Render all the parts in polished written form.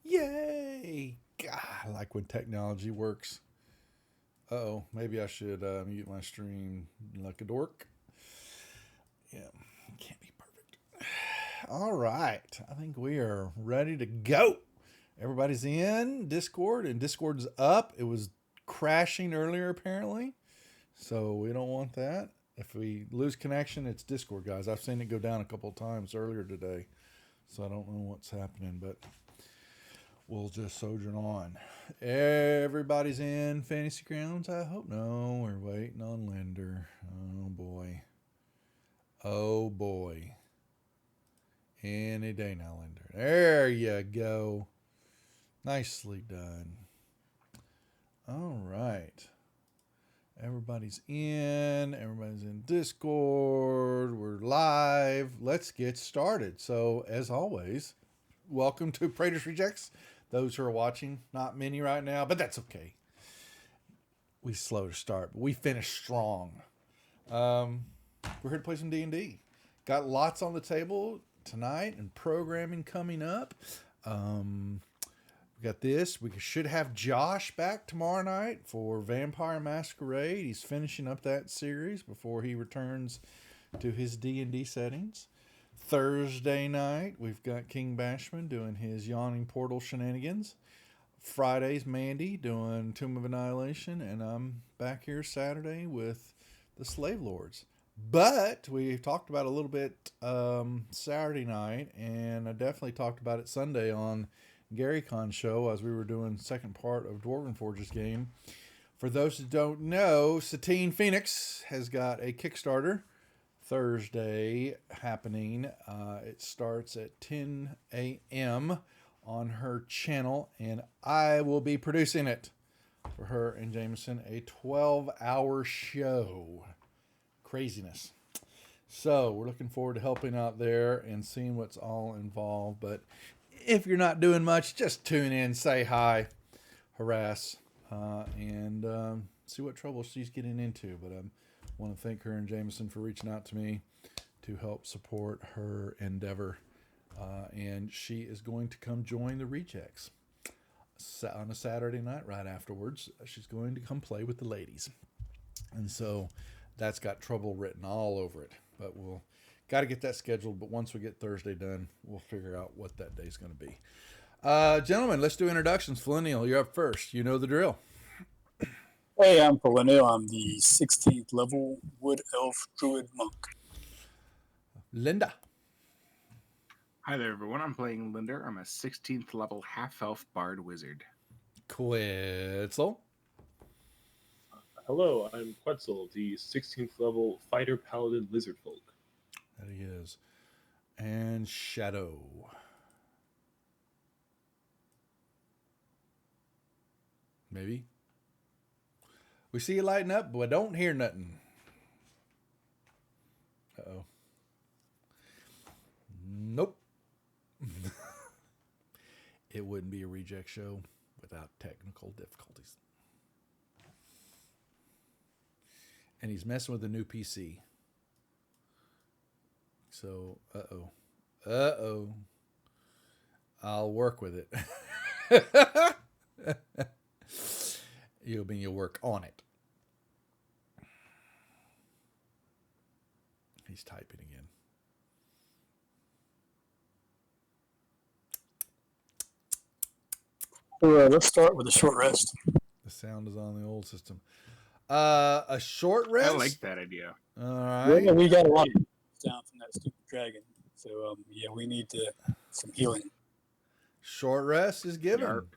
Yay! God, I like when technology works. Uh-oh, maybe I should mute my stream like a dork. Yeah, can't be perfect. All right, I think we are ready to go. Everybody's in Discord, and Discord's up. It was crashing earlier, apparently, so we don't want that. If we lose connection, it's Discord, guys. I've seen it go down a couple of times earlier today, so I don't know what's happening, but we'll just sojourn on. Everybody's in Fantasy Grounds? I hope no. We're waiting on Linder. Oh, boy. Oh, boy. Any day now, Linder. There you go. Nicely done. All right. Everybody's in. Everybody's in Discord. We're live. Let's get started. So, as always, welcome to Praetor's Rejects. Those who are watching, not many right now, but that's okay. We slow to start, but we finish strong. We're here to play some D&D. Got lots on the table tonight and programming coming up. We got this. We should have Josh back tomorrow night for Vampire Masquerade. He's finishing up that series before he returns to his D&D settings. Thursday night, we've got King Bashman doing his Yawning Portal shenanigans. Friday's Mandy doing Tomb of Annihilation. And I'm back here Saturday with the Slave Lords. But we talked about it a little bit Saturday night, and I definitely talked about it Sunday on Gary Con's show as we were doing the second part of Dwarven Forge's game. For those who don't know, Satine Phoenix has got a Kickstarter Thursday happening. It starts at 10 a.m. on her channel, and I will be producing it for her and Jameson, a 12-hour show. Craziness. So we're looking forward to helping out there and seeing what's all involved. But if you're not doing much, just tune in, say hi, harass, and see what trouble she's getting into. But I want to thank her and Jameson for reaching out to me to help support her endeavor. And she is going to come join the Rejects on a Saturday night right afterwards. She's going to come play with the ladies. And so that's got trouble written all over it. But we'll got to get that scheduled. But once we get Thursday done, we'll figure out what that day's going to be. Gentlemen, let's do introductions. Flaneal, you're up first. You know the drill. Hey, I'm Flaneal. I'm the 16th level Wood Elf Druid Monk. Linda. Hi there, everyone. I'm playing Linder. I'm a 16th level half-elf bard wizard. Quetzal. Hello, I'm Quetzal, the 16th level fighter paladin lizard folk. That he is. And Shadow. Maybe. We see you lighting up, but I don't hear nothing. Uh-oh. Nope. It wouldn't be a reject show without technical difficulties. And he's messing with the new PC. So, uh-oh. I'll work with it. You'll work on it. He's typing again. Let's start with a short rest. The sound is on the old system. A short rest? I like that idea. All right. Yeah, we got a lot of down from that stupid dragon. So, we need some healing. Short rest is given. Yarp.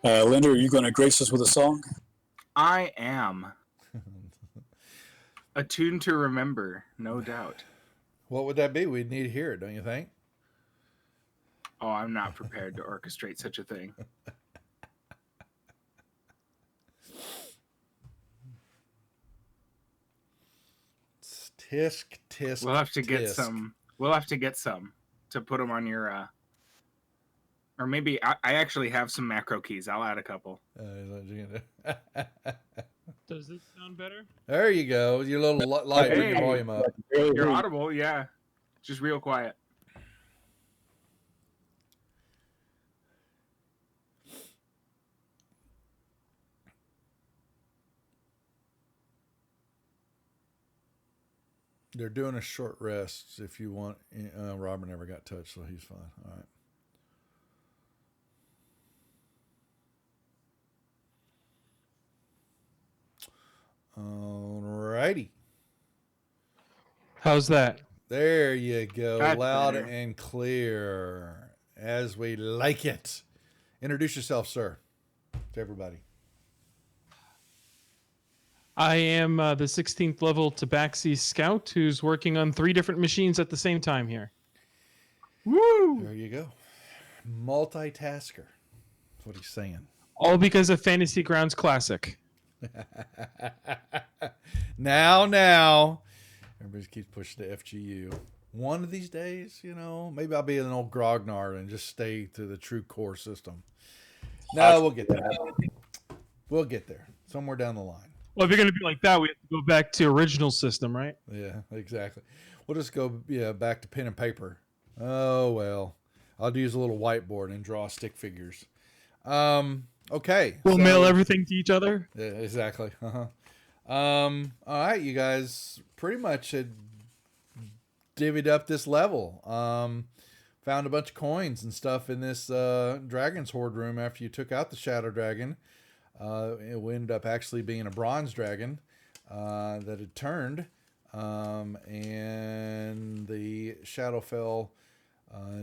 Linda, are you going to grace us with a song? I am. A tune to remember, no doubt. What would that be? We'd need to hear it, don't you think? Oh, I'm not prepared to orchestrate such a thing. Tisk, tisk, We'll have to get tisk. some. We'll have to get some to put them on your. Or maybe I actually have some macro keys. I'll add a couple. Does this sound better? There you go. Your little light. Bring your Hey. volume up. You're audible, yeah. Just real quiet. They're doing a short rest if you want. Robert never got touched, so he's fine. All right. All righty. How's that? There you go. That's Loud better. and clear. As we like it. Introduce yourself, sir, to everybody. I am the 16th level Tabaxi scout who's working on 3 different machines at the same time here. Woo! There you go. Multitasker. That's what he's saying. All because of Fantasy Grounds Classic. Now. Everybody keeps pushing the FGU. One of these days, maybe I'll be an old grognard and just stay to the true core system. No, we'll get there. We'll get there. Somewhere down the line. Well, if you're going to be like that, we have to go back to original system, right? Yeah, exactly. We'll just go back to pen and paper. Oh, well. I'll use a little whiteboard and draw stick figures. Okay. We'll mail everything to each other. Yeah, exactly. All right, you guys pretty much had divvied up this level. Found a bunch of coins and stuff in this Dragon's Horde room after you took out the Shadow Dragon. It ended up actually being a bronze dragon that had turned. And the Shadowfell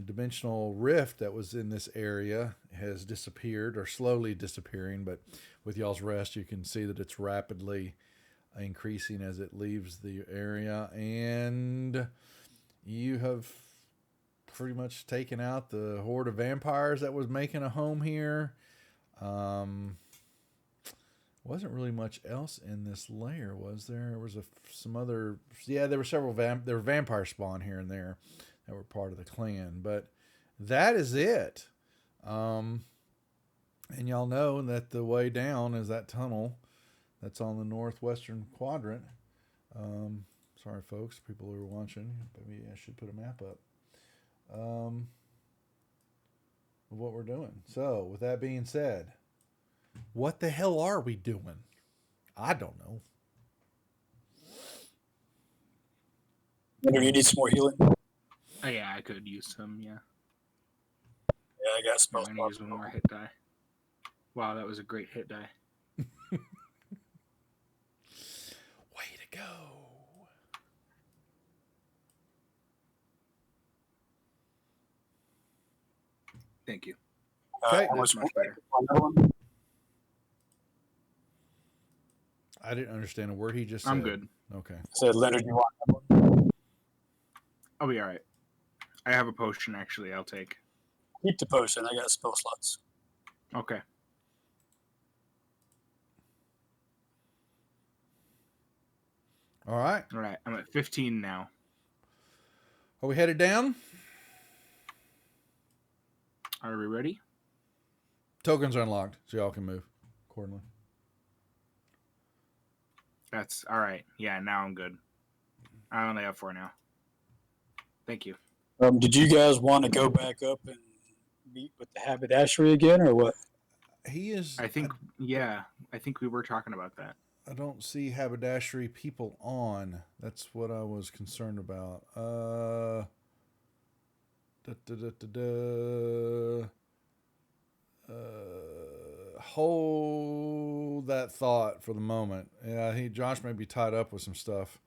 dimensional rift that was in this area has disappeared, or slowly disappearing, but with y'all's rest you can see that it's rapidly increasing as it leaves the area, and you have pretty much taken out the horde of vampires that was making a home here. Wasn't really much else in this layer, was there? There was some other, there were several there were vampire spawn here and there that were part of the clan, but that is it. And y'all know that the way down is that tunnel that's on the northwestern quadrant. Sorry, folks, people who are watching. Maybe I should put a map up of what we're doing. So, with that being said, what the hell are we doing? I don't know. Whenever you need some more healing. Oh, yeah, I could use some, yeah. Yeah, I got spell I'm going to use one more hit die. Wow, that was a great hit die. Way to go. Thank you. Okay. How much That's much better. on that one? I didn't understand a word he just said. I'm good. Okay. Said Leonard, you want that one? I'll be all right. I have a potion, actually, I'll take. Keep the potion. I got spell slots. Okay. All right. All right, I'm at 15 now. Are we headed down? Are we ready? Tokens are unlocked, so y'all can move accordingly. That's all right. Yeah, now I'm good. I only have 4 now. Thank you. Did you guys want to go back up and meet with the haberdashery again, or what? He is. I think, yeah, I think we were talking about that. I don't see haberdashery people on. That's what I was concerned about. Hold that thought for the moment. Yeah, Josh may be tied up with some stuff.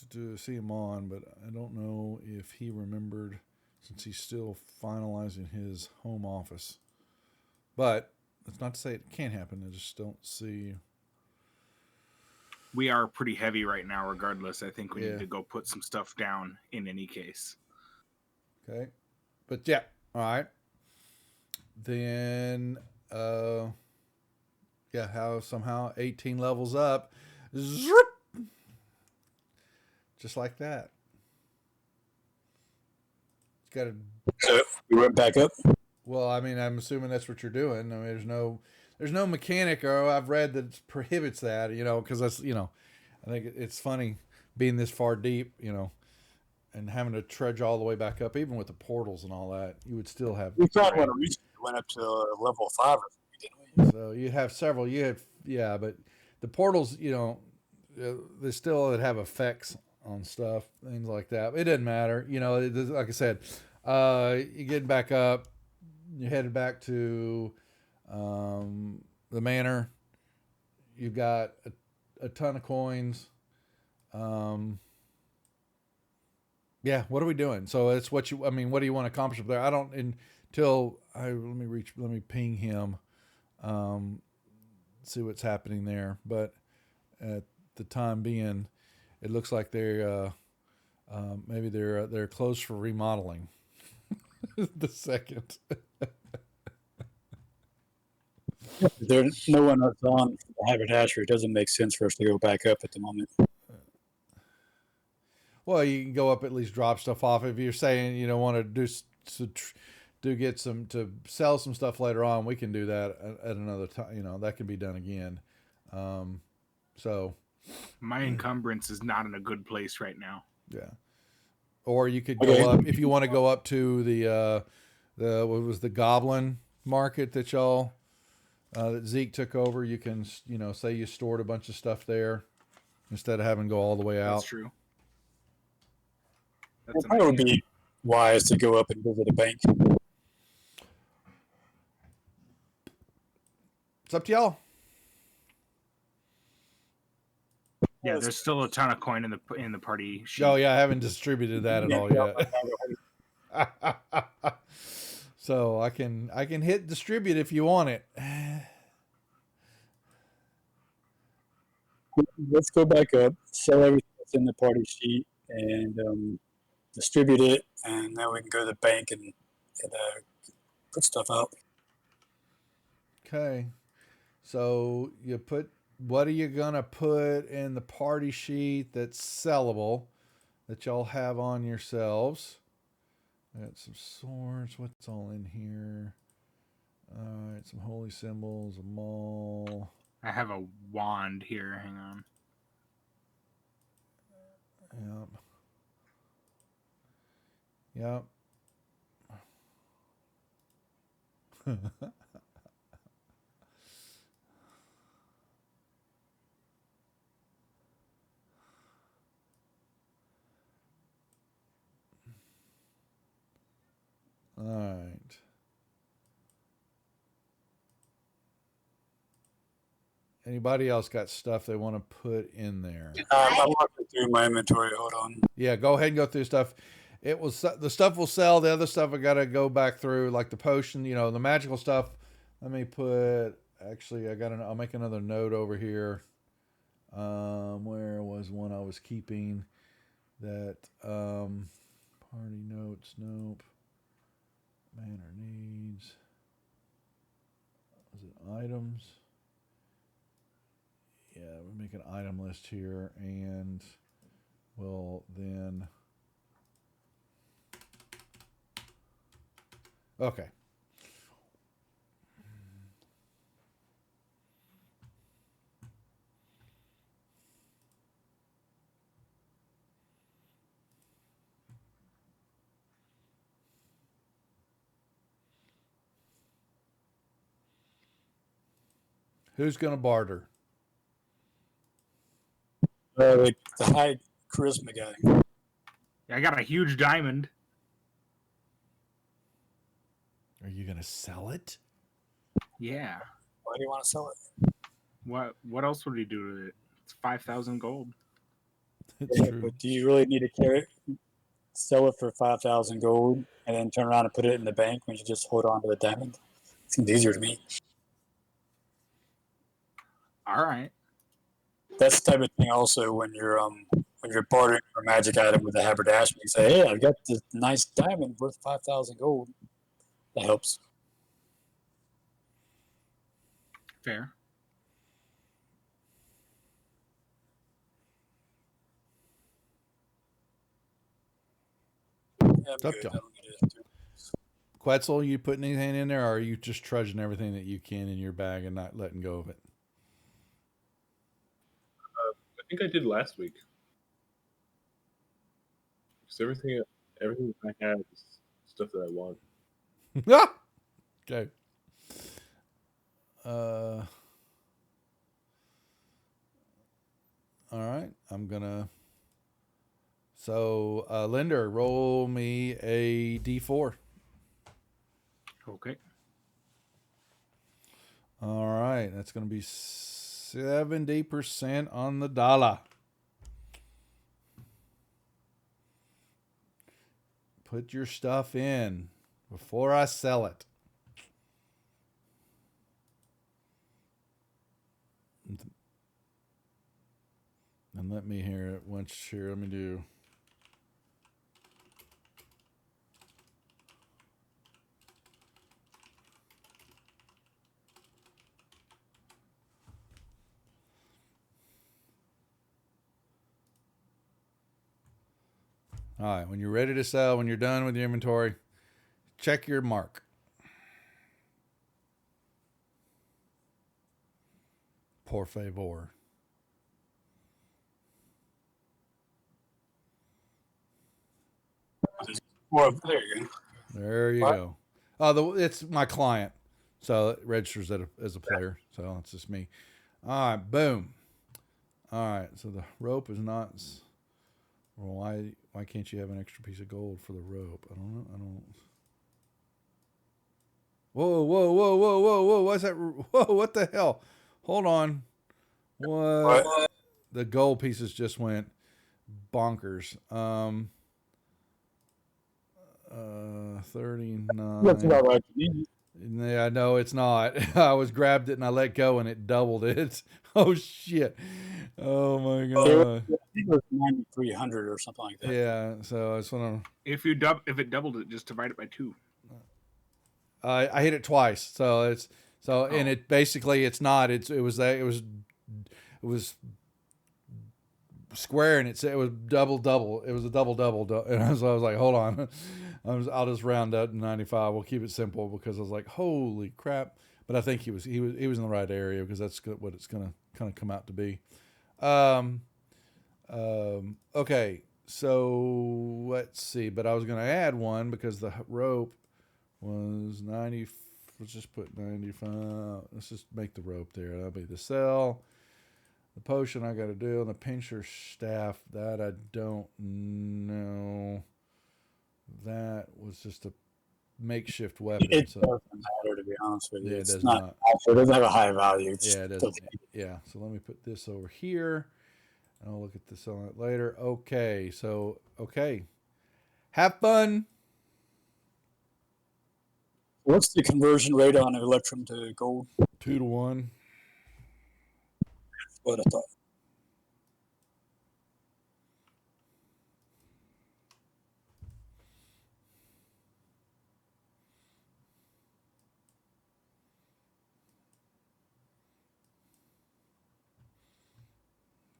To see him on, but I don't know if he remembered, since he's still finalizing his home office. But that's not to say it can't happen. I just don't see. We are pretty heavy right now, regardless. I think we need to go put some stuff down in any case. Okay. But yeah. All right. Then, how somehow 18 levels up. Zoop! Just like that. It's got to. So we went back up. Well, I mean, I'm assuming that's what you're doing. I mean, there's no mechanic, or I've read that it prohibits that, because that's, I think it's funny being this far deep, and having to trudge all the way back up, even with the portals and all that, you would still have. We found one recently. Went up to level 5, didn't we? So you have several. But the portals, they still would have effects on stuff, things like that. It doesn't matter, like I said. You get back up, you headed back to the manor. You've got a ton of coins. Yeah, what are we doing? So it's what do you want to accomplish up there? I don't let me ping him, see what's happening there. But at the time being, it looks like they're maybe they're closed for remodeling. The second. There's no one that's on the haberdashery. It doesn't make sense for us to go back up at the moment. Well, you can go up, at least drop stuff off. If you're saying you don't want to get some to sell some stuff later on, we can do that at another time. That can be done again. So My encumbrance is not in a good place right now. yeah. Or you could go up if you want to go up to the what was the goblin market that y'all that Zeke took over. You can say you stored a bunch of stuff there instead of having to go all the way out. That's true. It probably would be wise to go up and visit a bank. It's up to y'all. Yeah, there's still a ton of coin in the party sheet. Oh yeah, I haven't distributed that at all yet. So I can hit distribute if you want it. Let's go back up, sell everything that's in the party sheet, and distribute it, and then we can go to the bank and put stuff out. Okay. So what are you gonna put in the party sheet that's sellable that y'all have on yourselves? Got some swords. What's all in here? All right, some holy symbols, a maul. I have a wand here. Hang on. Yep. All right. Anybody else got stuff they want to put in there? I'm walking through my inventory. Hold on. Yeah, go ahead and go through stuff. The stuff will sell. The other stuff I gotta go back through, like the potion, the magical stuff. Let me put. Actually, I'll make another note over here. Where was one I was keeping? That party notes. Nope. Manor needs. Was it items? Yeah, we'll make an item list here, and we'll then. Okay. Who's going to barter? The high charisma guy. I got a huge diamond. Are you going to sell it? Yeah. Why do you want to sell it? What else would he do with it? It's 5,000 gold. It's Yeah, true. but do you really need to carry it? Sell it for 5,000 gold and then turn around and put it in the bank when you just hold on to the diamond? Seems easier to me. All right. That's the type of thing also when you're bartering for a magic item with a haberdasher. You say, hey, I've got this nice diamond worth 5,000 gold. That helps. Fair. Yeah, It's up to y'all. Quetzal, you putting anything in there, or are you just trudging everything that you can in your bag and not letting go of it? I think I did last week. Because everything I have is stuff that I want. Ah! Okay. All right. I'm gonna. So, Linder, roll me a d4. Okay. All right, that's gonna be 70% on the dollar. Put your stuff in before I sell it. And let me hear it once here. Let me do. All right, when you're ready to sell, when you're done with your inventory, check your mark. Por favor. Well, there you go. There you What? go. Oh, it's my client, so it registers as a player. So it's just me. All right, boom. All right, so the rope is not. Well, why can't you have an extra piece of gold for the rope? I don't know. I don't. Whoa, whoa, whoa, whoa, whoa, whoa! What's that? Whoa! What the hell? Hold on. What? The gold pieces just went bonkers. 39. That's about right to me. Yeah, no, it's not. I was grabbed it and I let go and it doubled it. Oh shit! Oh my god! I think it was 9,300 or something like that. Yeah, so I just want If it doubled it, just divide it by 2. to. I hit it twice, so it's and it basically it's not. It was square and it was double. It was a double, and so I was like, hold on, I'll just round up to 95. We'll keep it simple because I was like, holy crap! But I think he was in the right area because that's what it's gonna kind of come out to be. Okay, so let's see. But I was gonna add one because the rope was 90. Let's just put 95. Let's just make the rope there. That'll be the cell. The potion I got to do, and the pincher staff, that I don't know. That was just a makeshift weapon. It so doesn't matter, to be honest with you. Yeah, it It's does not. not. It doesn't have a high value. It's Yeah, it still- doesn't. Yeah, so let me put this over here. And I'll look at this on it later. Okay, so have fun. What's the conversion rate on electrum to gold? 2-1. What I thought.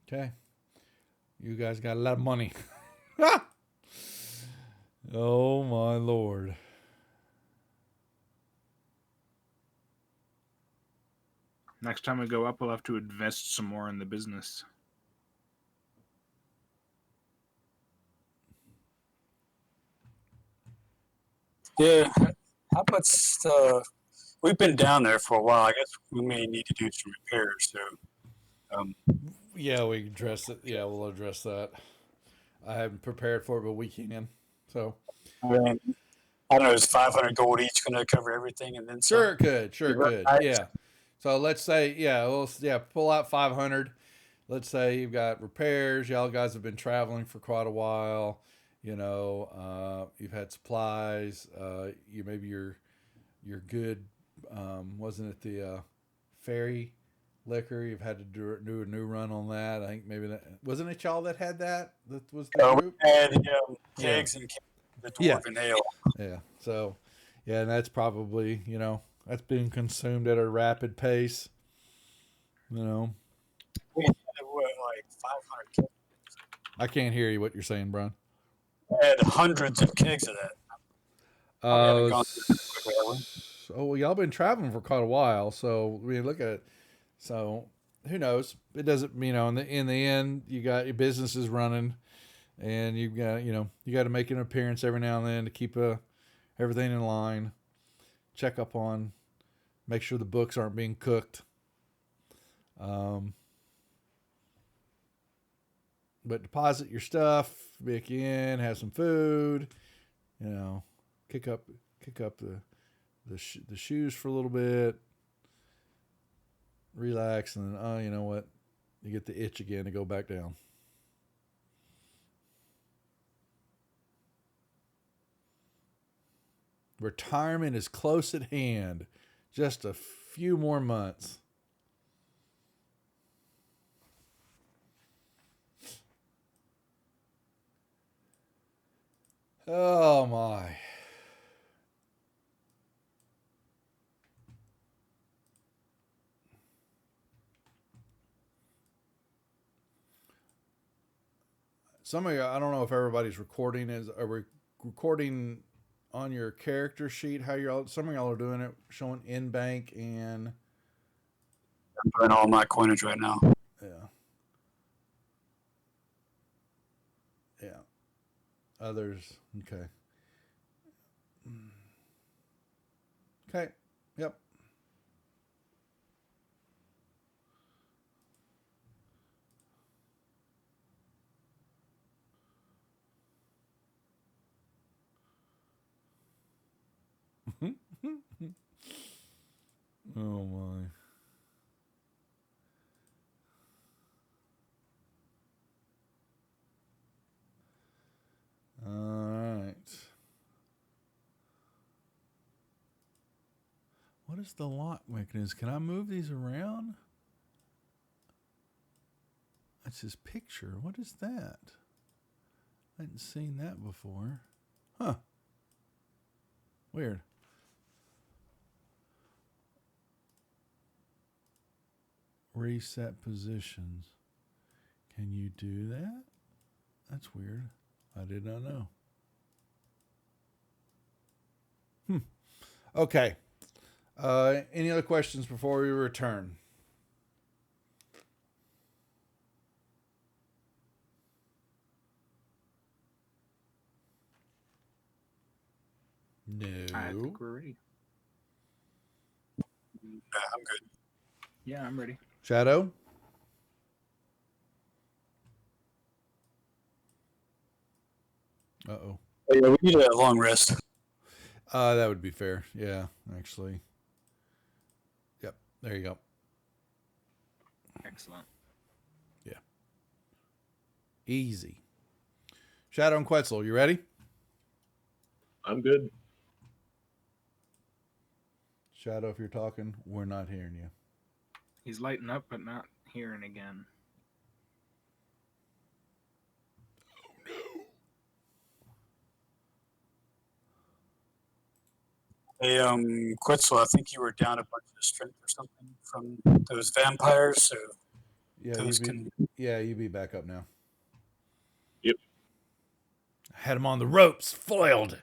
Okay. You guys got a lot of money. Oh my lord. Next time we go up, we'll have to invest some more in the business. Yeah. How much? We've been down there for a while. I guess we may need to do some repairs. So, Yeah, we address it. Yeah, we'll address that. I haven't prepared for it, but we can. So I mean, I don't know. Is 500 gold each going to cover everything, and then some? sure it could. Sure it could. Right. Yeah. So let's say, pull out 500. Let's say you've got repairs. Y'all guys have been traveling for quite a while. You know, you've had supplies. Maybe you're good. Wasn't it the ferry liquor? You've had to do a new run on that. I think maybe that wasn't it. Y'all that had that. That was the group. And kegs and the dwarven ale. Yeah. So, yeah, and that's probably that's being consumed at a rapid pace. We had like 500 kegs. I can't hear you. What you're saying, Brian? We had hundreds of kegs of that. haven't gone through this quickly, have we? Well, y'all been traveling for quite a while, so we look at it. So who knows? It doesn't, in the end, you got your businesses running, and you've got, you got to make an appearance every now and then to keep everything in line. Check up on, make sure the books aren't being cooked. but deposit your stuff back in, have some food, you know, kick up the shoes for a little bit, relax, and then, you know what? You get the itch again to go back down. Retirement is close at hand. Just a few more months. Oh my. Some of you, I don't know if everybody's recording. Are we recording on your character sheet? How y'all? Some of y'all are doing it, showing in bank and. I'm doing all my coinage right now. Yeah. Yeah. Others. Okay. Okay. Yep. Oh my. All right. What is the lock mechanism? Can I move these around? That's his picture. What is that? I hadn't seen that before. Huh. Weird. Reset positions. Can you do that? That's weird. I did not know. Okay. Any other questions before we return? No. I think we're ready. Yeah, I'm good. Yeah, I'm ready. Shadow? Uh-oh. Oh, yeah, we need a long rest. That would be fair. Yeah, actually. Yep. There you go. Excellent. Yeah. Easy. Shadow and Quetzal, you ready? I'm good. Shadow, if you're talking, we're not hearing you. He's lighting up, but not hearing again. Hey, Quetzal, I think you were down a bunch of strength or something from those vampires, so Yeah, those can. you be back up now. Yep. Had him on the ropes, foiled.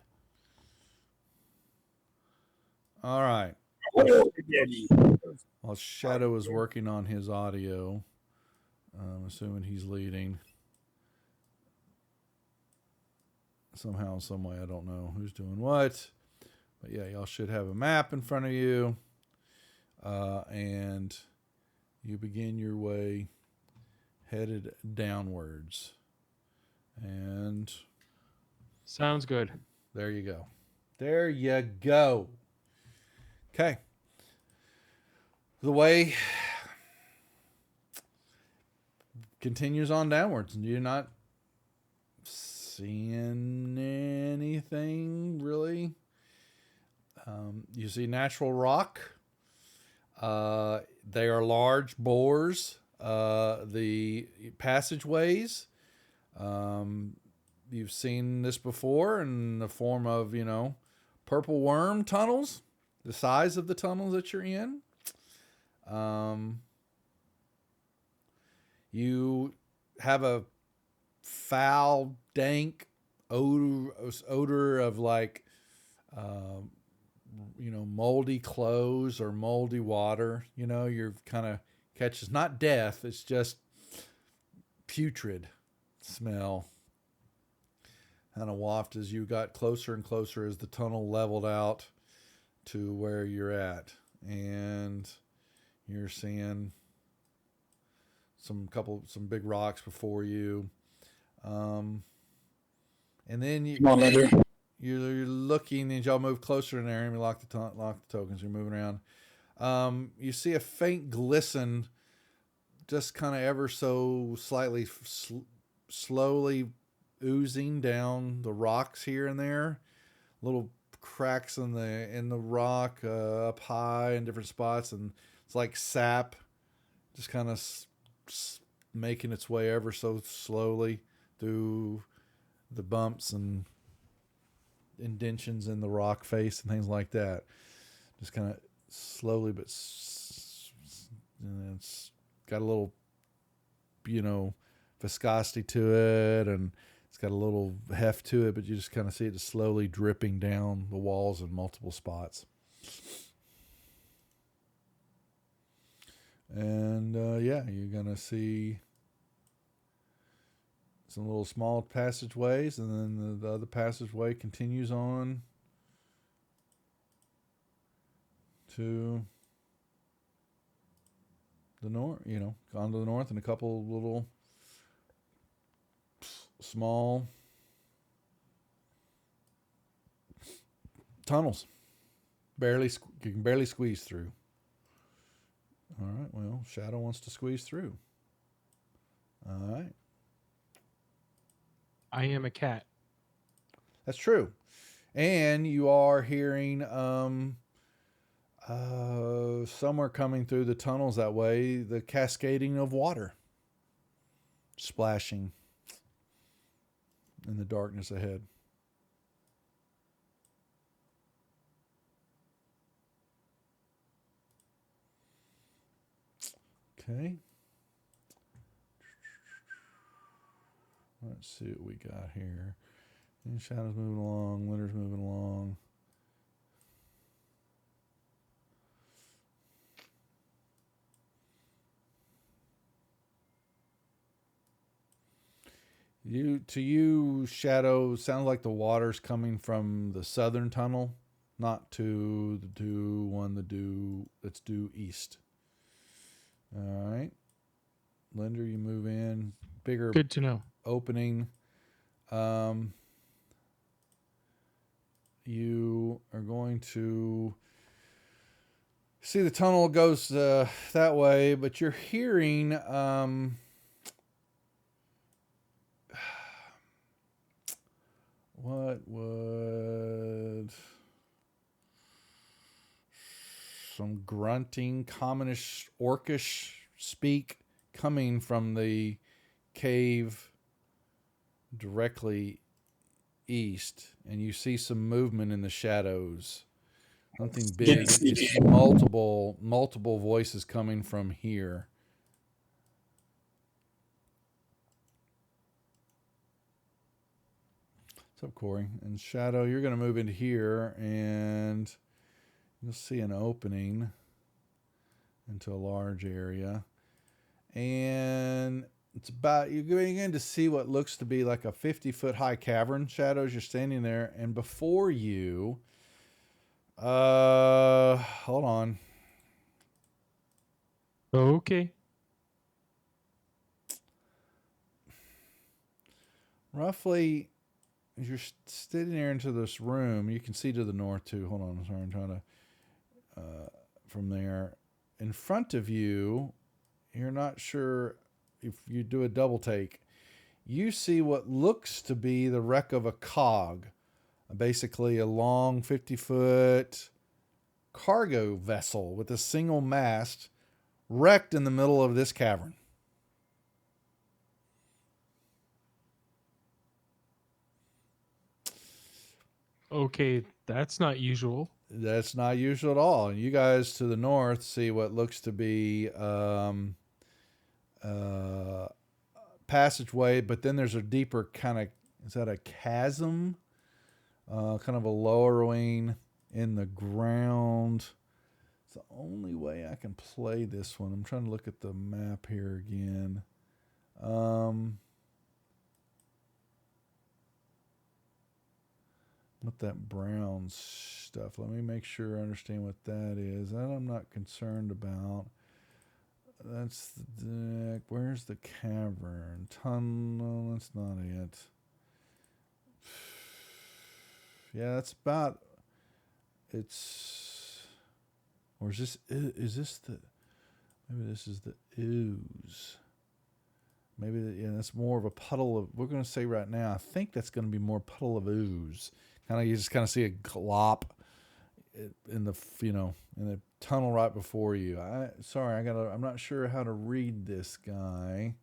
All right. While Shadow is working on his audio, I'm assuming he's leading. Somehow, some way, I don't know who's doing what. But yeah, y'all should have a map in front of you. And you begin your way headed downwards. And Sounds good. there you go. There you go. Okay. The way continues on downwards. You're not seeing anything really. You see natural rock. They are large bores. The passageways. You've seen this before in the form of, purple worm tunnels. The size of the tunnels that you're in. You have a foul, dank odor of like, moldy clothes or moldy water. You're kind of catches not death. It's just putrid smell. Kind of waft as you got closer and closer as the tunnel leveled out to where you're at, and you're seeing some big rocks before you. And then Come on, Linder. you're looking, and y'all move closer in there, and we lock the tokens. You're moving around. You see a faint glisten, just kind of ever so slightly, slowly oozing down the rocks here and there. Little cracks in the rock up high in different spots, and it's like sap, just kind of making its way ever so slowly through the bumps and indentions in the rock face and things like that. Just kind of slowly, but it's got a little, viscosity to it, and it's got a little heft to it, but you just kind of see it just slowly dripping down the walls in multiple spots. And you're gonna see some little small passageways, and then the other passageway continues on to the north, gone to the north, and a couple little small tunnels. You can barely squeeze through. All right, well, Shadow wants to squeeze through. All right. I am a cat. That's true. And you are hearing somewhere coming through the tunnels that way, the cascading of water splashing in the darkness ahead. Okay. Let's see what we got here. And Shadow's moving along. Winter's moving along. To you, Shadow, sounds like the water's coming from the southern tunnel, not to the due that's due east. All right. Linder, you move in. Bigger. Good to know. Opening. You are going to see the tunnel goes that way, but you're hearing what would some grunting, commonish, orcish speak coming from the cave directly east, and you see some movement in the shadows. Something big. It's multiple voices coming from here. What's up, Corey? And Shadow, you're going to move into here, and you'll see an opening into a large area. And it's about, you're going to see what looks to be like a 50-foot high cavern. Shadows, you're standing there, and before you, hold on. Okay. Roughly, as you're sitting there into this room, you can see to the north too. Hold on, sorry, I'm trying to, from there. In front of you, you're not sure if you do a double take. You see what looks to be the wreck of a cog. Basically a long 50-foot cargo vessel with a single mast wrecked in the middle of this cavern. Okay, that's not usual. That's not usual at all. You guys to the north see what looks to be passageway, but then there's a deeper kind of, is that a chasm? Kind of a lowering in the ground. It's the only way I can play this one. I'm trying to look at the map here again. With that brown stuff. Let me make sure I understand what that is. That I'm not concerned about. That's the deck. Where's the cavern? Tunnel. That's not it. Yeah, that's about. It's. Or is this? Is this the? Maybe this is the ooze. Maybe that's more of a puddle of. We're going to say right now. I think that's going to be more puddle of ooze. You just kind of see a glop in the in the tunnel right before you. I'm not sure how to read this guy.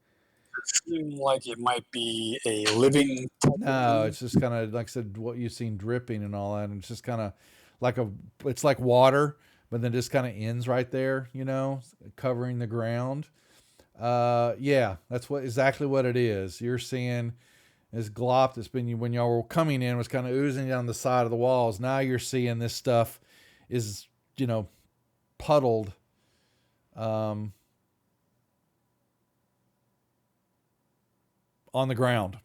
It seems like it might be a living. No, it's just kind of like I said, what you've seen dripping and all that, and it's just kind of it's like water, but then just kind of ends right there, covering the ground. Yeah, that's exactly what it is. You're seeing this glop that's been when y'all were coming in was kind of oozing down the side of the walls. Now you're seeing this stuff is puddled. On the ground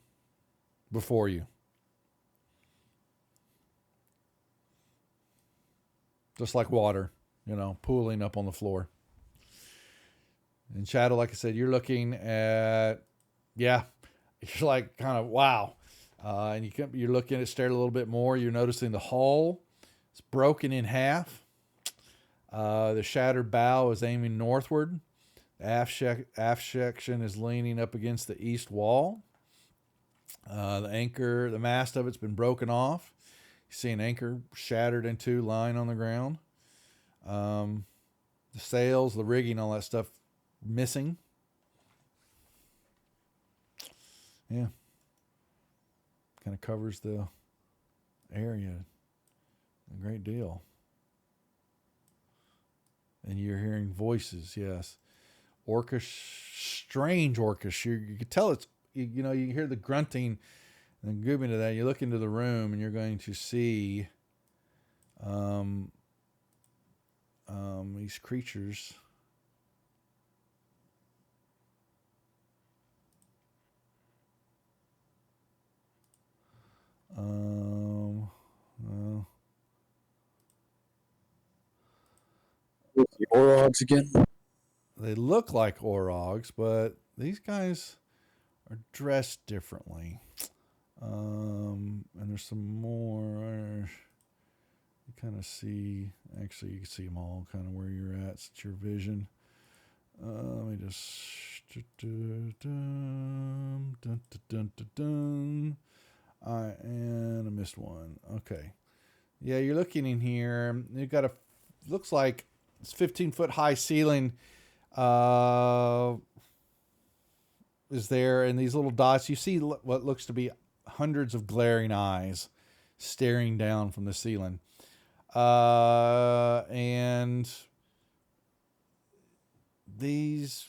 before you. Just like water, pooling up on the floor. In shadow, like I said, you're looking at, you're like kind of, wow. And you're looking at staring a little bit more. You're noticing the hull is broken in half. The shattered bow is aiming northward. Aft section is leaning up against the east wall. The mast of it's been broken off. You see an anchor shattered in two, lying on the ground. The sails, the rigging, all that stuff missing. Yeah. Kind of covers the area a great deal. And you're hearing voices, yes. Strange orcish. You can tell it's, you hear the grunting and the goobing of that. You look into the room and you're going to see these creatures. The Orogs again. They look like Orogs, but these guys are dressed differently. And there's some more. You kind of see, actually, you can see them all kind of where you're at. It's your vision. Let me just. And I missed one. Okay. Yeah, you're looking in here. You've got looks like it's 15-foot high ceiling. Is there, and these little dots, you see what looks to be hundreds of glaring eyes staring down from the ceiling. And these,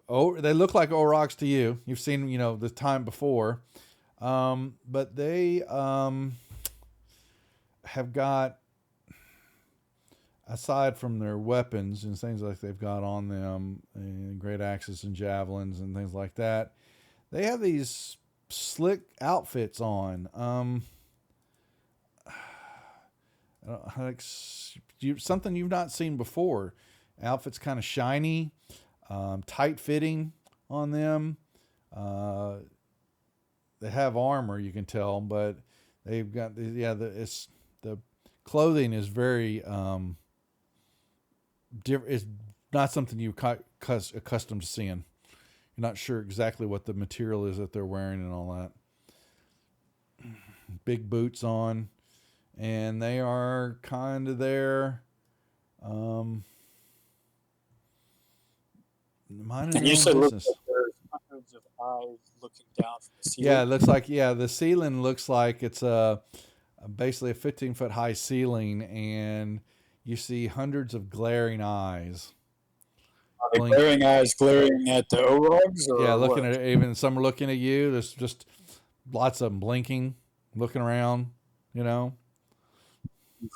they look like Orogs to you. You've seen, the time before. But they have got, aside from their weapons and things like they've got on them, and great axes and javelins and things like that, they have these slick outfits on. Something you've not seen before. Outfits kind of shiny, tight fitting on them. They have armor, you can tell, but they've got the clothing is very it's not something you're accustomed to seeing. You're not sure exactly what the material is that they're wearing and all that. Big boots on, and they are kind of there. Minding And you their said own look, business. there's hundreds of eyes looking down from the ceiling. Yeah, it looks like, the ceiling looks like it's basically a 15-foot high ceiling, and you see hundreds of glaring eyes. Are they glaring eyes glaring at the Orogs? Or yeah, looking what? at even some are looking at you. There's just lots of them blinking, looking around.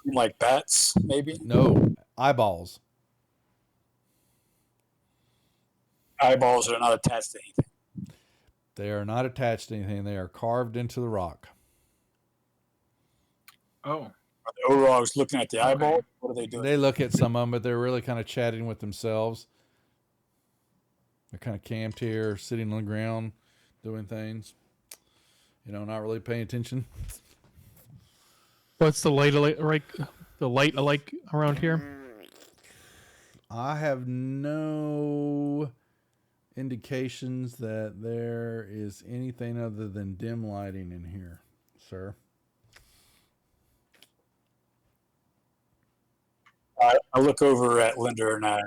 Like bats, maybe? No, eyeballs. Eyeballs are not attached to anything. They are not attached to anything. They are carved into the rock. Oh, the Orogs looking at the eyeball? Okay. What are they doing? They look at some of them, but they're really kind of chatting with themselves. They're kind of camped here, sitting on the ground, doing things. Not really paying attention. What's the light like? The light like around here? I have no indications that there is anything other than dim lighting in here, sir. I look over at Linder and I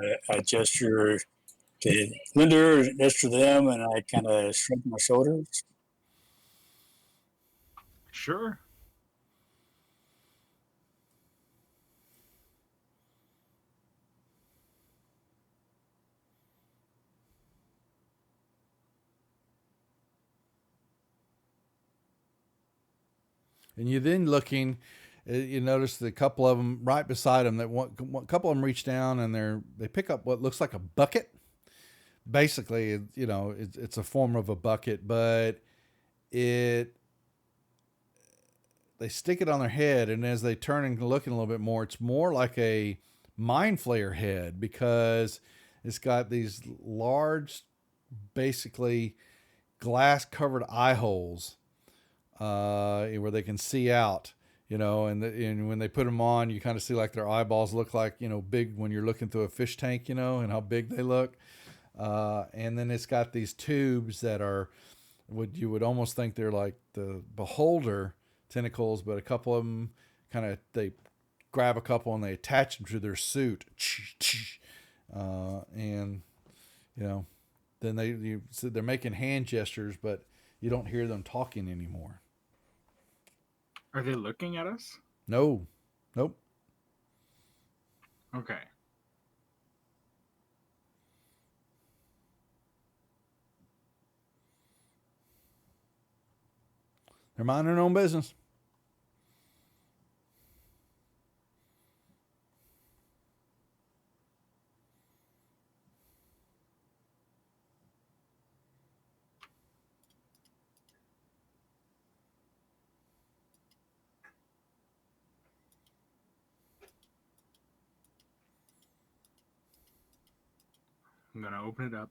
gesture to Linder, gesture to them, and I kind of shrug my shoulders. Sure. And you then looking, you notice the couple of them right beside them. That one couple of them reach down and they pick up what looks like a bucket. Basically, it's a form of a bucket, but they stick it on their head, and as they turn and look a little bit more, it's more like a mind flayer head because it's got these large, basically glass covered eye holes where they can see out, and when they put them on, you kind of see like their eyeballs look like, big when you're looking through a fish tank, and how big they look. And then it's got these tubes that are what you would almost think they're like the beholder tentacles, but a couple of them they grab a couple and they attach them to their suit. And, then they're making hand gestures, but you don't hear them talking anymore. Are they looking at us? No. Nope. Okay. They're minding their own business. I'm going to open it up.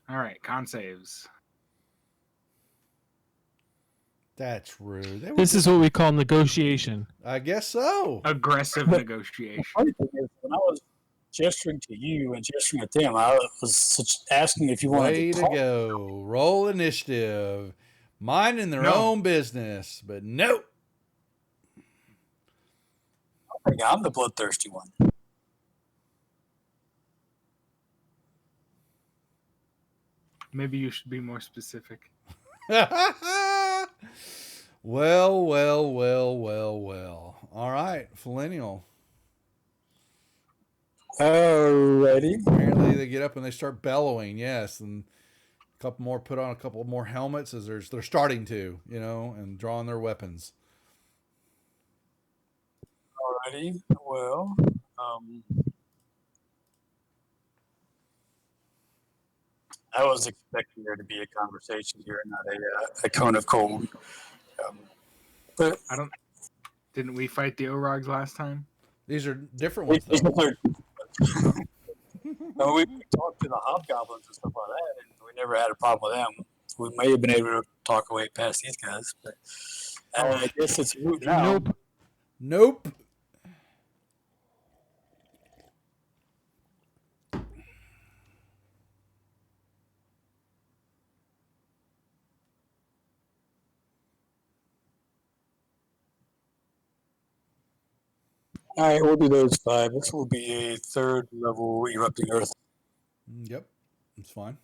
All right, con saves. That's rude. This is what we call negotiation. I guess so. Aggressive negotiation. Funny thing is, when I was gesturing to you and gesturing at them, I was asking if you wanted Way to to talk. go. Roll initiative. Minding their No. own business. But nope. Yeah, I'm the bloodthirsty one. Maybe you should be more specific. Well. All right, Millennial. Alrighty. Apparently they get up and they start bellowing, yes, and a couple more put on a couple more helmets as they're starting to, and drawing their weapons. Alrighty. Well, I was expecting there to be a conversation here, not a cone of cold. But Didn't we fight the Orogs last time? These are different ones, though. No, we talked to the hobgoblins and stuff like that, and we never had a problem with them. We may have been able to talk away past these guys, but I guess it's root now. Nope. All right, we'll do those 5. This will be a 3rd level erupting earth. Yep, it's fine.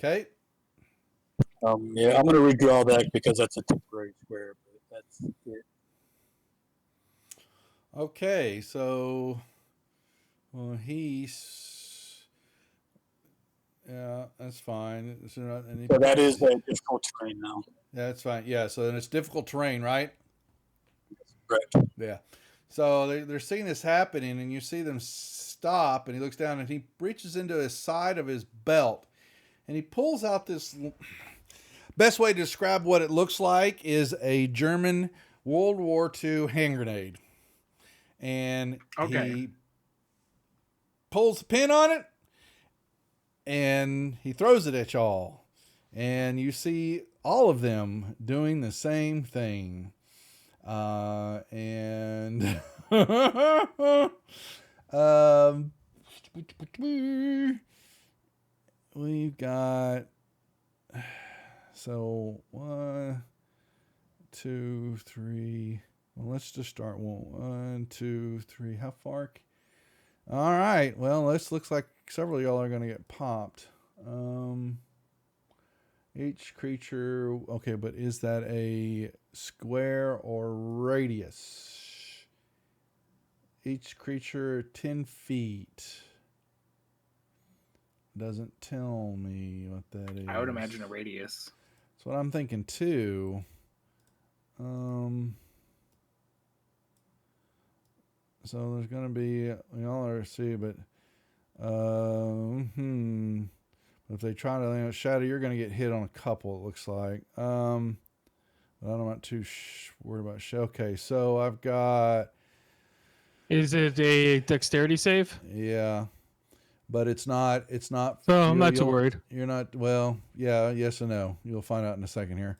Okay. Yeah, I'm going to redraw that because that's a temporary square, but that's it. Okay, so Yeah, that's fine. So that is the difficult terrain now. That's fine. Yeah, so then it's difficult terrain, right? Correct. Yeah. So they're seeing this happening, and you see them stop, and he looks down, and he reaches into his side of his belt, and he pulls out this. Best way to describe what it looks like is a German World War II hand grenade. And he pulls the pin on it, and he throws it at y'all. And you see all of them doing the same thing. And we've got, so 1, 2, 3. Well, let's just start 1, 2, 3. How far? All right. Well, this looks like several of y'all are going to get popped. Each creature. Okay, but is that a square or radius? Each creature 10 feet. Doesn't tell me what that is. I would imagine a radius. That's what I'm thinking too. So there's gonna be, we all are see, but if they try to land a shadow, you're gonna get hit on a couple. It looks like. But I'm not too worried about okay, so I've got. Is it a dexterity save? Yeah, but it's not. It's not. So I'm not too worried. You're not. Well, yeah, yes and no. You'll find out in a second here.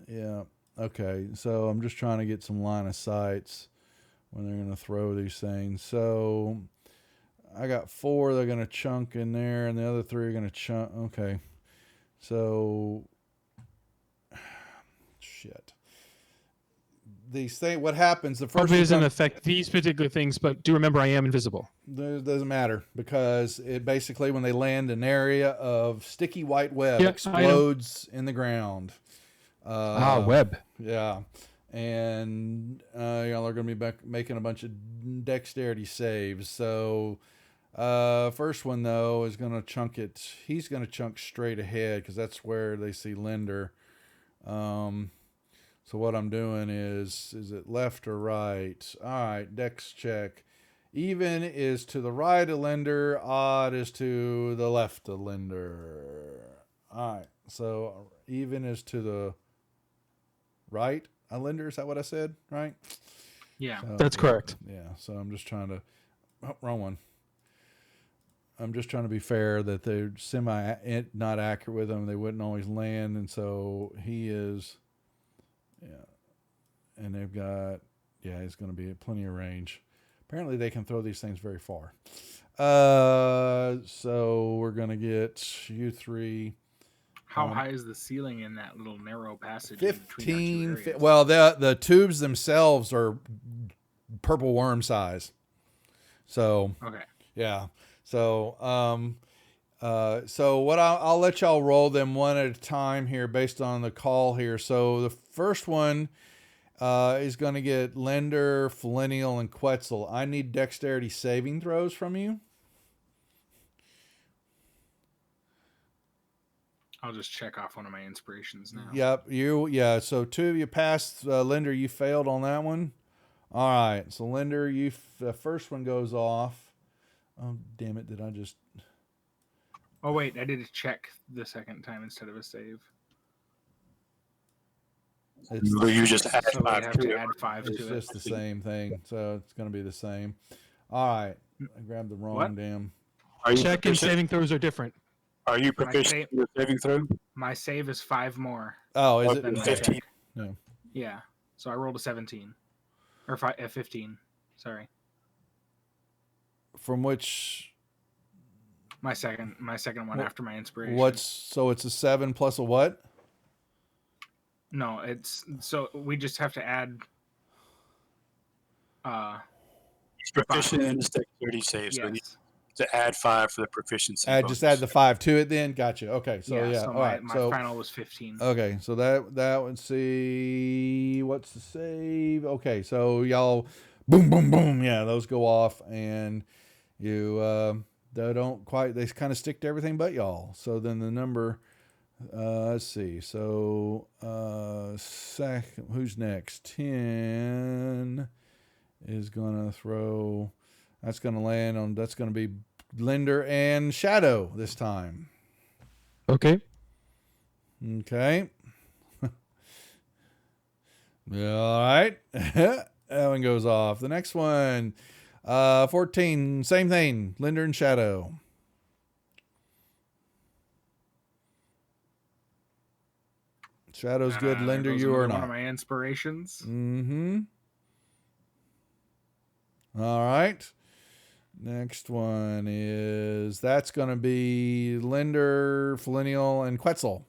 Yeah. Okay, so I'm just trying to get some line of sights when they're going to throw these things. So I got 4 they're going to chunk in there, and the other 3 are going to chunk. Okay, so shit. These things. What happens? The first Probably doesn't affect these particular things, but do remember I am invisible. It doesn't matter because it basically, when they land, an area of sticky white web explodes in the ground. Web. Yeah. And y'all are going to be making a bunch of dexterity saves. So first one, though, is going to chunk it. He's going to chunk straight ahead because that's where they see Linder. So what I'm doing is it left or right? All right, dex check. Even is to the right of Linder. Odd is to the left of Linder. All right, so even is to the right of Linder. Is that what I said? Right? Yeah. So, That's correct. Yeah, so I'm just trying to... Oh, wrong one. I'm just trying to be fair that they're not accurate with them. They wouldn't always land, and so he is... Yeah. And they've got... Yeah, he's going to be at plenty of range. Apparently they can throw these things very far. So we're going to get you 3... How high is the ceiling in that little narrow passage? 15 feet. Well, the tubes themselves are purple worm size. So, okay. Yeah. So, so what I'll let y'all roll them one at a time here based on the call here. So the first one is going to get Linder, Flennial, and Quetzal. I need dexterity saving throws from you. I'll just check off one of my inspirations now. Yep. Yeah. So 2 of you passed. Linder, you failed on that one. All right. So Linder, the first one goes off. Oh, damn it. Did I just... Oh, wait. I did a check the second time instead of a save. You just add So 5 have to to it. add 5 to It's it. just the same thing. So it's going to be the same. All right. I grabbed the wrong What? damn... Are you Check and proficient? saving throws are different. Are you proficient in your saving throw? My save is 5 more. Oh, is than it? my 15? check. No. Yeah. So I rolled a 17. Or 15. Sorry. From which... My second one after my inspiration. So it's a 7 plus a what? No, it's... So we just have to add... He's proficient in his dexterity save, so he needs yes. to add 5 for the proficiency. Just add the 5 to it then? Gotcha. Okay. So yeah. So All right. my So final was 15. okay. So that would see what's the save? Okay. So y'all boom boom boom. Yeah, those go off and you they don't quite, they kind of stick to everything but y'all. So then the number, let's see. So, who's next? 10 is going to throw, that's going to land on, that's going to be Linder and Shadow this time. Okay. Okay. All right. That one goes off. The next one, 14, same thing, Linder and Shadow. Shadow's good. Linder, There goes you are another one not. of my inspirations. Mm-hmm. All right. Next one is, that's going to be Linder, Felinial, and Quetzal.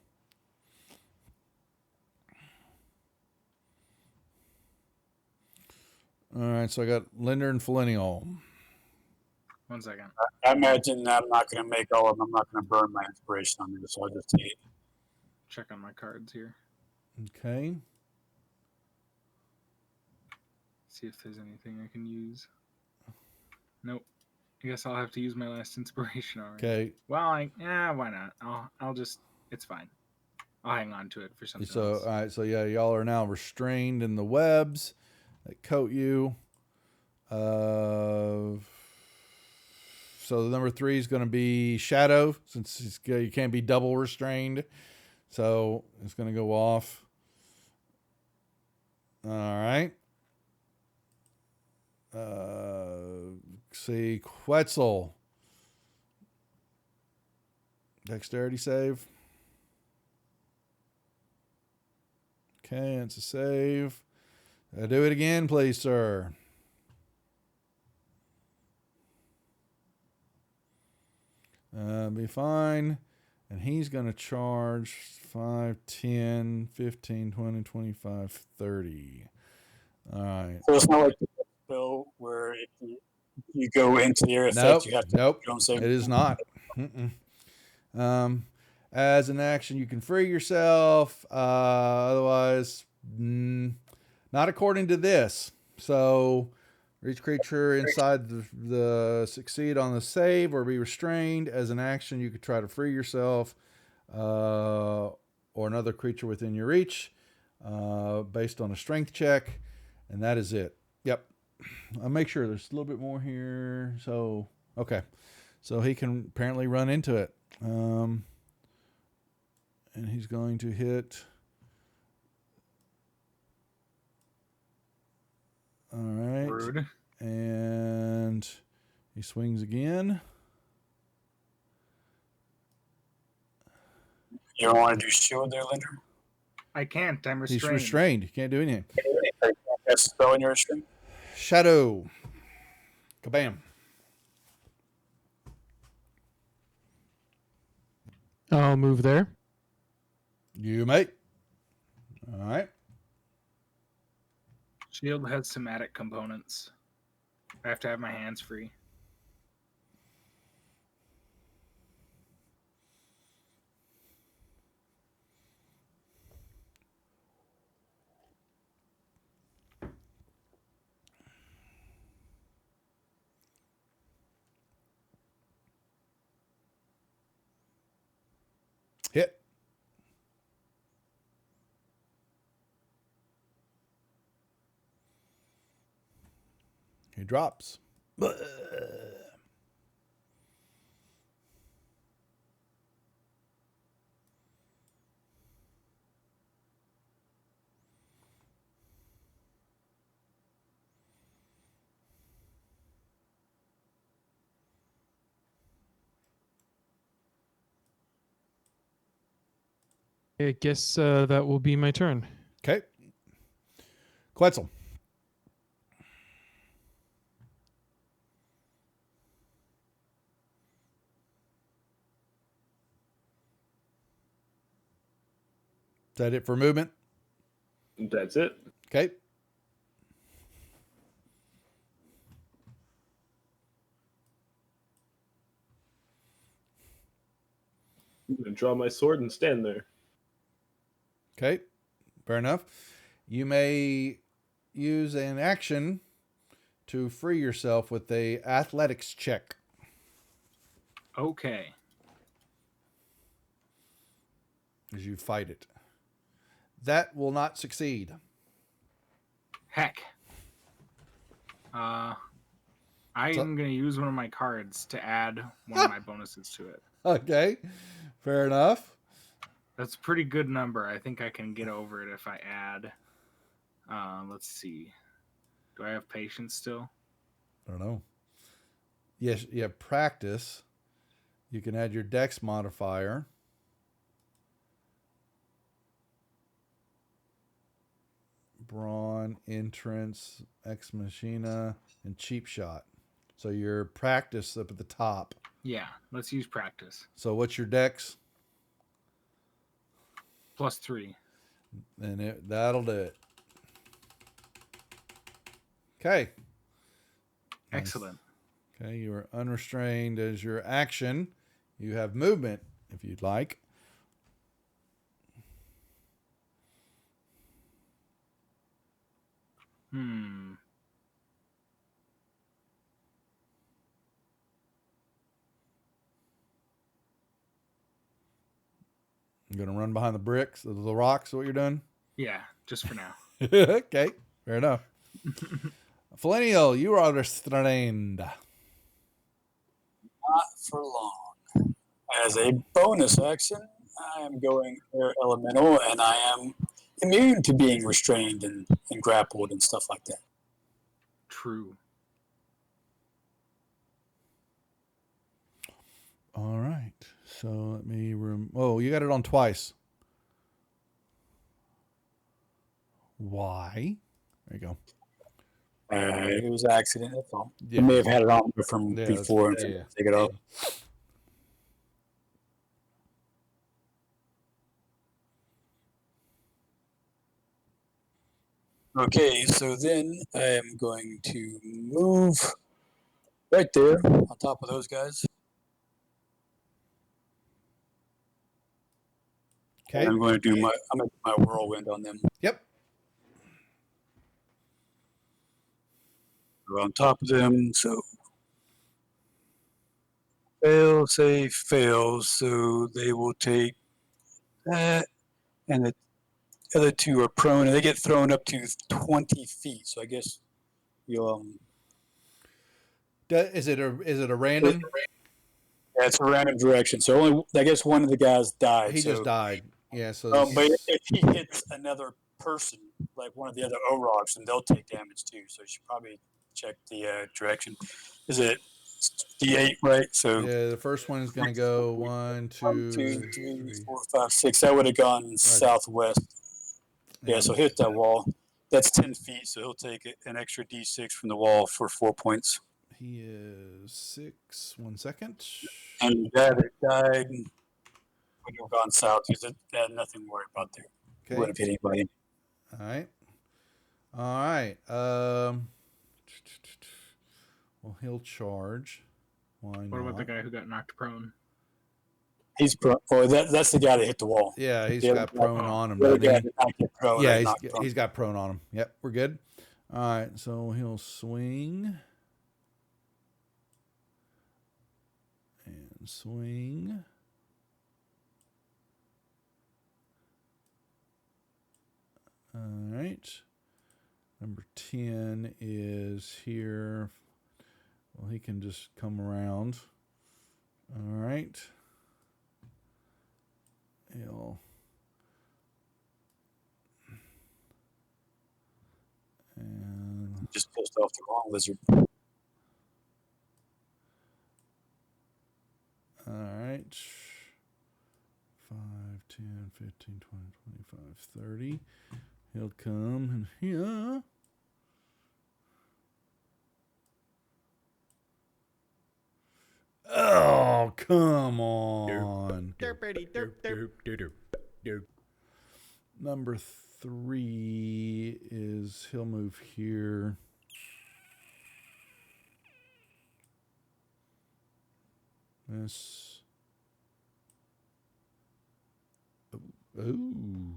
All right, so I got Linder and Felinial. 1 second. I imagine I'm not going to make all of them. I'm not going to burn my inspiration on this, so I'll just take it. Check on my cards here. Okay. See if there's anything I can use. Nope. I guess I'll have to use my last inspiration already. Okay. Well, why not? I'll just, it's fine. I'll hang on to it for something So, else. all right. So, yeah, y'all are now restrained in the webs that coat you. So the number 3 is going to be Shadow, since you can't be double restrained. So it's going to go off. All right. See, Quetzal. Dexterity save. Okay, it's a save. Do it again, please, sir. Be fine. And he's going to charge 5, 10, 15, 20, 25, 30. All right. So it's not like the spell where if you go into their effect, you have to Nope. don't save. It is not. As an action, you can free yourself. Otherwise, not according to this. So, each creature inside the succeed on the save or be restrained. As an action, you could try to free yourself or another creature within your reach based on a strength check. And that is it. Yep. I'll make sure there's a little bit more here. So, okay. So he can apparently run into it. And he's going to hit. All right. Rude. And he swings again. You don't want to do shield there, Linder? I can't. I'm restrained. He's restrained. He can't do anything. That's a spell in your restraint. Shadow. Kabam. I'll move there. You may. All right. Shield has somatic components. I have to have my hands free. Hit. He drops. I guess that will be my turn. Okay. Quetzal. Is that it for movement? That's it. Okay. I'm going to draw my sword and stand there. Okay. Fair enough. You may use an action to free yourself with a athletics check. Okay. As you fight it. That will not succeed. Heck. I am going to use one of my cards to add one of my bonuses to it. Okay. Fair enough. That's a pretty good number. I think I can get over it if I add. Let's see. Do I have patience still? I don't know. Yes, you have practice. You can add your dex modifier. Brawn, entrance, ex machina, and cheap shot. So your practice up at the top. Yeah, let's use practice. So what's your dex? +3. And that'll do it. Okay. Excellent. Okay, you are unrestrained as your action. You have movement if you'd like. You're going to run behind the bricks, the rocks, what you're doing? Yeah, just for now. Okay, fair enough. Flennial, you are restrained. Not for long. As a bonus action, I am going air elemental, and I am immune to being restrained and grappled and stuff like that. True. All right. So let me oh, you got it on twice. Why? There you go. It was an accident. That's all. Yeah. You may have had it on from before and yeah. take it off. Okay, so then I am going to move right there on top of those guys. Okay. I'm going to do my whirlwind on them. Yep. Go on top of them, so fail, save, fail, so they will take that, and the other two are prone, and they get thrown up to 20 feet, so I guess you'll... Is it a random? Yeah, it's a random direction, so only, I guess one of the guys died. He just died. Yeah, so... but if he hits another person, like one of the other O-Rocks, then they'll take damage too, so you should probably check the direction. Is it D8, right? So yeah, the first one is going to go 1, 2, 3, 4, 5, 6. That would have gone southwest. Yeah, so hit that wall. That's 10 feet, so he'll take an extra D6 from the wall for 4 points. He is 6. 1 second. And that died would have gone south because it had nothing to worry about there. Okay. Wouldn't have hit anybody. All right. All right. Well, he'll charge. Why not? What about the guy who got knocked prone? He's prone. Or that's the guy that hit the wall. Yeah, he's got prone on him. The other doesn't guy he? did not get prone. Yeah, he's got prone on him. Yep, we're good. All right, so he'll swing. And swing. All right. Number 10 is here. Well, he can just come around. All right. He'll... And... Just pissed off the wrong lizard. All right. 5, 10, 15, 20, 25, 30. He'll come in here. Oh, come on. Number 3 is he'll move here. This. Ooh.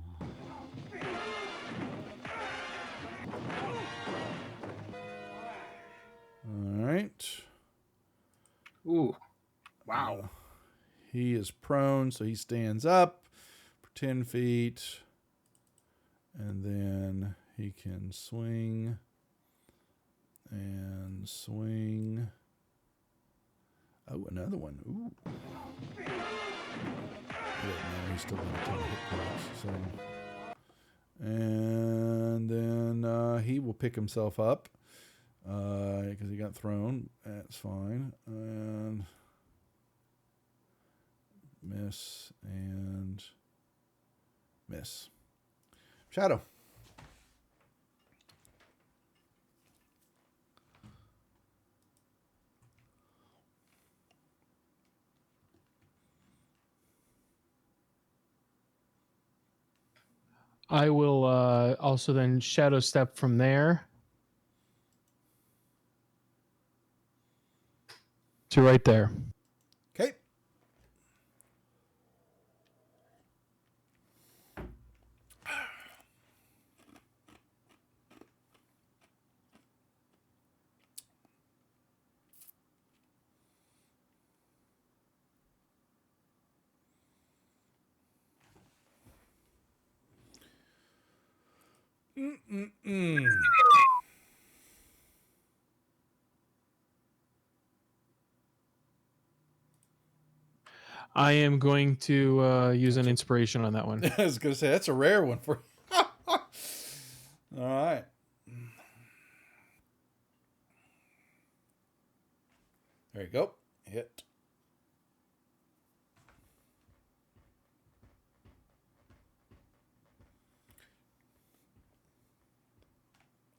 All right. Ooh. Wow. He is prone, so he stands up for 10 feet. And then he can swing and swing. Oh, another one. Ooh. Yeah, he's still going to take hit points. So. And then he will pick himself up because he got thrown. That's fine. And miss and miss. Shadow. I will also then shadow step from there to right there. Okay. I am going to use an inspiration on that one. I was going to say, that's a rare one for you. All right. There you go. Hit.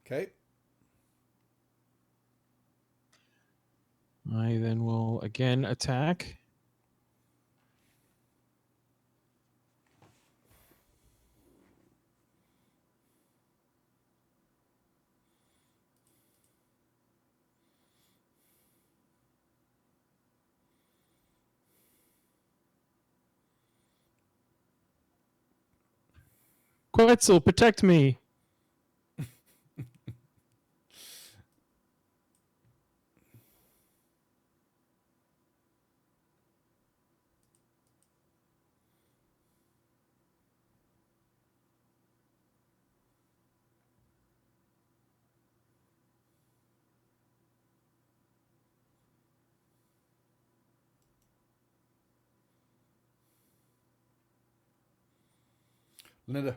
Okay. I then will again attack. Quetzal, protect me. Linda.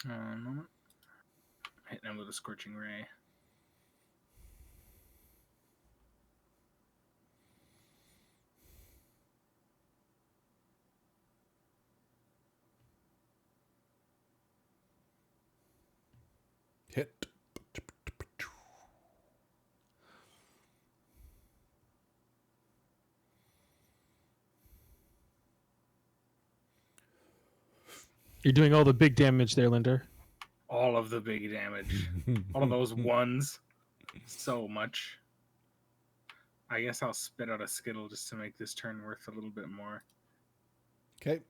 Moment. Hitting him with a scorching ray. Hit. You're doing all the big damage there, Linder. All of the big damage. All of those ones. So much. I guess I'll spit out a Skittle just to make this turn worth a little bit more. Okay.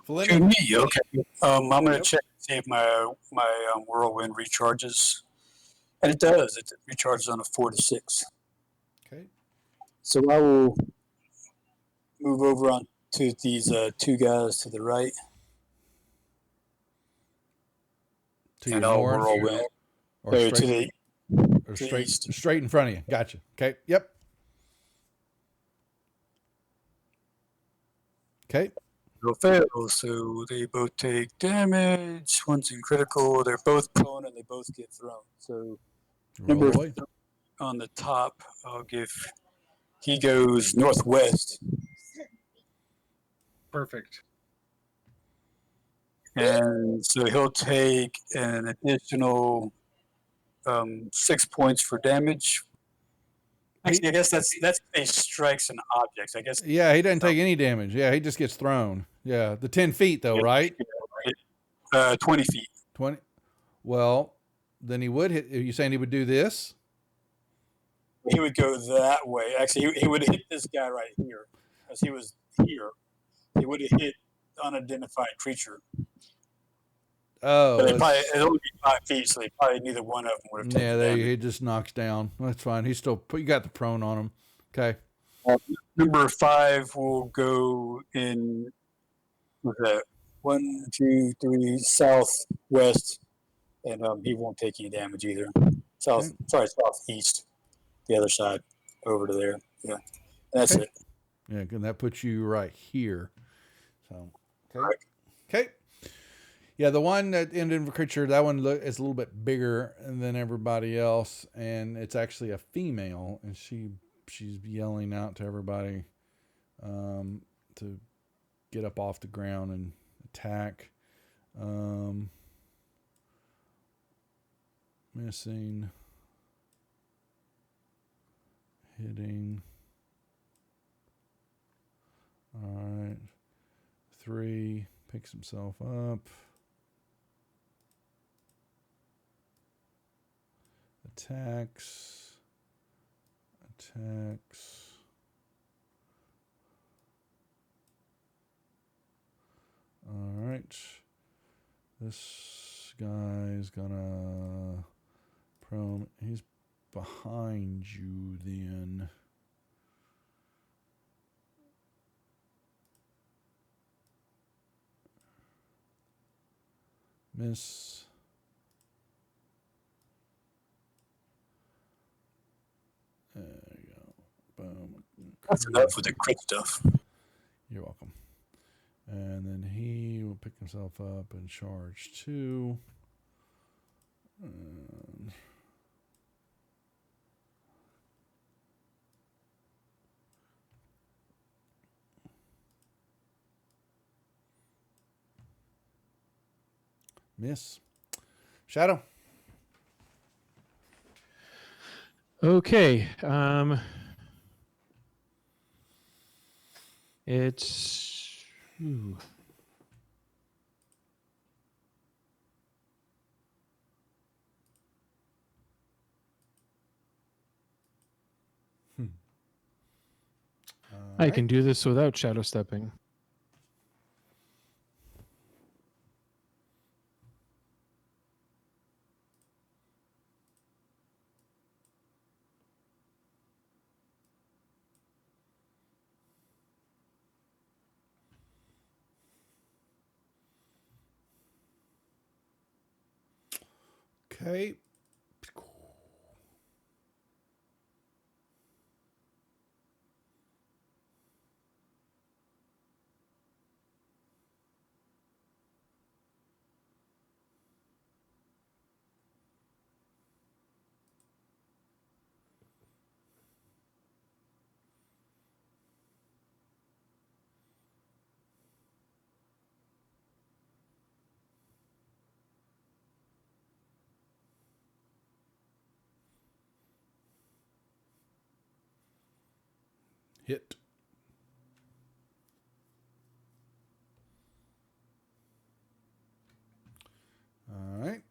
To me, okay. I'm going to check and see if my whirlwind recharges, and it does. It recharges on a 4 to 6. Okay. So I will move over on to these two guys to the right, To and your I'll north whirlwind or to straight, the or to straight, east. straight in front of you. Gotcha. Okay. Yep. Okay. It'll fail, so they both take damage. One's in critical. They're both prone, and they both get thrown. So Roll number away. on the top, I'll give. He goes northwest, Perfect. and so he'll take an additional 6 points for damage. Actually, I guess that's a strikes and objects. I guess. Yeah, he doesn't take any damage. Yeah, he just gets thrown. Yeah, the 10 feet though, right? 20 feet. 20. Well, then he would hit. Are you saying he would do this? He would go that way. Actually, he would hit this guy right here, because he was here. He would have hit the unidentified creature. Oh, But it only be 5 feet, so probably neither one of them would have taken yeah, damage. he just knocks down. That's fine. He's still. You got the prone on him. Okay. Number 5 will go in. What's that? 1, 2, 3 southwest, and he won't take any damage either. Southeast, the other side, over to there. Yeah, that's Okay. it. Yeah, and that puts you right here. So, okay. Right. Okay. Yeah, the one that ended the creature, that one is a little bit bigger than everybody else, and it's actually a female, and she's yelling out to everybody to get up off the ground and attack. Missing. Hitting. All right. 3 picks himself up. Attacks. All right. This guy's gonna prone. He's behind you then. Miss. There you go. Boom. That's enough with the crit stuff. You're welcome. And then he will pick himself up and charge 2. Miss. Shadow. Okay. It's. Ooh. I can do this without shadow stepping. Okay. Hit. All right.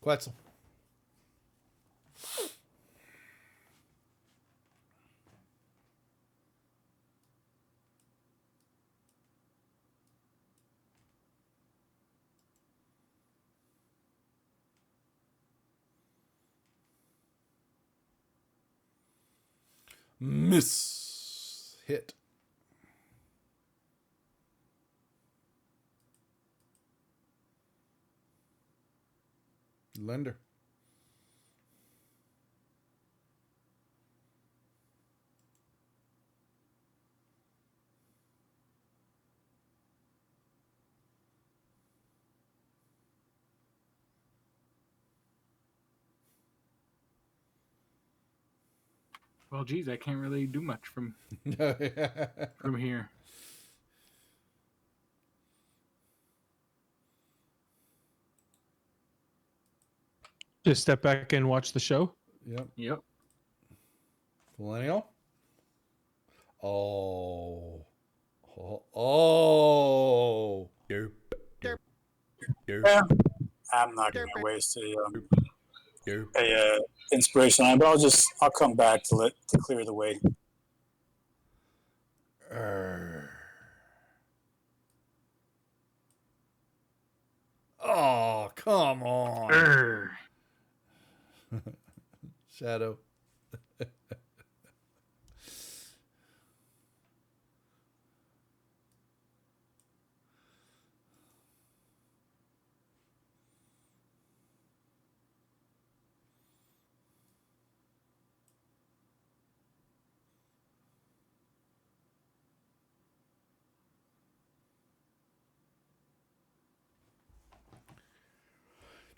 Quetzal. Miss. Hit. Lender. Well, geez, I can't really do much from here. Just step back and watch the show. Yep. Yep. Millennial. Oh. Oh. Yeah, I'm not going to waste a inspiration on it, but I'll come back to clear the way. Oh, come on. Shadow.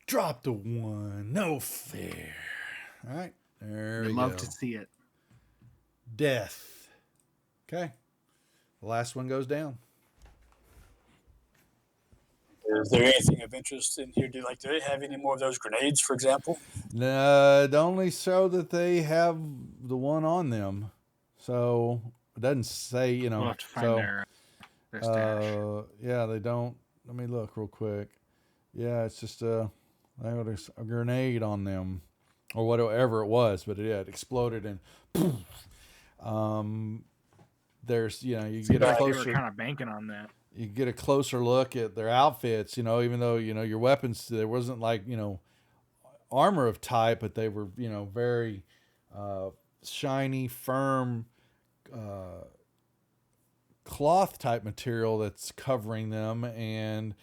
Drop the one. No fair. All right. There we I'd go. love to see it. Death. Okay. The last one goes down. Is there anything of interest in here? Do they have any more of those grenades, for example? No, it only show that they have the one on them. So it doesn't say, We'll have to find so, their stash. yeah, they don't. Let me look real quick. Yeah, it's just they had a grenade on them, or whatever it was, but it exploded and there's you get a They closer. were kind of banking on that. You get a closer look at their outfits, even though your weapons, there wasn't like armor of type, but they were very shiny, firm cloth type material that's covering them, and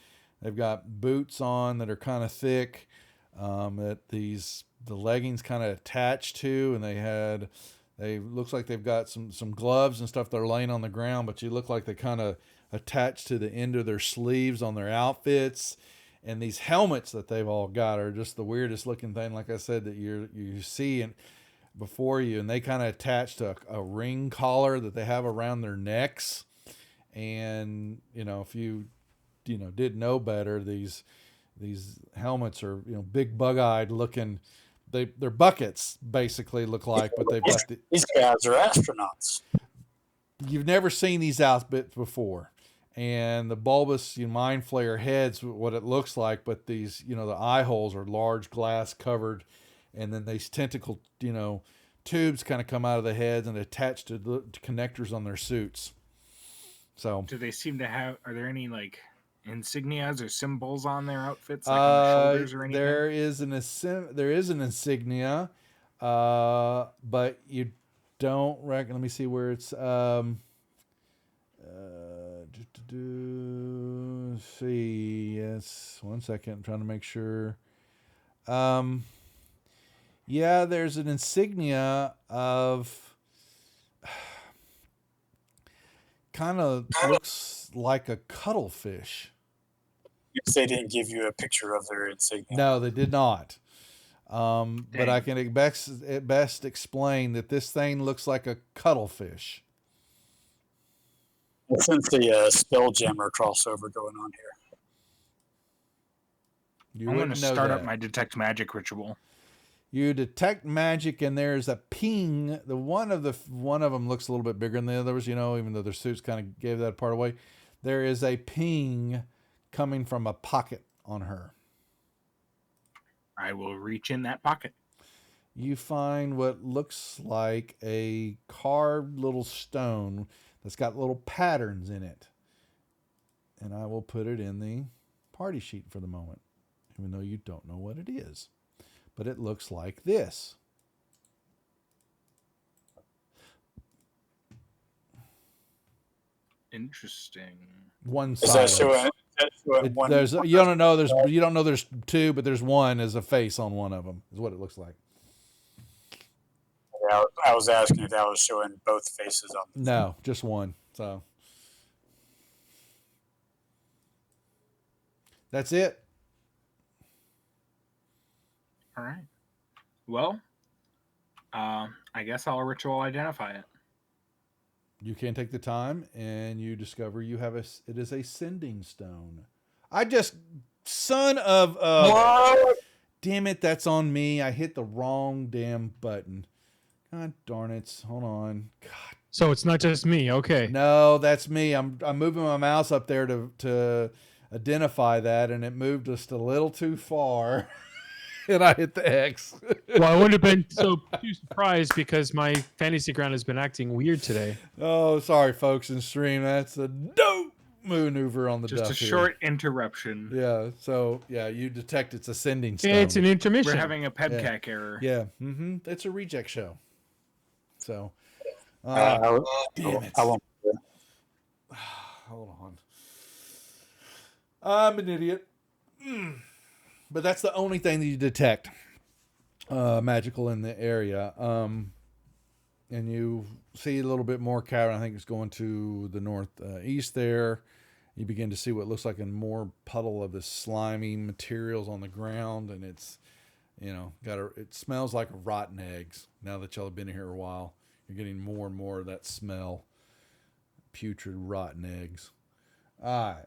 they've got boots on that are kind of thick, that the leggings kind of attached to, and they looks like they've got some gloves and stuff that are laying on the ground, but you look like they kind of attached to the end of their sleeves on their outfits. And these helmets that they've all got are just the weirdest looking thing, like I said, that you see before you, and they kind of attach to a ring collar that they have around their necks. And if you did know better, these helmets are big bug-eyed looking. They're buckets basically look like, but they've got these guys are astronauts. You've never seen these outfits before. And the bulbous mind flayer head's what it looks like, but these, the eye holes are large glass covered, and then these tentacle, tubes kind of come out of the heads and attach to the connectors on their suits. So, do they seem to have? Are there any insignias or symbols on their outfits, like on the shoulders or anything? There is an insignia, but you don't reckon. Let me see where it's. See, yes. 1 second. I'm trying to make sure. Yeah, there's an insignia of kind of looks like a cuttlefish. Yes, they didn't give you a picture of their insignia. No, they did not. But I can at best explain that this thing looks like a cuttlefish. Since the Spelljammer crossover going on here. I'm going to start up my detect magic ritual. You detect magic, and there's a ping. One of them looks a little bit bigger than the others, even though their suits kind of gave that part away. There is a ping coming from a pocket on her. I will reach in that pocket. You find what looks like a carved little stone that's got little patterns in it. And I will put it in the party sheet for the moment, even though you don't know what it is. But it looks like this. Interesting. One Is side. that showing one? You don't know there's two, but there's one as a face on one of them, is what it looks like. Yeah, I was asking if that was showing both faces on them. No, just one. So that's it. All right. Well, I I guess I'll ritual identify it. You can take the time, and you discover you have it is a sending stone. Son of a... What? Damn it, that's on me. I hit the wrong damn button. God darn it. Hold on. God. So it's not just me. Okay. No, that's me. I'm moving my mouse up there to identify that, and it moved just a little too far. And I hit the X. Well, I wouldn't have been too surprised because my fantasy ground has been acting weird today. Oh, sorry, folks in stream. That's a dope maneuver on the Just duff a here. short interruption. Yeah. So yeah, you detect it's a sending stone. It's an intermission. We're having a PEBCAC error. Yeah. Mm-hmm. It's a reject show. So. Damn it. I won't. Hold on. I'm an idiot. But that's the only thing that you detect magical in the area. And you see a little bit more cavern. I think it's going to the northeast there. You begin to see what looks like a more puddle of this slimy materials on the ground. And it's, it smells like rotten eggs. Now that y'all have been here a while, you're getting more and more of that smell. Putrid, rotten eggs. All right.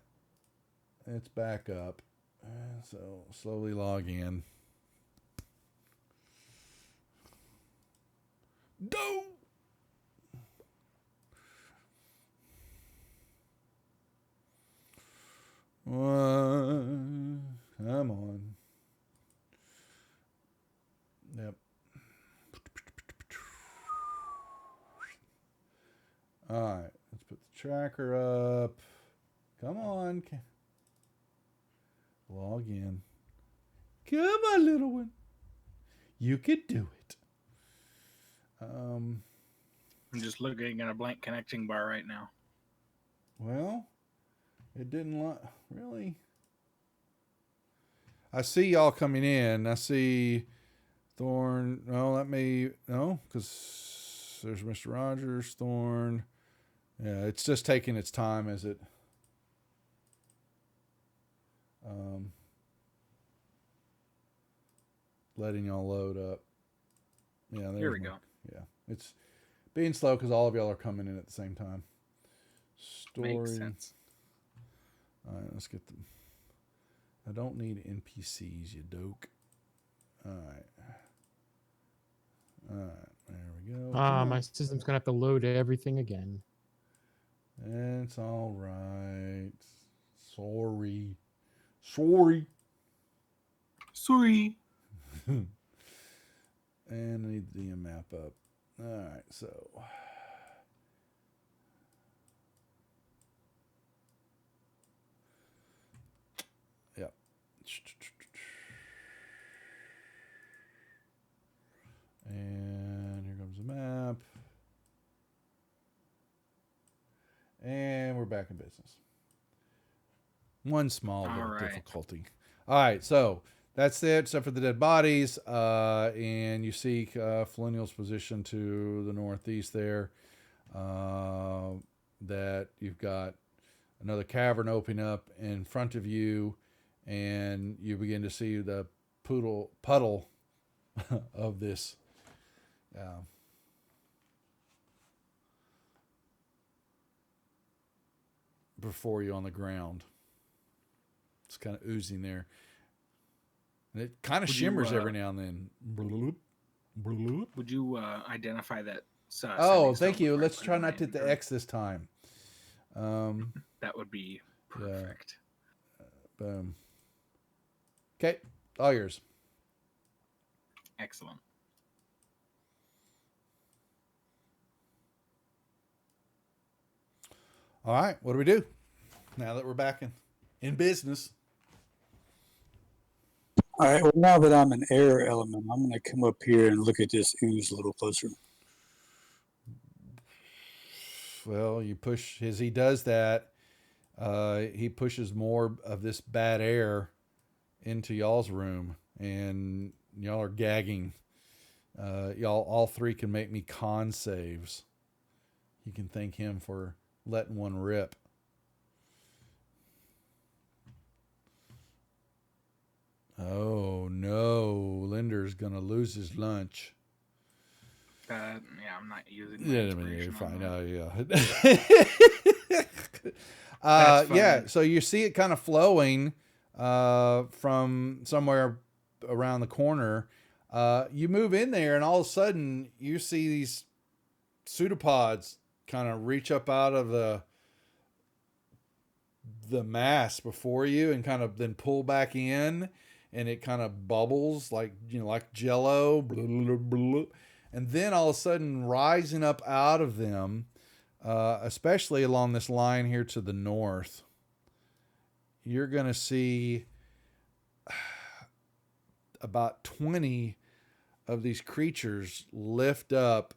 It's back up. So slowly log in. No. Come on. Yep. All right. Let's put the tracker up. Come on. Log in. Come on, little one. You could do it. I'm just looking at a blank connecting bar right now. Well, it didn't really. I see y'all coming in. I see Thorn. No, because there's Mr. Rogers, Thorn. Yeah, it's just taking its time as it. Letting y'all load up. Yeah, Here we go. Yeah, it's being slow because all of y'all are coming in at the same time. Story. Makes sense. All right, let's get them. I don't need NPCs, you doke. All right. There we go. My system's gonna have to load everything again. It's all right. Sorry. And I need the map up. All right, so. Yep. And here comes the map. And we're back in business. One small little difficulty. All right, so that's it, except for the dead bodies. And you see Felinial's position to the northeast there. That you've got another cavern opening up in front of you, and you begin to see the puddle of this. Before you on the ground. It's kind of oozing there. And it kind of shimmers every now and then. Bloop, bloop. Would you identify that? Oh, thank you. Let's try not to hit the X this time. That would be perfect. Boom. Okay, all yours. Excellent. All right, what do we do now that we're back in business? All right. Well, now that I'm an air element, I'm going to come up here and look at this ooze a little closer. Well, you push as he does that. He pushes more of this bad air into y'all's room, and y'all are gagging. Y'all all three can make me con saves. You can thank him for letting one rip. Oh no, Linder's gonna lose his lunch. that. Yeah, I'm not using. Yeah, I mean, inspiration you're fine. on Yeah. That's Yeah. fine. So you see it kind of flowing from somewhere around the corner. You move in there, and all of a sudden, you see these pseudopods kind of reach up out of the mass before you, and kind of then pull back in, and it kind of bubbles like like Jello. Blah, blah, blah. And then all of a sudden, rising up out of them, especially along this line here to the north, you're going to see about 20 of these creatures lift up,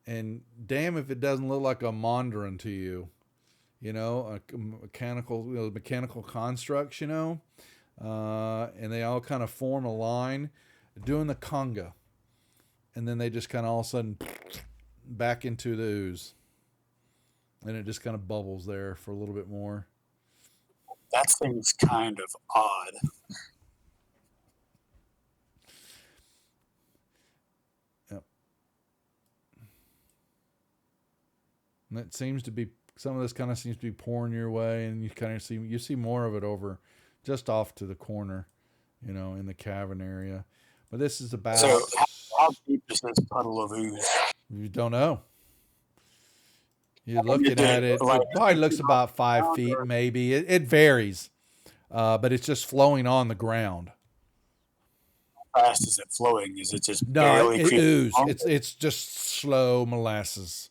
and damn if it doesn't look like a Mondrian to you. A mechanical constructs, and they all kind of form a line doing the conga. And then they just kind of all of a sudden back into the ooze. And it just kind of bubbles there for a little bit more. That seems kind of odd. Yep. And that seems to be, some of this kind of seems to be pouring your way, and you see more of it over just off to the corner, in the cavern area. But this is about... So how deep is this puddle of ooze? You don't know. You're looking at it. It probably looks about 5 feet, maybe. It varies, but it's just flowing on the ground. How fast is it flowing? Is it just No, barely it creeping ooze. along? It's just slow molasses,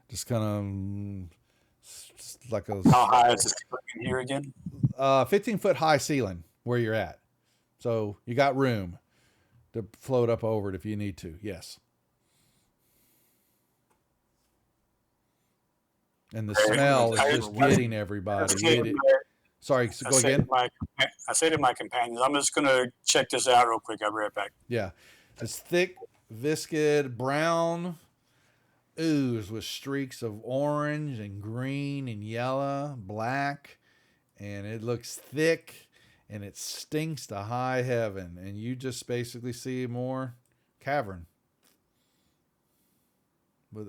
just kind of like a How high is this in here again? 15-foot high ceiling where you're at. So you got room to float up over it if you need to. Yes. And the smell is just getting everybody. Sorry, go again. I say to my companions, I'm just going to check this out real quick. I'll be right back. Yeah. It's thick, viscid, brown ooze with streaks of orange and green and yellow, black. And it looks thick, and it stinks to high heaven. And you just basically see more cavern. With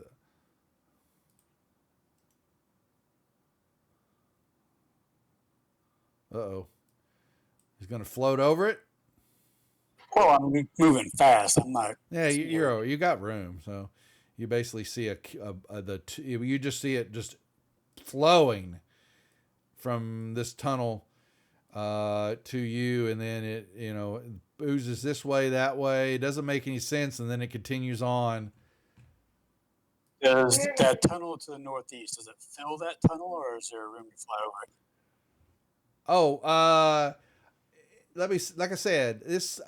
Uh-oh. He's going to float over it. Well, I'm moving fast. I'm not. Yeah, you got room. So you basically see you just see it just flowing from this tunnel to you, and then it oozes this way, that way. It doesn't make any sense, and then it continues on. Does that tunnel to the northeast, does it fill that tunnel, or is there room to fly over it? Oh, like I said, this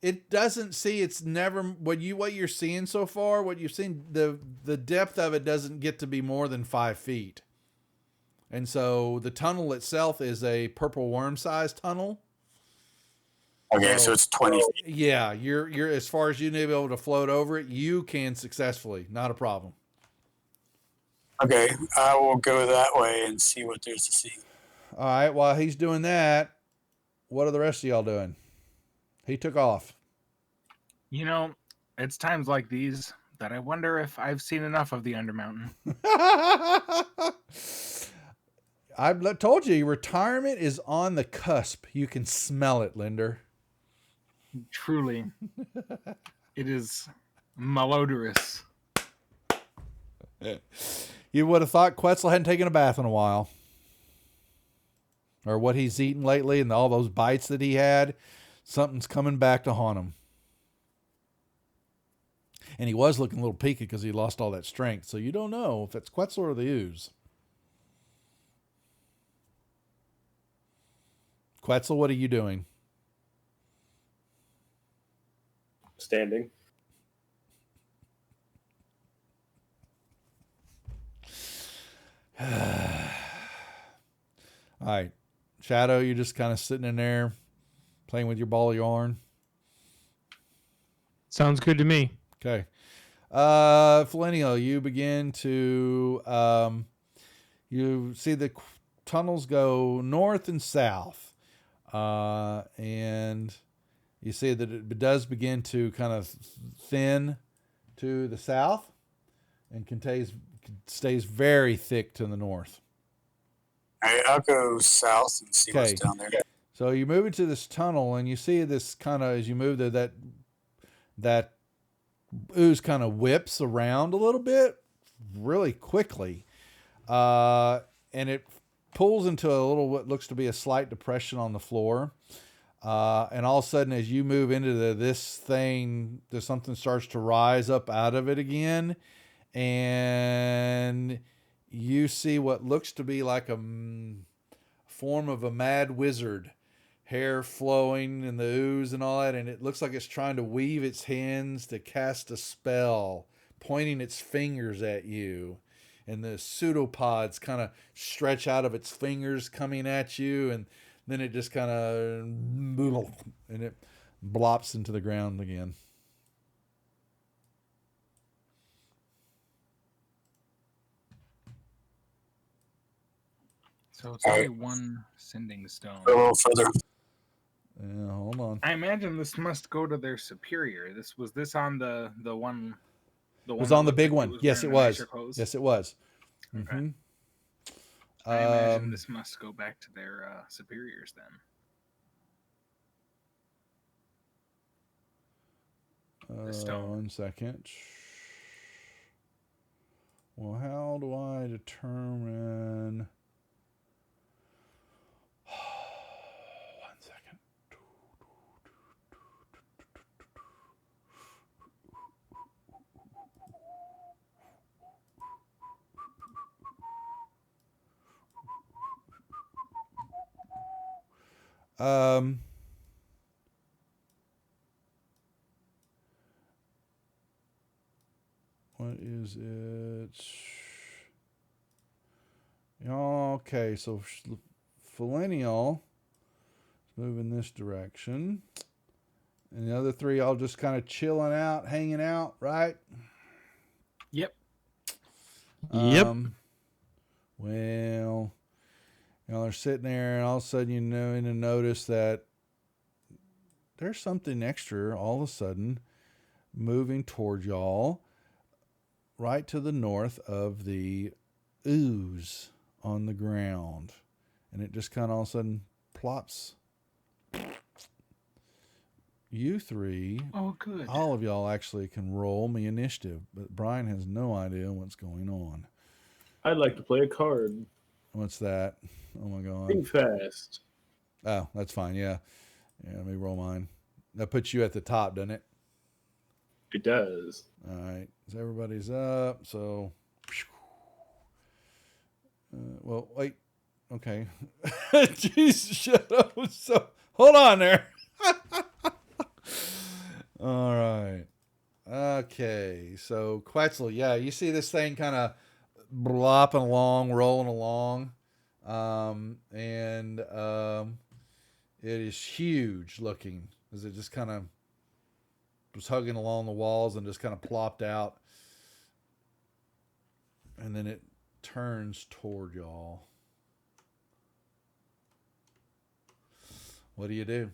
it doesn't see, it's never what you're seeing so far, what you've seen, the depth of it doesn't get to be more than 5 feet. And so the tunnel itself is a purple worm sized tunnel. Okay, so it's 20 feet. Yeah, you're as far as you need to be able to float over it, you can successfully, not a problem. Okay, I will go that way and see what there's to see. All right, while he's doing that, what are the rest of y'all doing? He took off. It's times like these that I wonder if I've seen enough of the Undermountain. I've told you, retirement is on the cusp. You can smell it, Linder. Truly. It is malodorous. You would have thought Quetzal hadn't taken a bath in a while. Or what he's eaten lately and all those bites that he had. Something's coming back to haunt him. And he was looking a little peaky because he lost all that strength. So you don't know if it's Quetzal or the ooze. Quetzal, what are you doing? Standing. All right. Shadow, you're just kind of sitting in there playing with your ball of yarn. Sounds good to me. Okay. Felenio, you begin to you see the tunnels go north and south. And you see that it does begin to kind of thin to the south and stays very thick to the north. All right, I'll go south and see what's Okay. down there. So you move into this tunnel, and you see this kind of, as you move there, that ooze kind of whips around a little bit really quickly. And it pulls into a little, what looks to be a slight depression on the floor. And all of a sudden, as you move into this thing, there's something starts to rise up out of it again. And you see what looks to be like a form of a mad wizard, hair flowing and the ooze and all that. And it looks like it's trying to weave its hands to cast a spell, pointing its fingers at you. And the pseudopods kind of stretch out of its fingers coming at you. And then it just kind of, and it blops into the ground again. So it's only one sending stone. A little further. Yeah, hold on. I imagine this must go to their superior. Was this on the one? The It was one on that the big looked like one. Yes, it wearing the was. nicer clothes? Yes, it was. Okay. Mm-hmm. I imagine this must go back to their superiors then. The stone. 1 second. Well, how do I determine? 1 second. What is it? Okay, so Philenial is moving this direction. And the other three all just kind of chilling out, hanging out, right? Yep. Yep. Well, they're sitting there, and all of a sudden you notice that there's something extra all of a sudden moving toward y'all, right to the north of the ooze on the ground. And it just kind of all of a sudden plops. You three, Oh, good. all of y'all actually can roll me initiative, but Brian has no idea what's going on. I'd like to play a card. What's that? Oh my God. Think fast. Oh, that's fine. Yeah. Yeah, let me roll mine. That puts you at the top, doesn't it? It does. All right. So everybody's up. So, well, wait. Okay. Jeez, shut up. So, hold on there. All right. Okay. So, Quetzal, yeah, you see this thing kind of blopping along, rolling along. It is huge looking as it just kind of was hugging along the walls and just kind of plopped out. And then it turns toward y'all. What do you do?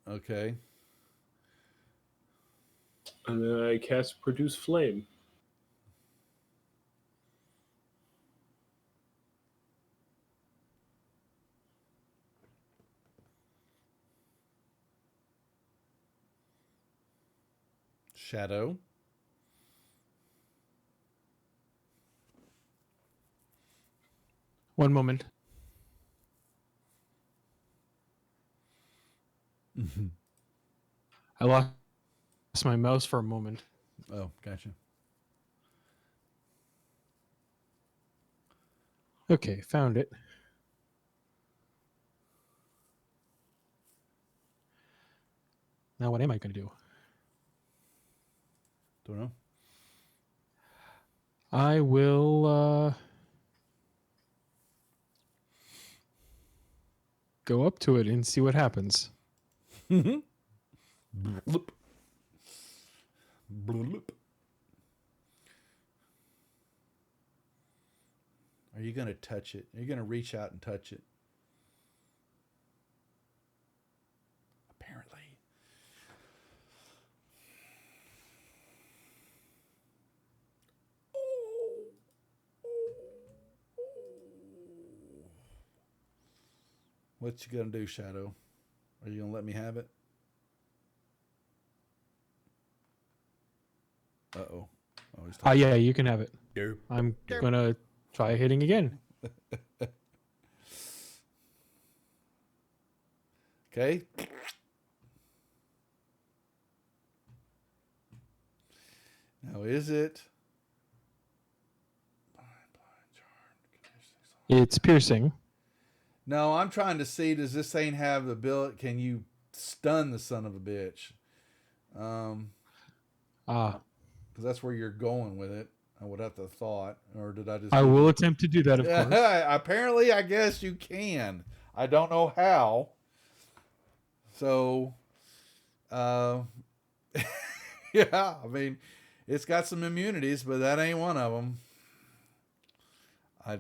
Okay. And then I cast Produce Flame. Shadow. One moment. I lost my mouse for a moment. Oh, gotcha. Okay, found it. Now what am I going to do? Don't know. I will go up to it and see what happens. Bloop. Bloop. Are you going to touch it? Are you going to reach out and touch it? Apparently. What you going to do, Shadow? Are you going to let me have it? Uh-oh. Oh, he's talking. Yeah, you can have it. Derp. I'm going to try hitting again. Okay. Now, is it? It's piercing. No, I'm trying to see, does this thing have the ability, can you stun the son of a bitch? Because that's where you're going with it. I would have to have thought, or did I just... I will attempt to do that, of course. Apparently, I guess you can. I don't know how. So, yeah, I mean, it's got some immunities, but that ain't one of them. I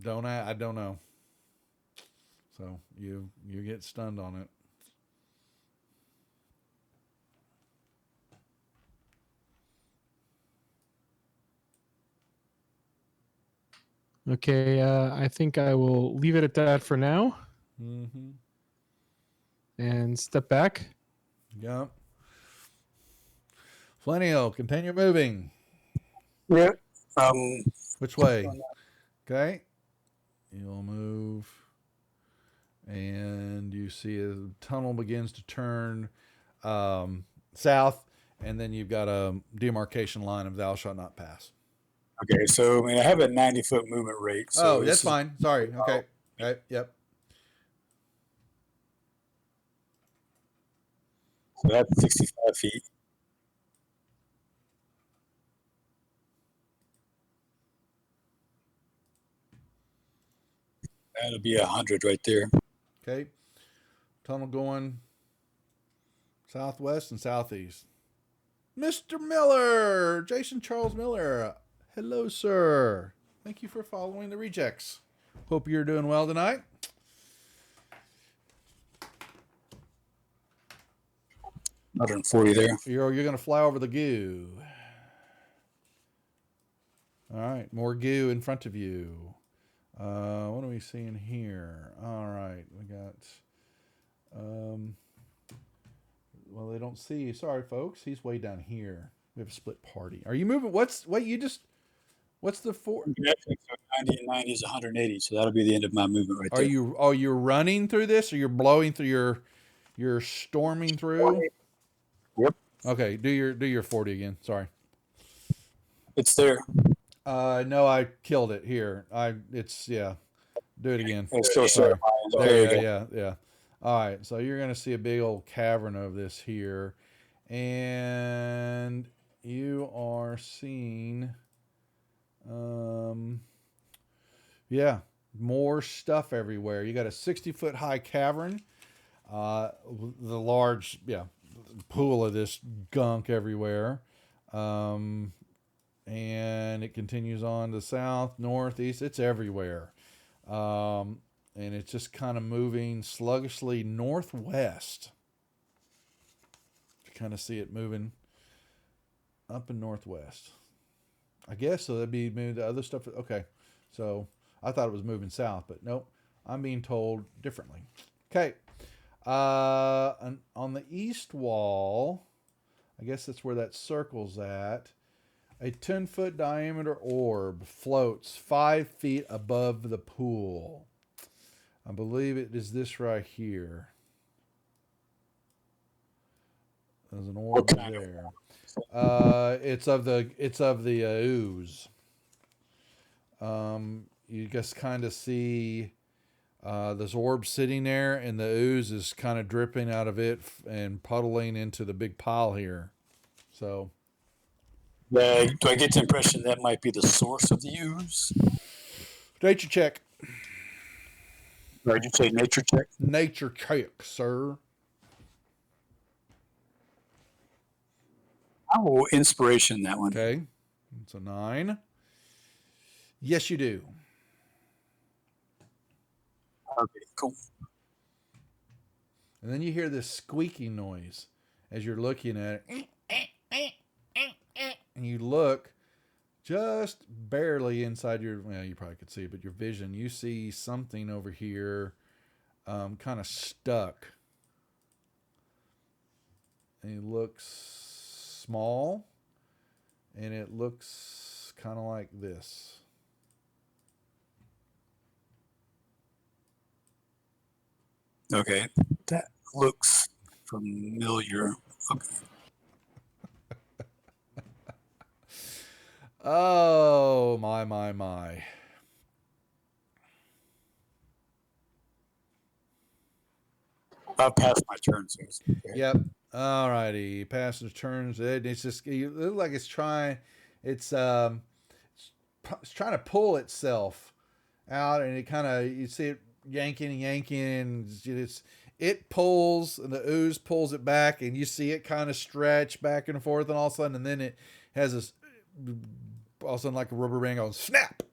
don't know. So you get stunned on it. Okay, I think I will leave it at that for now Mm-hmm. and step back. Yep. Flenio, continue moving. Yeah. Which way? Okay. You'll move. And you see a tunnel begins to turn south. And then you've got a demarcation line of thou shalt not pass. Okay, so I mean, I have a 90-foot movement rate. So That's fine. Sorry. Okay. Right. Yep. So that's 65 feet. That'll be 100 right there. Okay. Tunnel going southwest and southeast. Mr. Miller, Jason Charles Miller. Hello, sir. Thank you for following the rejects. Hope you're doing well tonight. Another 140 there. You're going to fly over the goo. All right, more goo in front of you. What are we seeing here? All right, we got. Well, they don't see you. Sorry, folks. He's way down here. We have a split party. Are you moving? What's the four? Yeah, so 90 and 90 is 180, so that'll be the end of my movement right there. Are you running through this, or you're blowing through you're storming through? Yep. Okay, do your 40 again. Sorry. It's there. No, I killed it here. Do it again. It's still Sorry. there you go. Yeah. All right, so you're gonna see a big old cavern of this here, and you are seeing, more stuff everywhere. You got a 60-foot high cavern, the large, pool of this gunk everywhere, and it continues on to south, northeast. It's everywhere. And it's just kind of moving sluggishly northwest. You kind of see it moving up and northwest. I guess so. That'd be maybe the other stuff. Okay. So I thought it was moving south, but nope. I'm being told differently. Okay. On the east wall, I guess that's where that circle's at. A 10-foot diameter orb floats 5 feet above the pool. I believe it is this right here. There's an orb there. It's of the ooze. You just kind of see this orb sitting there, and the ooze is kind of dripping out of it and puddling into the big pile here. So, do I get the impression that might be the source of the ooze? nature check. Or did you say nature check? Nature check, sir. I will inspiration that one. Okay. It's a 9. Yes, you do. Okay, cool. And then you hear this squeaking noise as you're looking at it. And you look just barely inside your, well, you probably could see it, but your vision, you see something over here kind of stuck. And it looks small. And it looks kind of like this. Okay, that looks familiar. Okay. Oh, my. I'll pass my turn. So okay. Yep. All righty. Passes turns. It's just, it looks like it's trying to pull itself out, and it kind of, you see it yanking, and it pulls, and the ooze pulls it back, and you see it kind of stretch back and forth, and all of a sudden, and then it has this, all of a sudden, like a rubber band goes snap,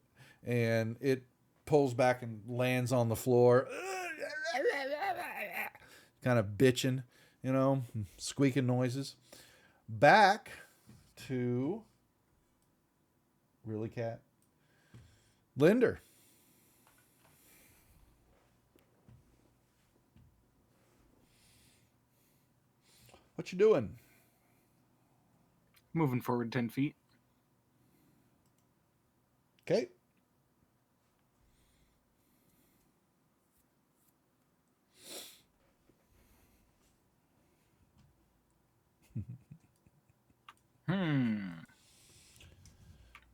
and it pulls back and lands on the floor, kind of bitching, squeaking noises. Back to really cat Linder. What you doing? Moving forward 10 feet. Okay.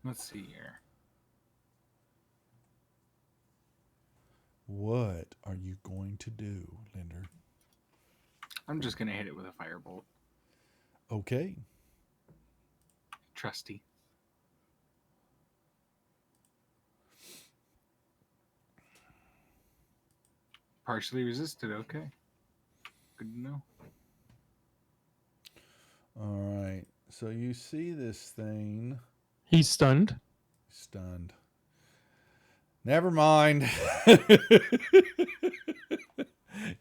Let's see here. What are you going to do, Linder? I'm just going to hit it with a firebolt. Okay. Trusty. Partially resisted. Okay. Good to know. All right. So you see this thing. He's stunned. Stunned. Never mind.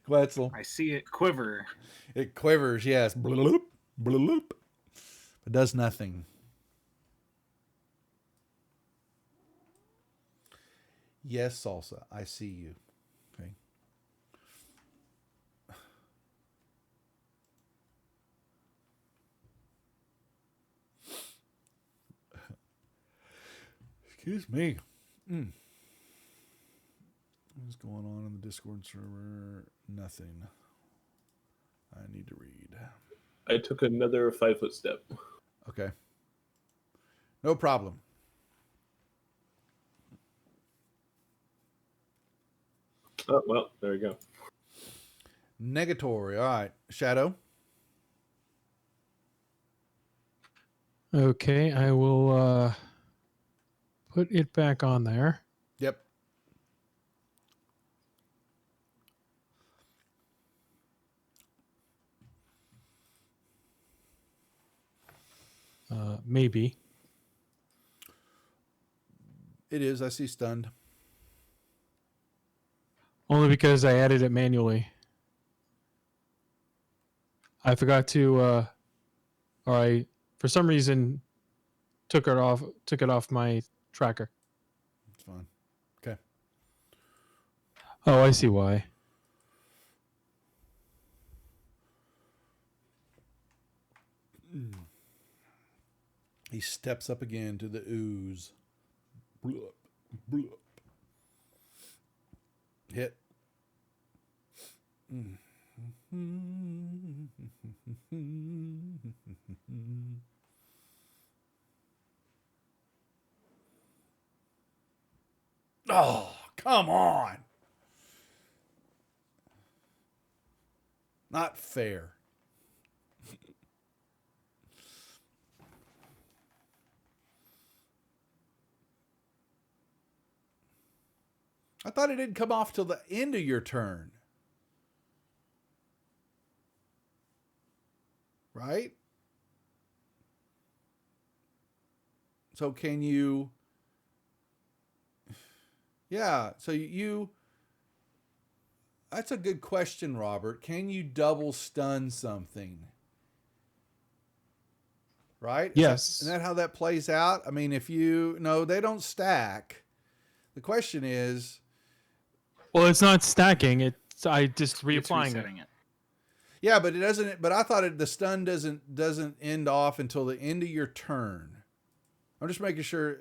Quetzal. I see it quiver. It quivers, yes. Bloop, bloop. It does nothing. Yes, Salsa, I see you. Okay. Excuse me. What's going on in the Discord server? Nothing. I need to read. I took another 5-foot step. Okay. No problem. Oh, well, there we go. Negatory. All right. Shadow. Okay, I will put it back on there. Yep. Maybe. It is. I see stunned. Only because I added it manually. I forgot to, or I, for some reason, took it off my tracker. It's fine. Okay. Oh, I see why. He steps up again to the ooze. Blup, blup. Hit. Oh, come on. Not fair. I thought it didn't come off till the end of your turn. Right? So can you... Yeah, so you... That's a good question, Robert. Can you double stun something? Right? Yes. Isn't that how that plays out? I mean, if you... No, they don't stack. The question is... Well, it's not stacking. It's I just It's reapplying it. resetting it. Yeah, but it doesn't... But I thought the stun doesn't end off until the end of your turn. I'm just making sure...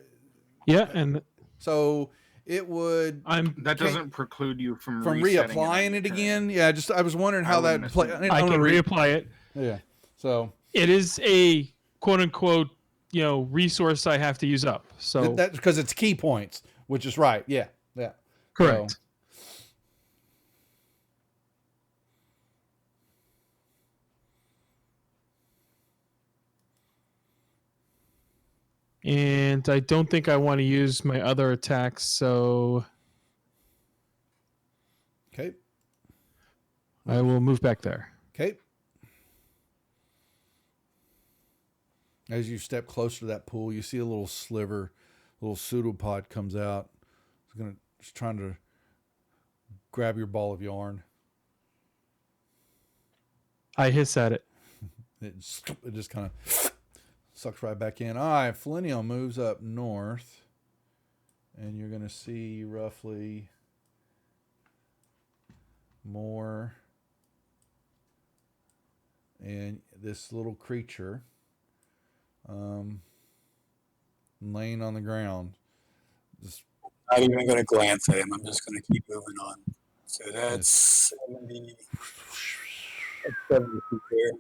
Yeah, and So... It would That doesn't preclude you from resetting reapplying it turn. again. Yeah, just I was wondering how that wouldn't play. assume. I can reapply it. Yeah. So It is a quote unquote, resource I have to use up. So that's because it's key points, which is right. Yeah. Yeah. correct. So, And I don't think I want to use my other attacks, so okay. I will move back there. Okay. As you step closer to that pool, you see a little sliver, a little pseudopod comes out. It's just trying to grab your ball of yarn. I hiss at it. It just kind of sucks right back in. All right, Felinio moves up north, and you're going to see roughly more. And this little creature laying on the ground. Just Not even going to glance at him. I'm just going to keep moving on. So that's 70. That's 70 feet there.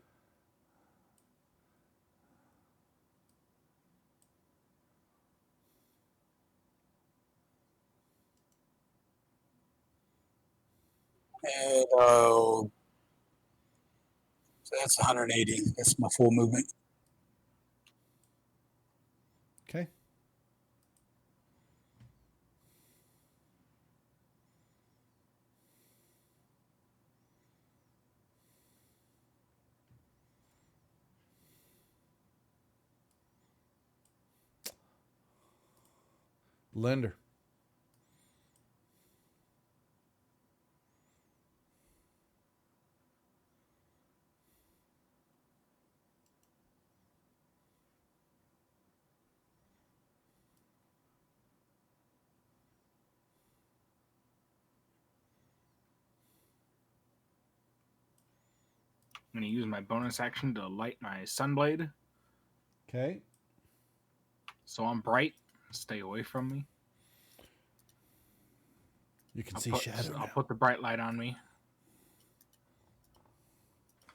And so that's 180. That's my full movement. okay. Lender. I'm going to use my bonus action to light my sunblade. Okay. So I'm bright. Stay away from me. You can see shadow I'll now. put the bright light on me.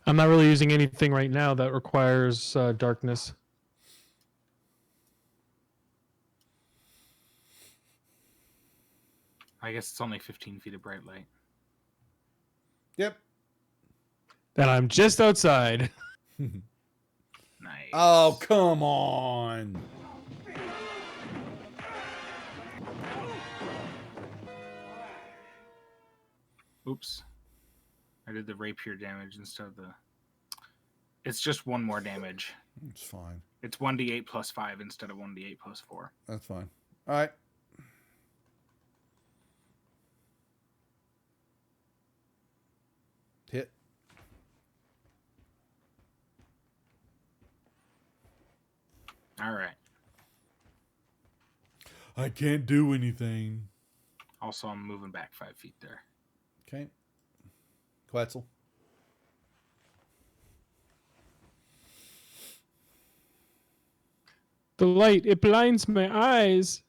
I'm not really using anything right now that requires darkness. I guess it's only 15 feet of bright light. Yep. And I'm just outside. Nice. Oh, come on. Oops. I did the rapier damage instead of the... It's just one more damage. It's fine. It's 1d8 plus 5 instead of 1d8 plus 4. That's fine. All right. Hit. All right. I can't do anything. Also, I'm moving back 5 feet there. Okay. Quetzal. The light, it blinds my eyes.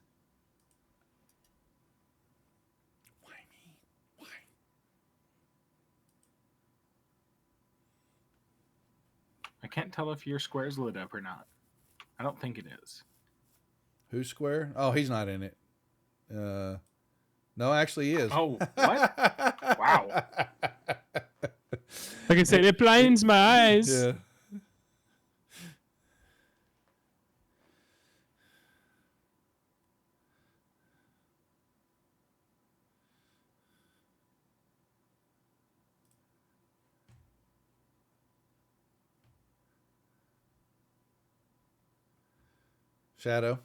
Why me? Why? I can't tell if your square is lit up or not. I don't think it is. Who's square? Oh, he's not in it. No, actually he is. Oh, what? Wow. Like I said, it blinds my eyes. Yeah. Shadow.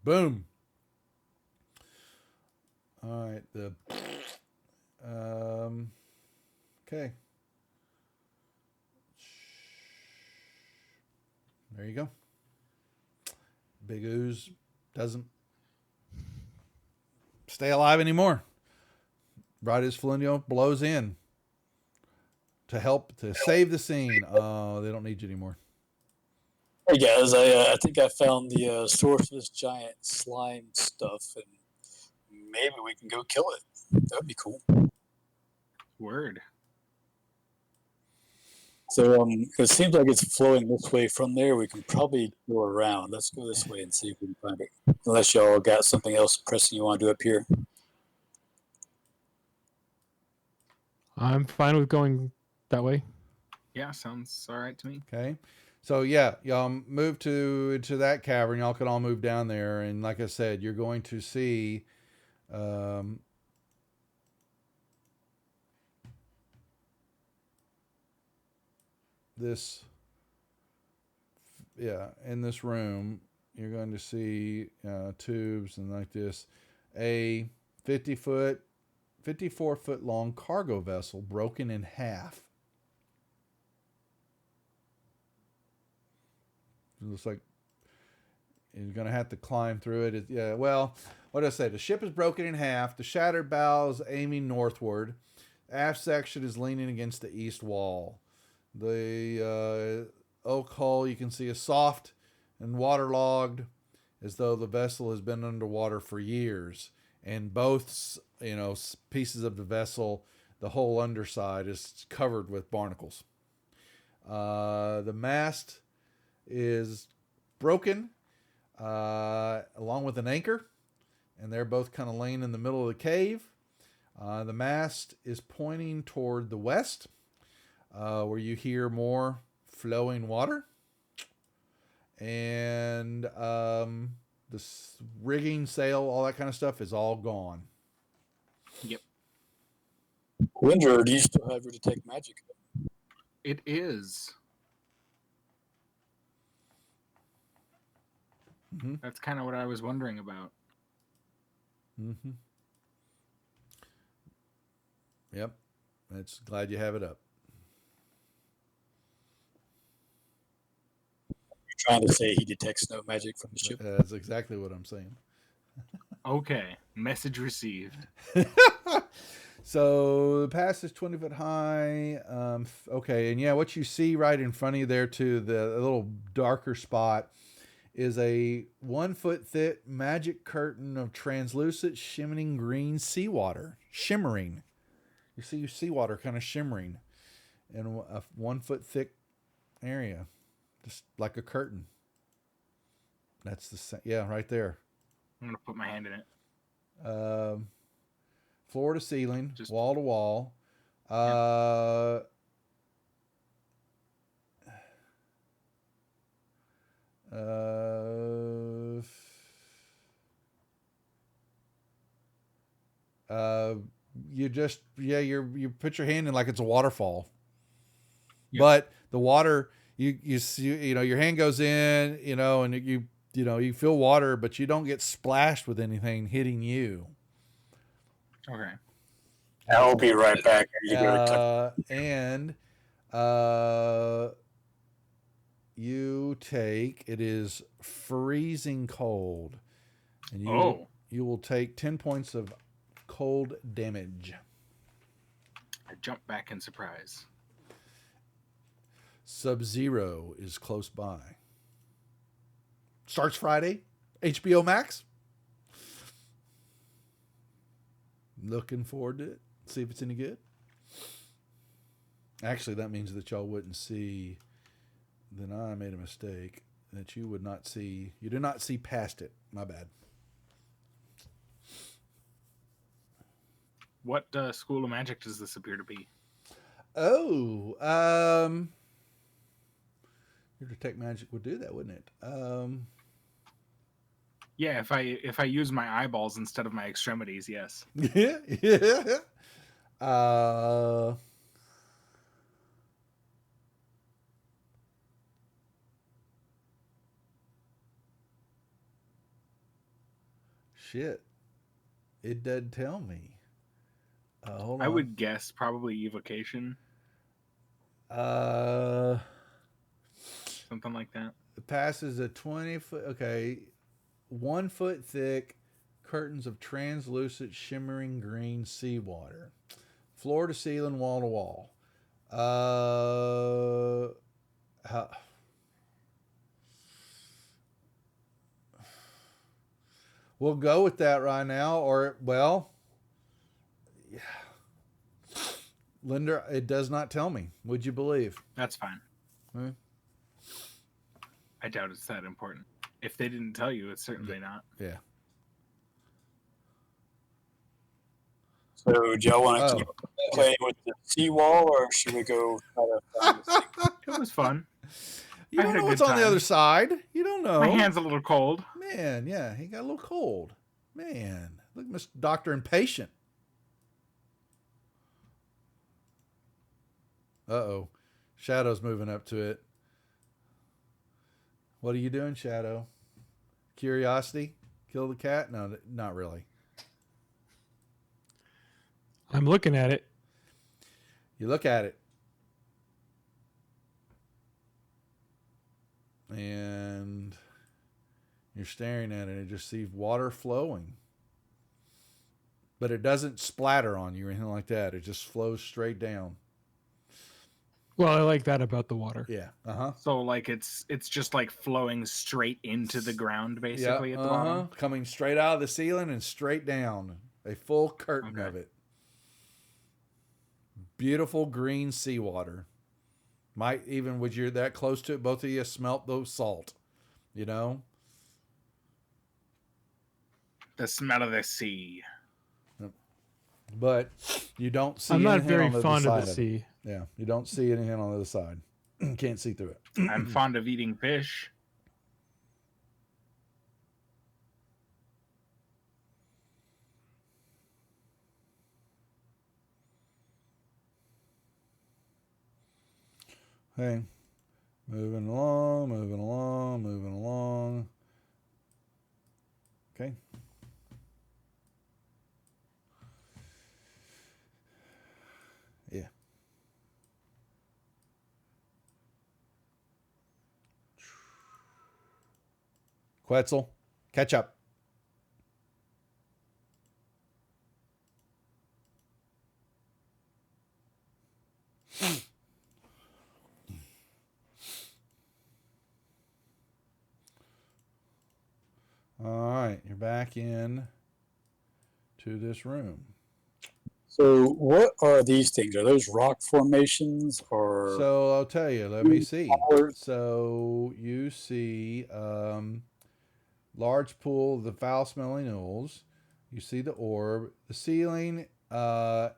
Boom. All right. Okay. There you go. Big Ooze doesn't stay alive anymore. Right as Felinio blows in to help to save the scene. Oh, they don't need you anymore. Hey guys, I think I found the source of this giant slime stuff, and maybe we can go kill it. That'd be cool. Word. So it seems like it's flowing this way from there. We can probably go around. Let's go this way and see if we can find it. Unless y'all got something else pressing you want to do up here. I'm fine with going that way. Yeah, sounds all right to me. Okay. So yeah, y'all move to that cavern. Y'all can all move down there, and like I said, you're going to see this. Yeah, in this room, you're going to see tubes and like this, a 54-foot long cargo vessel broken in half. It looks like you're going to have to climb through it. Yeah, well, what did I say? The ship is broken in half. The shattered bow is aiming northward. Aft section is leaning against the east wall. The oak hull, you can see, is soft and waterlogged, as though the vessel has been underwater for years. And both, pieces of the vessel, the whole underside is covered with barnacles. The mast is broken, along with an anchor, and they're both kind of laying in the middle of the cave. The mast is pointing toward the west, where you hear more flowing water, and the rigging, sail, all that kind of stuff is all gone. Yep. Winder, do you still have your detect magic? It is. Mm-hmm. That's kind of what I was wondering about. Mm-hmm. Yep. It's glad you have it up. You're trying to say he detects no magic from the ship? That's exactly what I'm saying. Okay. Message received. So the pass is 20 foot high. Okay, and yeah, what you see right in front of you there too, the little darker spot, is a 1 foot thick magic curtain of translucent shimmering green seawater. Shimmering. You see your seawater kind of shimmering in a 1 foot thick area. Just like a curtain. That's yeah, right there. I'm going to put my hand in it. Floor to ceiling, Just wall to wall. You put your hand in like it's a waterfall. Yep. But the water, you see, your hand goes in, and you feel water, but you don't get splashed with anything hitting you. Okay. I'll be right back. And you take, it is freezing cold, and you will take 10 points of cold damage. I jump back in surprise. Sub-Zero is close by. Starts Friday. HBO Max. Looking forward to it. See if it's any good. Actually, that means that y'all wouldn't see. Then I made a mistake. that you would not see. You do not see past it. My bad. What school of magic does this appear to be? Oh, your detect magic would do that, wouldn't it? Yeah, if I use my eyeballs instead of my extremities, yes. Yeah, yeah. Shit. It doesn't tell me. Hold on. I would guess probably evocation, Uh, something like that. it passes a 20-foot. Okay, 1 foot thick curtains of translucent, shimmering green seawater, floor to ceiling, wall to wall. How, we'll go with that right now, or well, yeah. Linder, it does not tell me. Would you believe? That's fine. Hmm? I doubt it's that important. If they didn't tell you, it's certainly not. Yeah. So do y'all want to Oh. keep playing with the seawall, or should we go try to find the sea? It was fun. You I don't had a know what's good on the time. other side. You don't know. My hand's a little cold. Man, yeah, he got a little cold. Man, look, Mr. Doctor Impatient. Uh-oh. Shadow's moving up to it. What are you doing, Shadow? Curiosity? Kill the cat? No, not really. I'm looking at it. You look at it. And you're staring at it and you just see water flowing. But it doesn't splatter on you or anything like that. It just flows straight down. Well, I like that about the water. Yeah. Uh-huh. So like it's just like flowing straight into the ground basically at the bottom. Coming straight out of the ceiling and straight down. A full curtain Okay. of it. Beautiful green seawater. Might even, would you're that close to it, both of you smelt those salt. You know? The smell of the sea. But you don't see I'm not anything very on the other fond of side the it. sea. Yeah, you don't see anything on the other side. Can't see through it. I'm fond of eating fish. Hey, moving along, moving along, moving along. Okay. Yeah. Quetzal, catch up. All right, you're back in to this room. So what are these things? Are those rock formations or? So I'll tell you. Let me see. Or- So you see large pool of the foul-smelling ools. You see the orb. The ceiling, the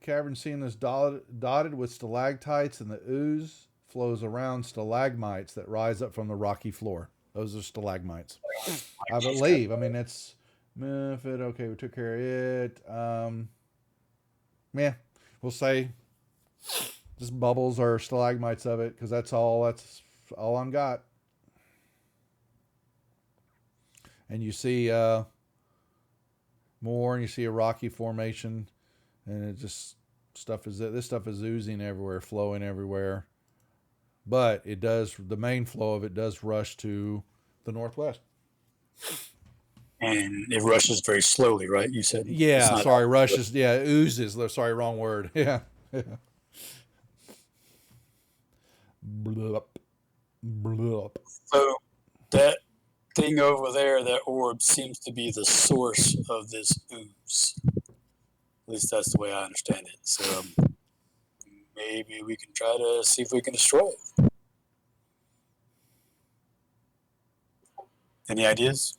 cavern ceiling is dotted with stalactites, and the ooze flows around stalagmites that rise up from the rocky floor. Those are stalagmites. I believe. I mean, it's okay. We took care of it. Yeah, we'll say just bubbles or stalagmites of it because that's all I'm got. And you see more, and you see a rocky formation, and it just this stuff is oozing everywhere, flowing everywhere. But it does, the main flow of it does rush to the northwest. And it rushes very slowly, right? You said. Yeah, sorry, rushes. Yeah, oozes. Sorry, wrong word. Yeah. Blup. Blup. So that thing over there, that orb, seems to be the source of this ooze. At least that's the way I understand it. So maybe we can try to see if we can destroy it. Any ideas?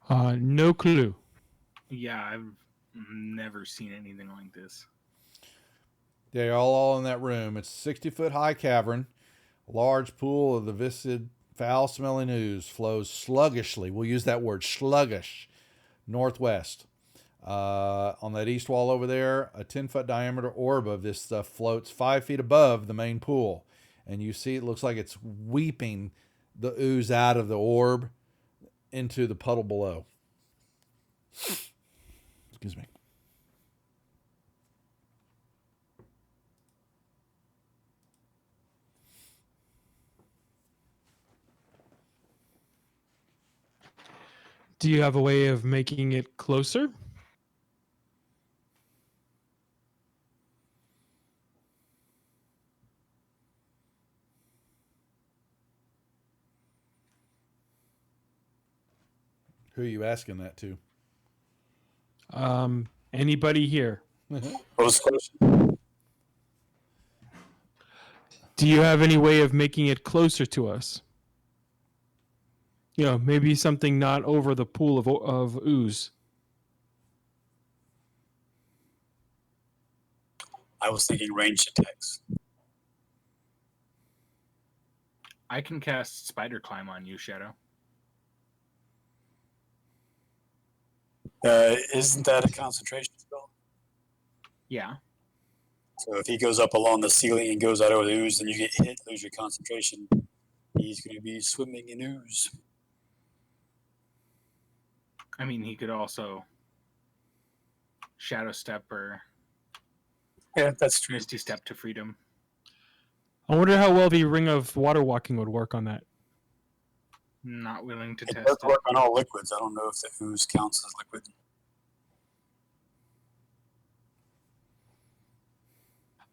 No clue. Yeah, I've never seen anything like this. They're all in that room. It's a 60-foot high cavern. A large pool of the viscid, foul-smelling ooze flows sluggishly. We'll use that word, sluggish, northwest. On that east wall over there, a 10-foot diameter orb of this stuff floats 5 feet above the main pool. And you see it looks like it's weeping the ooze out of the orb into the puddle below. Excuse me. Do you have a way of making it closer? Who are you asking that to? Anybody here? What was the question? Do you have any way of making it closer to us? You know, maybe something not over the pool of ooze. I was thinking ranged attacks. I can cast Spider Climb on you, Shadow. Isn't that a concentration spell? Yeah. So if he goes up along the ceiling and goes out over the ooze, then you get hit, lose your concentration. He's going to be swimming in ooze. I mean, he could also Shadow Step or Yeah, that's true. Misty Step to freedom. I wonder how well the ring of water walking would work on that. Not willing to It test does it. work on all liquids. I don't know if the ooze counts as liquid.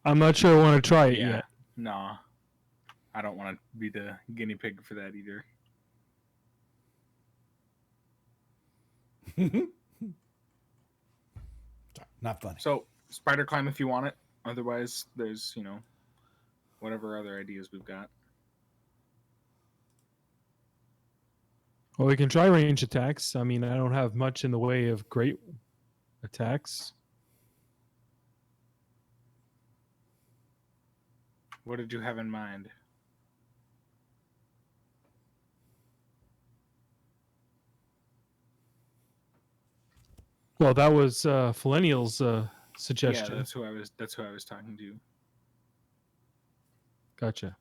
I'm not sure I want to try it Yeah. yet. No. I don't want to be the guinea pig for that either. Not funny. So, Spider Climb if you want it. Otherwise, there's, whatever other ideas we've got. Well, we can try range attacks. I mean, I don't have much in the way of great attacks. What did you have in mind? Well, that was Millennial's Yeah, suggestion. that's who I was talking to. Gotcha.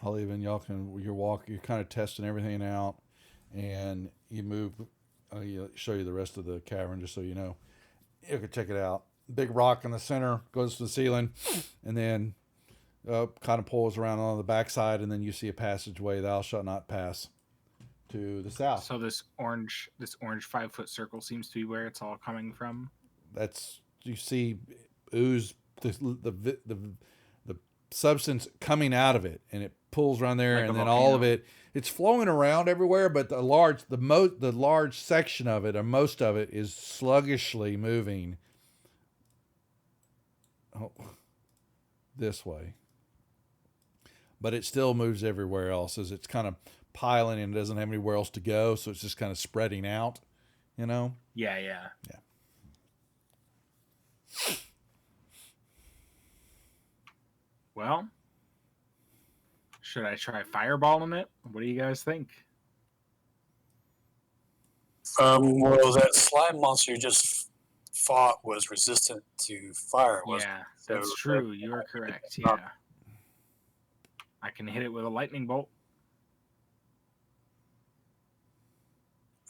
I'll even y'all can you're kind of testing everything out, and you move. Show you the rest of the cavern just so you know. You can check it out. Big rock in the center goes to the ceiling, and then kind of pulls around on the backside, and then you see a passageway. Thou shalt not pass to the south. So this orange 5-foot circle seems to be where it's all coming from. That's you see ooze the substance coming out of it, and it pulls around there, Like a and then all of volcano. it's flowing around everywhere, but the large section of it, or most of it, is sluggishly moving this way, but it still moves everywhere else as it's kind of piling and doesn't have anywhere else to go, so it's just kind of spreading out, Yeah. Yeah. Well, should I try fireballing it? What do you guys think? Well, that slime monster you just fought was resistant to fire, wasn't Yeah, So that's true. You are correct. Yeah. I can hit it with a lightning bolt.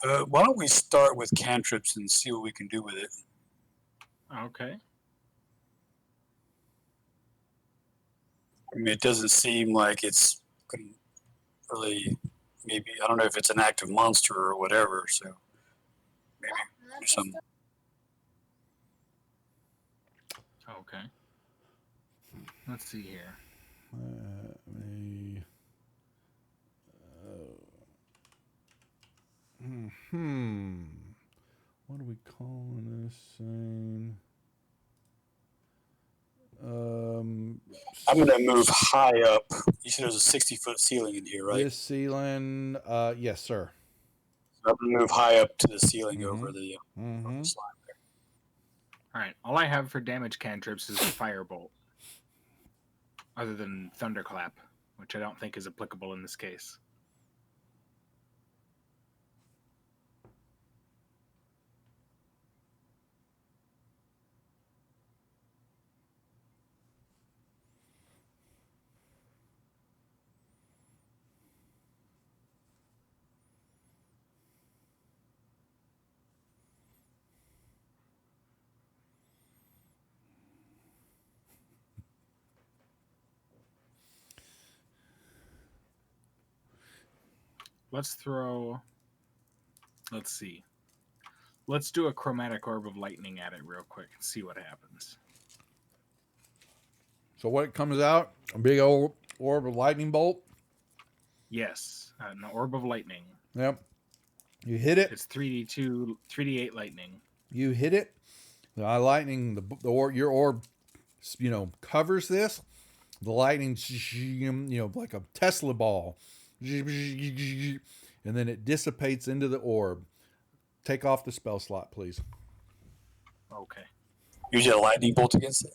it? Why don't we start with cantrips and see what we can do with it? Okay. I mean, it doesn't seem like it's gonna really. Maybe I don't know if it's an active monster or whatever. So maybe do some. Okay. Let's see here. Me. What are we calling this thing? I'm gonna move high up. You said there's a 60-foot ceiling in here, right? This ceiling, yes, sir. So I'm gonna move high up to the ceiling over the Mm-hmm. slime. All right. All I have for damage cantrips is the firebolt, other than thunderclap, which I don't think is applicable in this case. Let's see. Let's do a chromatic orb of lightning at it real quick and see what happens. So what comes out? A big old orb of lightning bolt. Yes, an orb of lightning. Yep. You hit it. It's 3d2, 3d8 lightning. You hit it. The lightning, your orb, covers this. The lightning, like a Tesla ball, and then it dissipates into the orb. Take off the spell slot, please. Okay. Use a lightning bolt against it.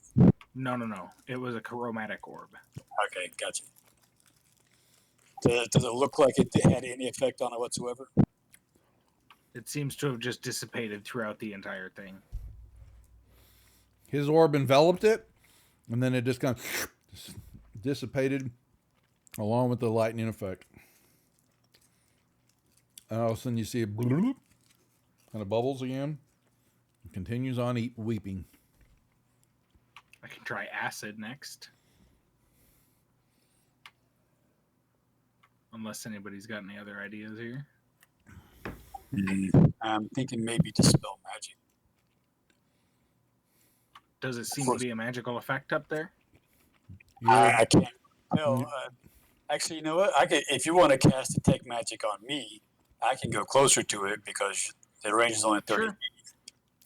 No. It was a chromatic orb. Okay, gotcha. Does it look like it had any effect on it whatsoever? It seems to have just dissipated throughout the entire thing. His orb enveloped it, and then it just kind of dissipated along with the lightning effect. And all of a sudden you see it bloop, kind of bubbles again. It continues on weeping. I can try acid next. Unless anybody's got any other ideas here. I'm thinking maybe dispel magic. Does it seem to be a magical effect up there? I can't tell. Actually, you know what? If you want to cast detect magic on me, I can go closer to it because the range is only 30 feet.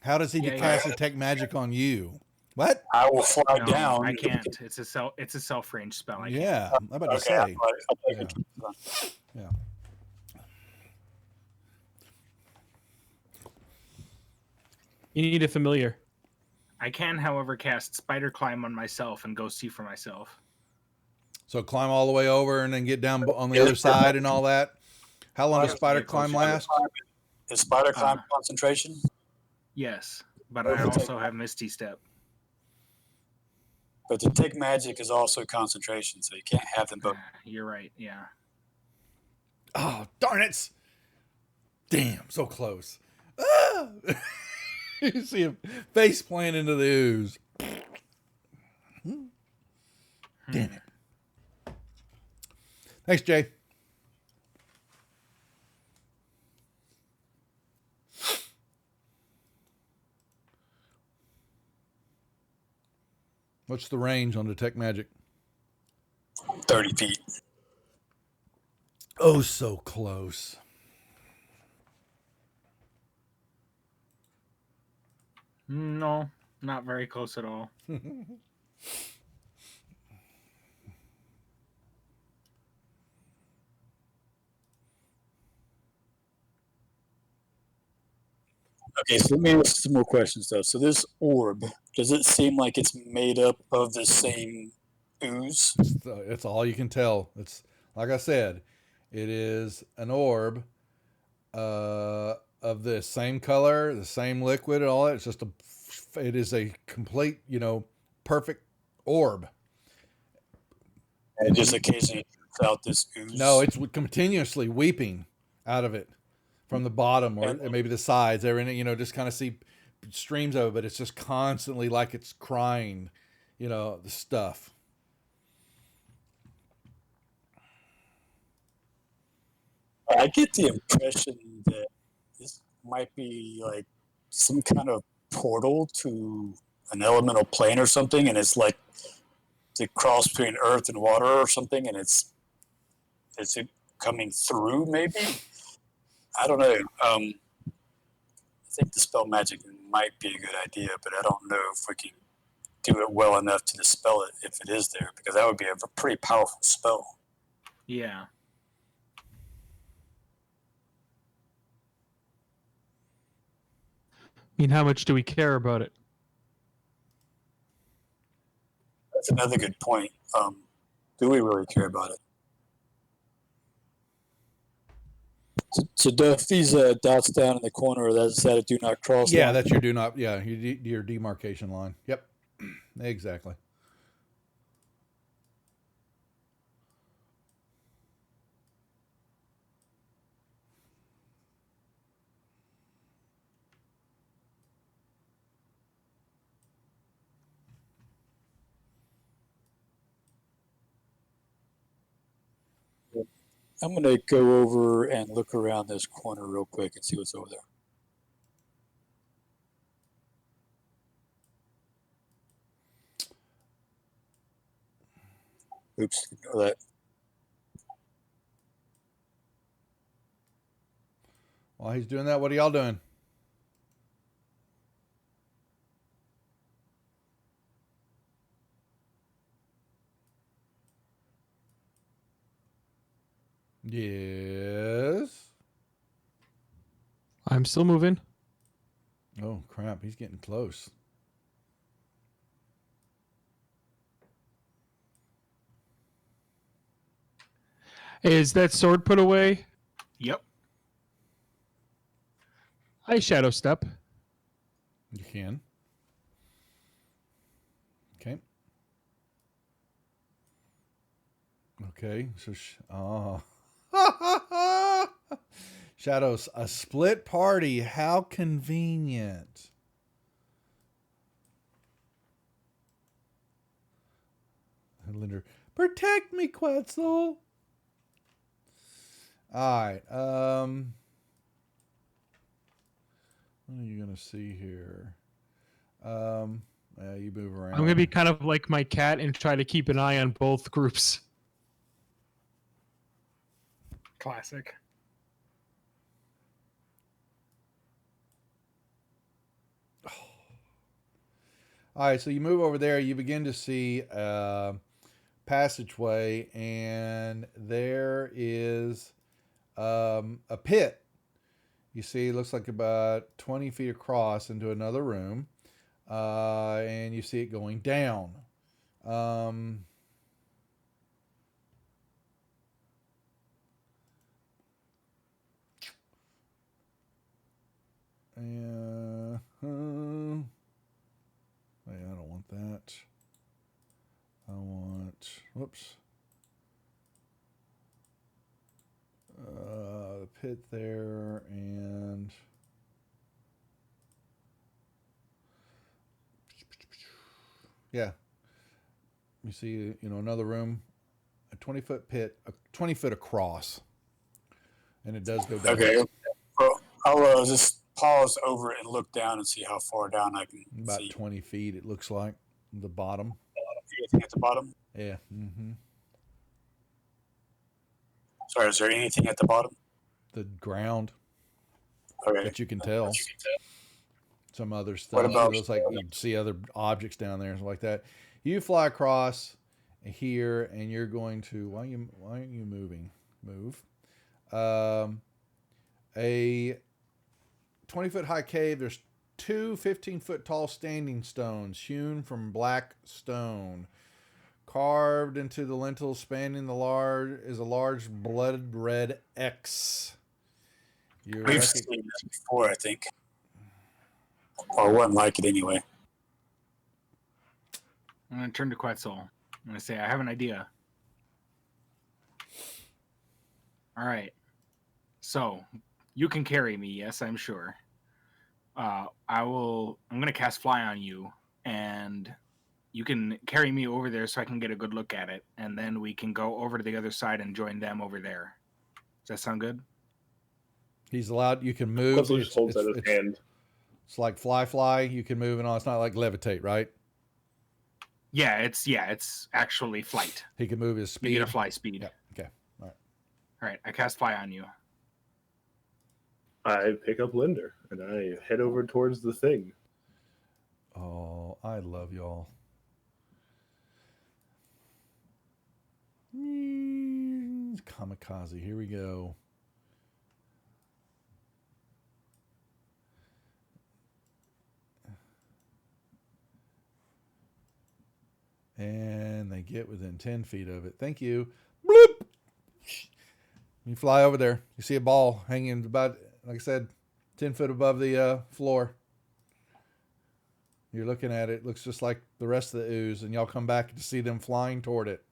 How does he cast detect magic on you? What? I will fly down. I can't. It's a self range spell. I can't. Yeah, I'm about to say. Yeah. You need a familiar. I can, however, cast spider climb on myself and go see for myself. So climb all the way over and then get down on the other side and all that. How long does spider climb last? Is spider climb concentration? Yes, but I also have Misty Step. But detect magic is also concentration, so you can't have them both. You're right. Yeah. Oh, darn it! Damn, so close. Ah! You see him face plant into the ooze. Damn it. Thanks, Jay. What's the range on detect magic? 30 feet. Oh, so close. No, not very close at all. Okay, so let me ask some more questions, though. So this orb, does it seem like it's made up of the same ooze? It's all you can tell. It's like I said, it is an orb of the same color, the same liquid, and all that. It is a complete, perfect orb. And just occasionally shoots out this ooze? No, it's continuously weeping out of it from the bottom or maybe the sides. They're in it, just kind of see streams of it, but it's just constantly like it's crying, the stuff. I get the impression that this might be like some kind of portal to an elemental plane or something, and it's like the cross between earth and water or something, and it's it coming through maybe. I don't know. I think dispel magic might be a good idea, but I don't know if we can do it well enough to dispel it if it is there, because that would be a pretty powerful spell. Yeah. I mean, how much do we care about it? That's another good point. Do we really care about it? So Duff, these dots down in the corner, that's that a do not cross Yeah, line? that's your do not. Yeah, your demarcation line. Yep, exactly. I'm going to go over and look around this corner real quick and see what's over there. Oops, ignore that. While he's doing that, what are y'all doing? Yes. I'm still moving. Oh crap, he's getting close. Is that sword put away? Yep. I shadow step. You can. Okay. Okay. So, Shadows, a split party. How convenient. Linder, protect me, Quetzal. All right. What are you gonna see here? You move around. I'm going to be kind of like my cat and try to keep an eye on both groups. Classic. All right, so you move over there. You begin to see a passageway, and there is a pit. You see, it looks like about 20 feet across into another room, and you see it going down. Wait, I don't want that. I want, whoops. The pit there, and yeah, you see, another room, a 20-foot pit, 20 foot across, and it does go down. Okay. Well, I'll just pause over and look down and see how far down I can About see. 20 feet, it looks like, the bottom. Anything at the bottom? Yeah. Mm-hmm. Sorry, is there anything at the bottom? The ground Okay. that you can tell. Some other What stuff. about- It looks like you see other objects down there and stuff like that. You fly across here, and you're going to. Why aren't you moving? Move. A 20-foot high cave. There's two 15-foot tall standing stones hewn from black stone. Carved into the lintel spanning the is a large blood red X. We've seen this before, I think. Or one like it anyway. I'm going to turn to Quetzal. I'm going to say, I have an idea. All right. So, you can carry me, yes, I'm sure. I'm going to cast Fly on you, and you can carry me over there so I can get a good look at it, and then we can go over to the other side and join them over there. Does that sound good? He's allowed. You can move. Quetzal just holds out his hand. It's like fly. You can move and all. It's not like levitate, right? Yeah, it's actually flight. He can move his speed. You get a fly speed. Yeah. Okay. All right. All right, I cast fly on you. I pick up Linder and I head over towards the thing. Oh, I love y'all. Kamikaze. Here we go. And they get within 10 feet of it. Thank you. Bloop! You fly over there. You see a ball hanging about, like I said, 10 foot above the floor. You're looking at it. Looks just like the rest of the ooze. And y'all come back to see them flying toward it.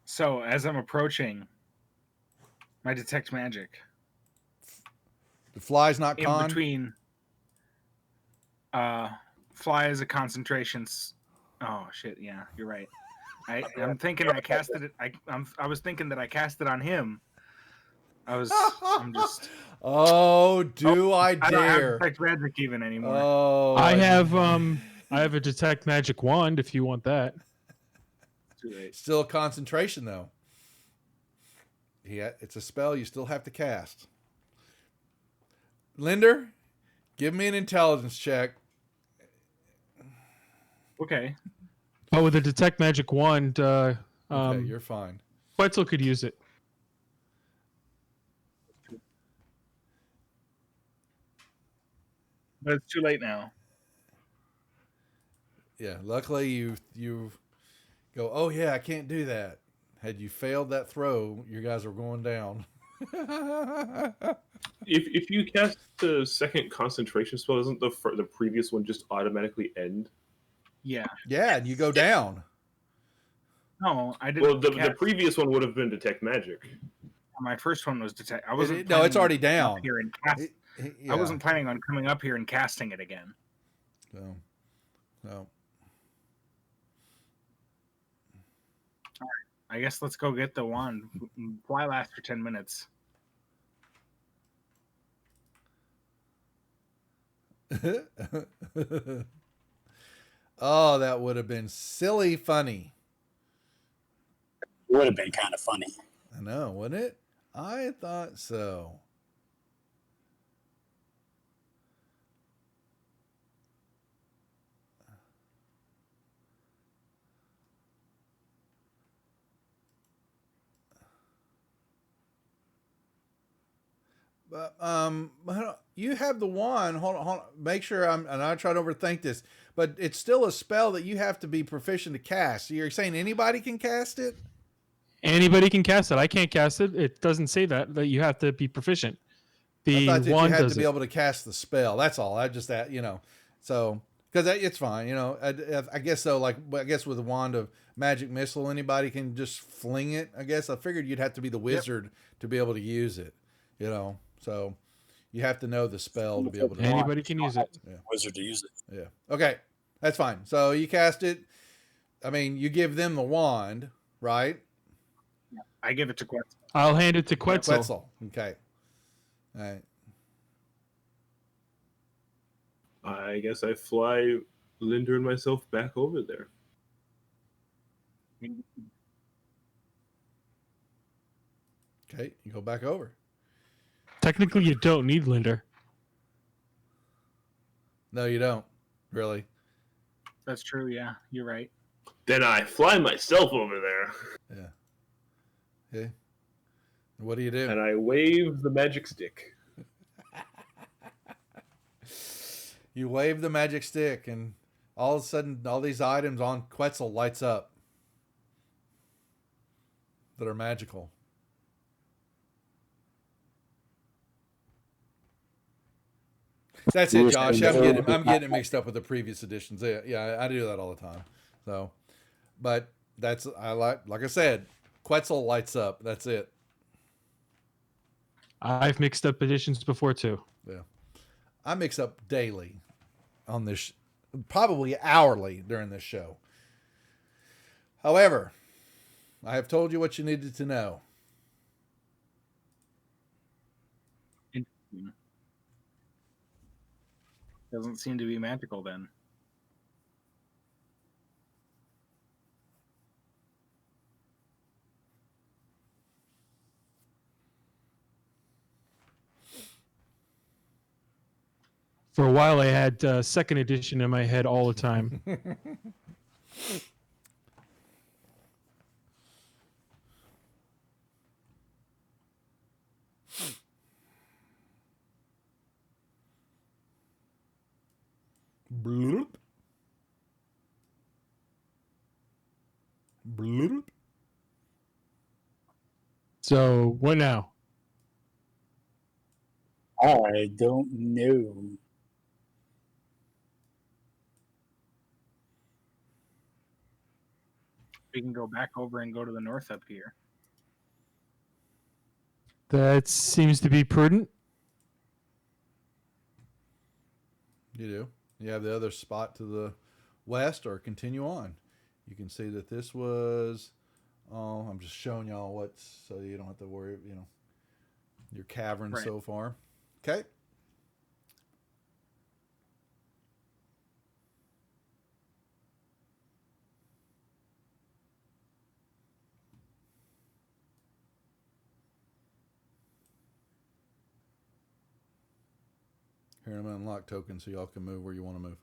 So as I'm approaching, my detect magic. The fly's not In con. between, fly is a concentration. Oh shit! Yeah, you're right. I'm thinking I casted it. I was thinking that I cast it on him. I'm just. Oh, do I I don't have dare? detect magic even anymore. Oh, I have a detect magic wand if you want that. Too late. Still a concentration though. Yeah, it's a spell you still have to cast. Linder, give me an intelligence check. Okay. Oh, with a detect magic wand, Okay, you're fine. Quetzal could use it. But it's too late now. Yeah, luckily you go, oh yeah, I can't do that. Had you failed that throw, you guys are going down. If you cast the second concentration spell, doesn't the previous one just automatically end? Yeah. Yeah, and you go down. No, I didn't. Well, the previous one would have been detect magic. My first one was detect. I wasn't. No, it's planning already on coming up down. Here and cast, Yeah. I wasn't planning on coming up here and casting it again. So. I guess let's go get the wand. Fly lasts for 10 minutes. Oh, that would have been silly funny. It would have been kind of funny. I know, wouldn't it? I thought so. But you have the wand. Hold on. Make sure I'm trying to overthink this, but it's still a spell that you have to be proficient to cast. So you're saying anybody can cast it? Anybody can cast it. I can't cast it. It doesn't say that you have to be proficient. I The thought that you wand had does to be it. able to cast the spell. That's all. I just that so because it's fine. I guess so. Like I guess with the wand of magic missile, anybody can just fling it. I guess I figured you'd have to be the wizard to be able to use it. So you have to know the spell to be able to. Anybody can use it. Yeah. Wizard to use it. Yeah. Okay, that's fine. So you cast it. I mean, you give them the wand, right? I give it to Quetzal. I'll hand it to Quetzal. Quetzal. Okay. All right. I guess I fly Linder and myself back over there. Okay, you go back over. Technically, you don't need Linder. No, you don't. Really. That's true. Yeah, you're right. Then I fly myself over there. Yeah. Okay. What do you do? And I wave the magic stick. You wave the magic stick, and all of a sudden, all these items on Quetzal lights up that are magical. That's it, Josh. I'm getting it mixed up with the previous editions. Yeah, I do that all the time. So, but like I said, Quetzal lights up. That's it. I've mixed up editions before too. Yeah, I mix up daily on this probably hourly during this show. However, I have told you what you needed to know. Interesting. Doesn't seem to be magical then. For a while, I had second edition in my head all the time. Bloop. Bloop. So what now? I don't know. We can go back over and go to the north up here. That seems to be prudent. You do. You have the other spot to the west, or continue on. You can see that this was. Oh, I'm just showing y'all what's so you don't have to worry. Your cavern Right. so far. Okay. Here, I'm going to unlock tokens so y'all can move where you want to move.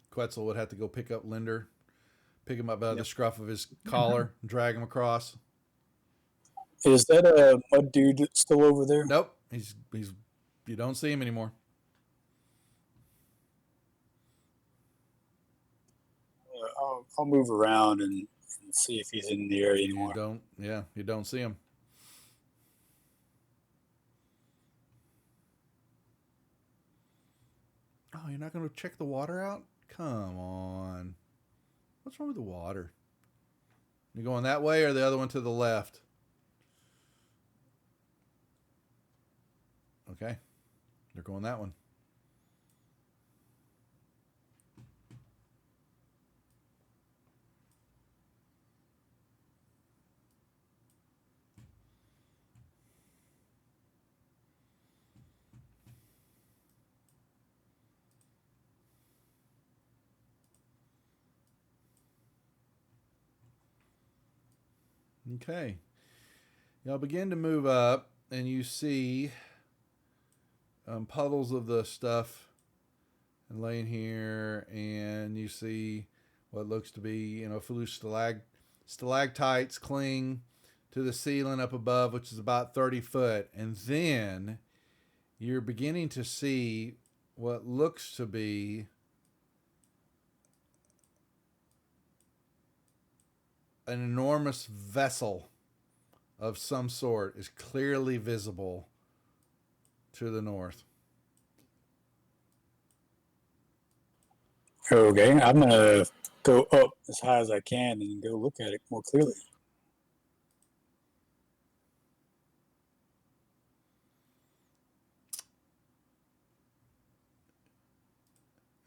Quetzal would have to go pick up Linder, pick him up by the scruff of his collar, and drag him across. Is that a mud dude still over there? Nope, he's you don't see him anymore. I'll move around and see if he's in the area anymore. You don't see him. Oh, you're not going to check the water out? Come on. What's wrong with the water? You going that way or the other one to the left? Okay. They're going that one. Okay. Y'all begin to move up, and you see puddles of the stuff laying here, and you see what looks to be, a few stalactites cling to the ceiling up above, which is about 30 foot. And then you're beginning to see what looks to be an enormous vessel of some sort is clearly visible to the north. Okay, I'm gonna go up as high as I can and go look at it more clearly.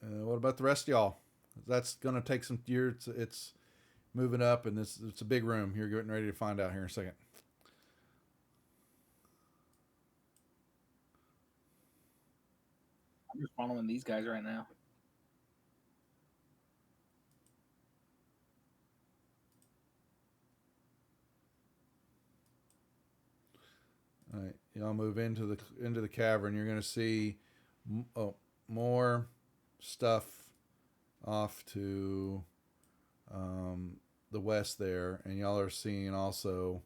What about the rest of y'all? That's going to take some years. It's moving up, and it's a big room. You're getting ready to find out here in a second. I'm just following these guys right now. All right, y'all move into the cavern. You're going to see more stuff off to the west there, and y'all are seeing also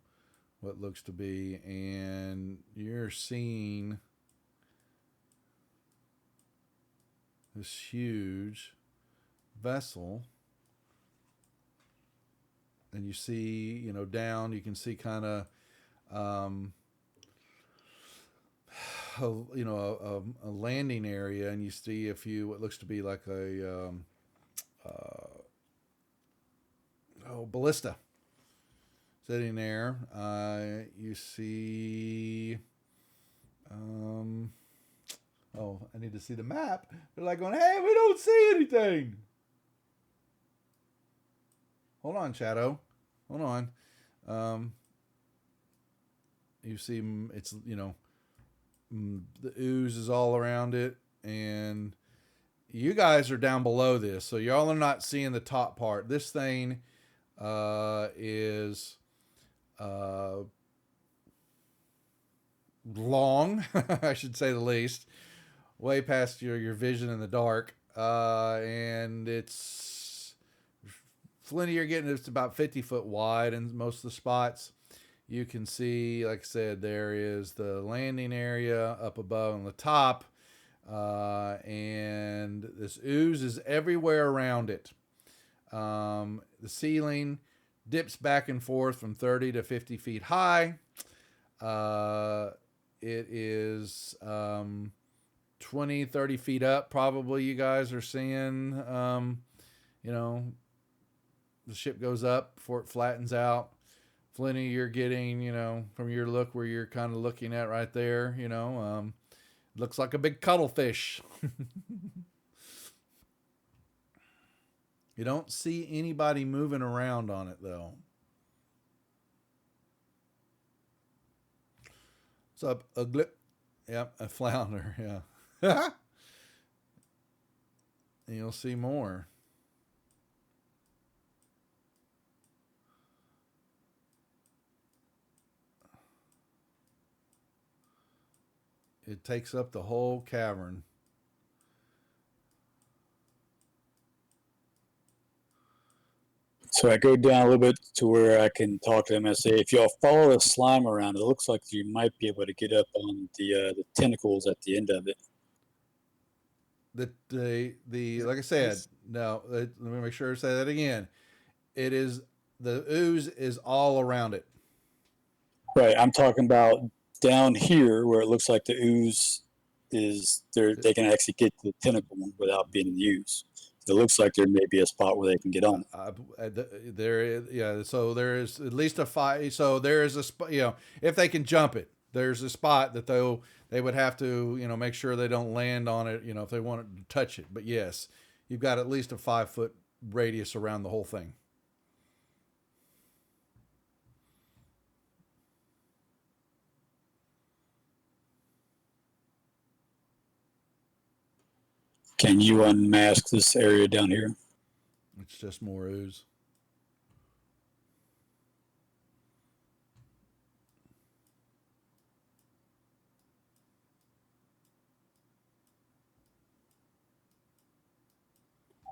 what looks to be, and you're seeing this huge vessel, and you see, down, you can see kind of a landing area, and you see a few what looks to be like a ballista sitting there. You see I need to to see the map. They're like going, hey, we don't see anything. Hold on, Shadow. Hold on. You see, it's, you know, the ooze is all around it, and you guys are down below this, so y'all are not seeing the top part. This thing is long, I should say the least, way past your vision in the dark, and it's Flinty. You're getting it's about 50 foot wide in most of the spots. You can see, like I said, there is the landing area up above on the top, and this ooze is everywhere around it. The ceiling dips back and forth from 30 to 50 feet high. It is 20, 30 feet up, probably, you guys are seeing. You know, the ship goes up before it flattens out. Flinty, you're getting, you know, from your look where you're kind of looking at right there, you know, looks like a big cuttlefish. You don't see anybody moving around on it, though. What's up, Ugly? Yep, a flounder, yeah. And you'll see more. It takes up the whole cavern. So I go down a little bit to where I can talk to them and say, if y'all follow the slime around, it looks like you might be able to get up on the tentacles at the end of it. The like I said, no, let me make sure I say that again. It is, the ooze is all around it. Right, I'm talking about down here where it looks like the ooze is there. They can actually get to the tentacle without being used. It looks like there may be a spot where they can get on. There is, yeah. So there is at least a 5. So there is a spot. You know, if they can jump it, there's a spot that they would have to, you know, make sure they don't land on it. You know, if they wanted to touch it. But yes, you've got at least a 5 foot radius around the whole thing. Can you unmask this area down here? It's just more ooze.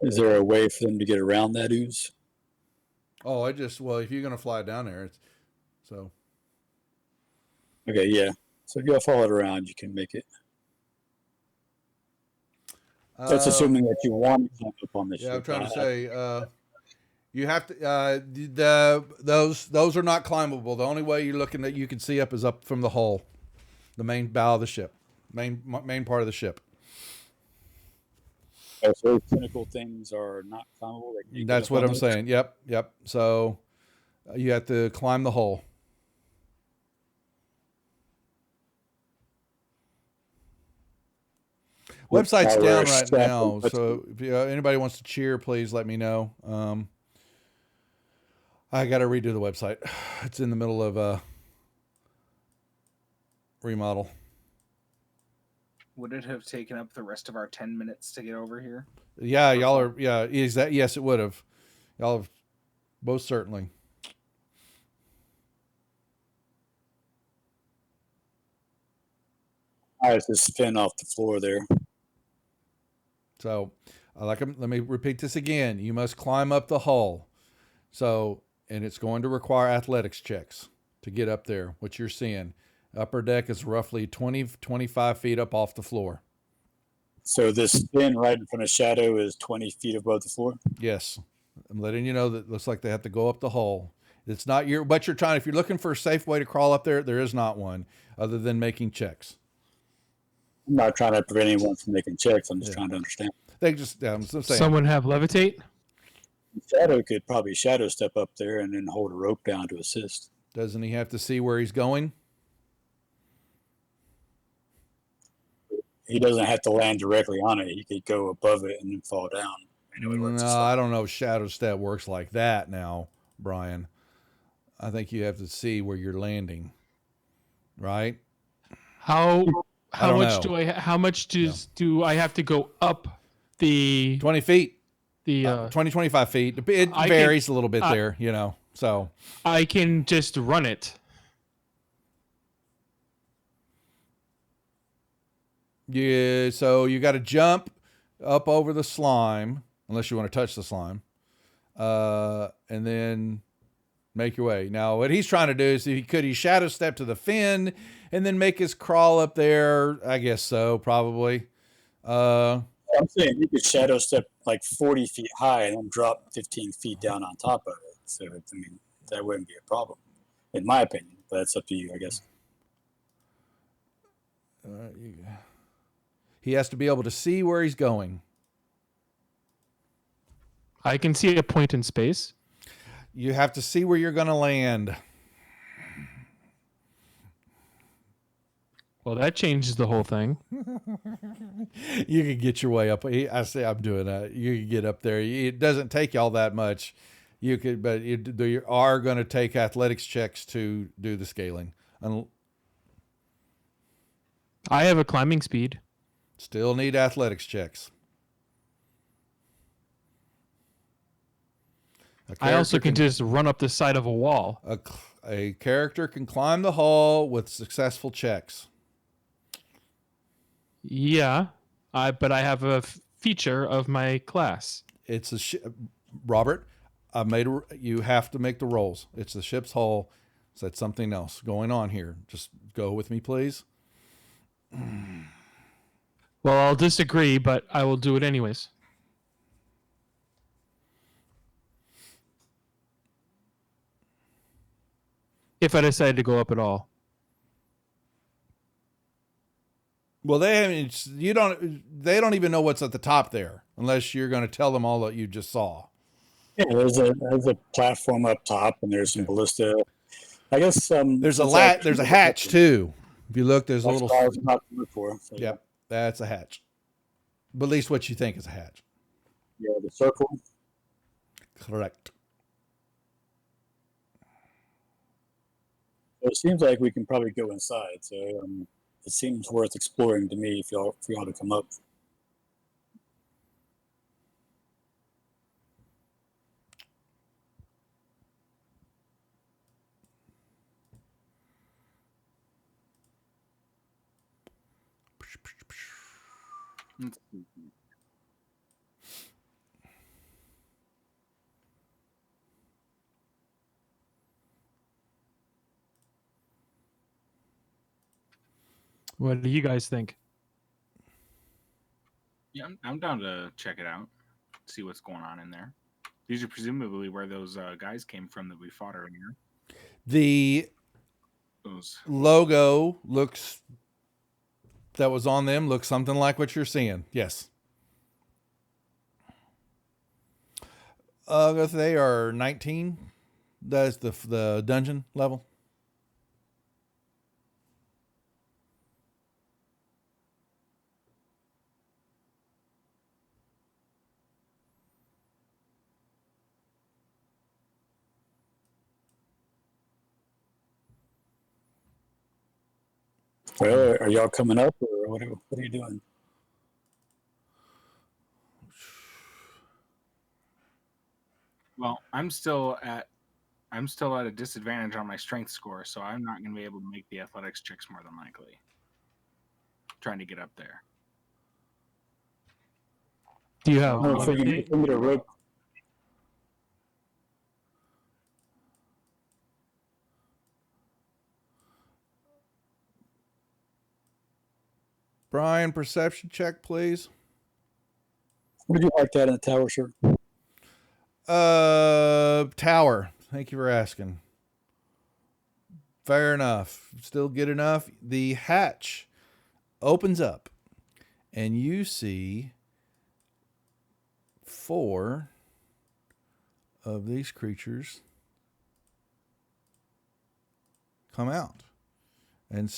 Is there a way for them to get around that ooze? Oh, well, if you're gonna fly down there, it's so. Okay, yeah. So if y'all follow it around, you can make it. That's assuming that you want to jump up on the ship. Yeah, I'm trying to say, you have to. Those are not climbable. The only way you're looking that you can see up is up from the hull, the main bow of the ship, main part of the ship. Oh, so those tentacle things are not climbable. That's what I'm saying. Yep. So you have to climb the hull. Website's down right now, so if anybody wants to cheer, please let me know. I got to redo the website. It's in the middle of remodel. Would it have taken up the rest of our 10 minutes to get over here? Yeah, y'all are. Yeah, is that? Yes, it would have. Y'all have, most certainly. All right, just spin off the floor there. So, let me repeat this again. You must climb up the hull. So, and it's going to require athletics checks to get up there. What you're seeing, upper deck is roughly 25 feet up off the floor. So this spin right in front of Shadow is 20 feet above the floor? Yes. I'm letting you know that it looks like they have to go up the hull. It's not what you're trying. If you're looking for a safe way to crawl up there, there is not one other than making checks. I'm not trying to prevent anyone from making checks. I'm just trying to understand. They just, I'm saying. Someone have levitate? Shadow could probably shadow step up there and then hold a rope down to assist. Doesn't he have to see where he's going? he doesn't have to land directly on it. He could go above it and then fall down. I know it works. No, I don't know if Shadow Step works like that now, Brian. I think you have to see where you're landing, right? How don't much know. how much do I have to go up the 20 feet, the 20, 25 feet. It I varies a little bit there, so. I can just run it. Yeah, so you got to jump up over the slime, unless you want to touch the slime, and then make your way. Now, what he's trying to do is, he shadow step to the fin and then make his crawl up there? I guess so, probably. I'm saying you could shadow step like 40 feet high and then drop 15 feet down on top of it. So, I mean, that wouldn't be a problem, in my opinion. But that's up to you, I guess. He has to be able to see where he's going. I can see a point in space. You have to see where you're going to land. Well, that changes the whole thing. You can get your way up. I say I'm doing that. You can get up there. It doesn't take you all that much. You could, but you are going to take athletics checks to do the scaling. I have a climbing speed. Still need athletics checks. I also can just run up the side of a wall. A character can climb the hall with successful checks. Yeah, but I have a feature of my class. It's Robert. You have to make the rolls. It's the ship's hull. So that's something else going on here. Just go with me, please. Well, I'll disagree, but I will do it anyways. If I decide to go up at all. Well, they don't even know what's at the top there unless you're going to tell them all that you just saw. Yeah, there's a platform up top, and there's some ballista. I guess there's a hatch too. If you look, there's a little. What I was about to look for. So, yep, that's a hatch. But at least what you think is a hatch. Yeah, the circle. Correct. So it seems like we can probably go inside. So it seems worth exploring to me for y'all to come up. What do you guys think? Yeah, I'm down to check it out, see what's going on in there. These are presumably where those guys came from that we fought earlier. The logo that was on them looks something like what you're seeing. Yes. They are 19. That's the dungeon level. Well, are y'all coming up, or what are you doing? Well, I'm still at a disadvantage on my strength score, so I'm not going to be able to make the athletics checks more than likely. Trying to get up there. Do you have? Oh, so you need a rope. Brian, perception check, please. Would you like that in the tower, sir? Tower. Thank you for asking. Fair enough. Still good enough. The hatch opens up, and you see 4 of these creatures come out and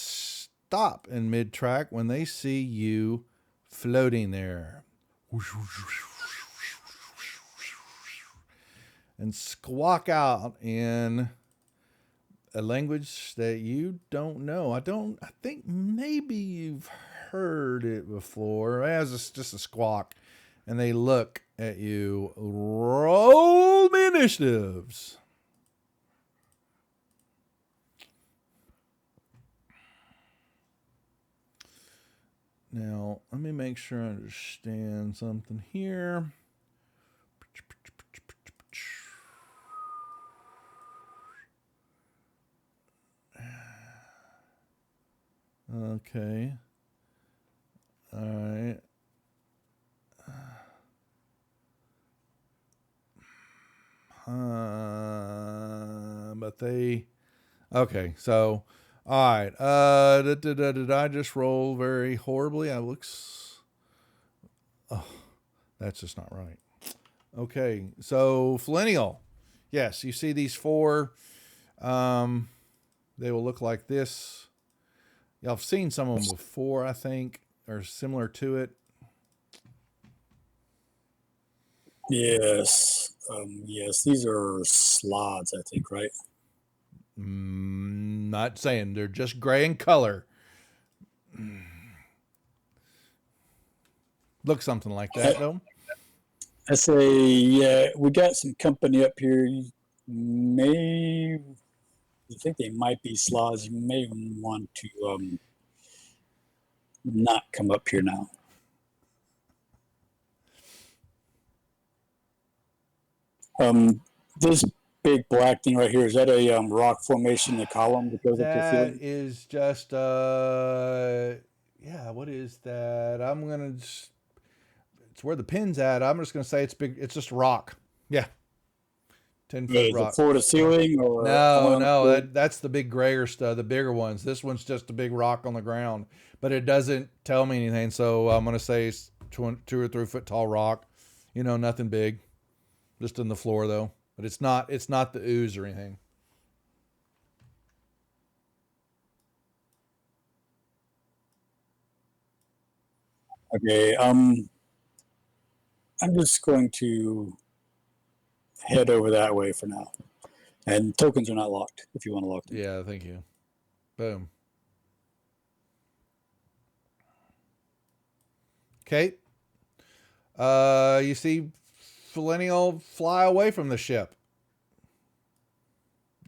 stop in mid-track when they see you floating there. And squawk out in a language that you don't know. I think maybe you've heard it before. It's just a squawk. And they look at you. Roll me initiatives. Now, let me make sure I understand something here. Okay. All right. But they. Okay, so. All right. Did I just roll very horribly? It looks. Oh, that's just not right. Okay, so Flennial. Yes, you see these four. They will look like this. Y'all have seen some of them before, I think, or similar to it. Yes. Yes, these are sloths, I think, right? Not saying they're just gray in color. Look something like that, though. I say, yeah, we got some company up here. You think they might be sloths. You may want to not come up here now. This big black thing right here, is that a rock formation, the column that goes up to the That ceiling? is just yeah, what is that? I'm gonna just, it's where the pin's at. I'm just gonna say it's big. It's just rock. Yeah, 10-foot Is it rock. floor to ceiling or No, that's the big grayer stuff, the bigger ones. This one's just a big rock on the ground, but it doesn't tell me anything. So I'm gonna say it's 2 or 3 foot tall rock. You know, nothing big, just in the floor though. But it's not the ooze or anything. Okay, I'm just going to head over that way for now. And tokens are not locked if you want to lock them. Yeah, thank you. Boom. Okay. You see Flennial fly away from the ship.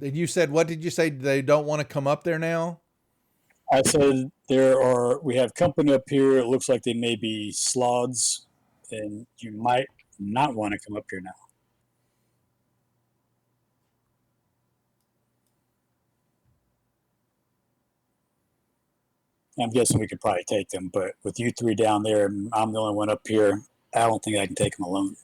And you said, what did you say? They don't want to come up there now? I said we have company up here. It looks like they may be sloths, and you might not want to come up here now. I'm guessing we could probably take them, but with you three down there, I'm the only one up here. I don't think I can take them alone.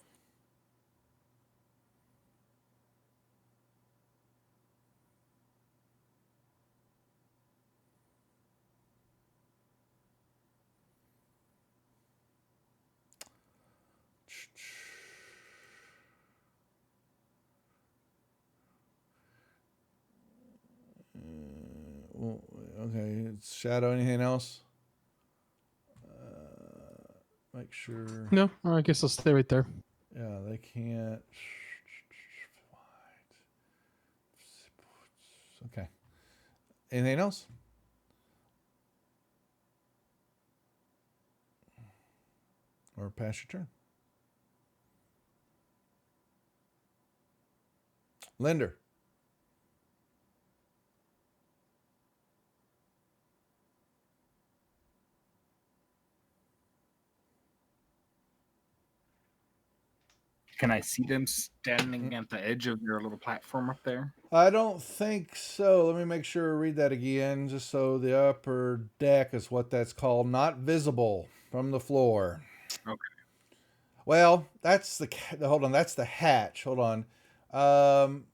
Okay. Shadow, anything else? Make sure. No, I guess I'll stay right there. Yeah, they can't. Okay. Anything else? Or pass your turn. Linder. Can I see them standing at the edge of your little platform up there? I don't think so. Let me make sure I read that again, just so the upper deck is what that's called. Not visible from the floor. Okay. Well, that's the hold on. That's the hatch. Hold on. Can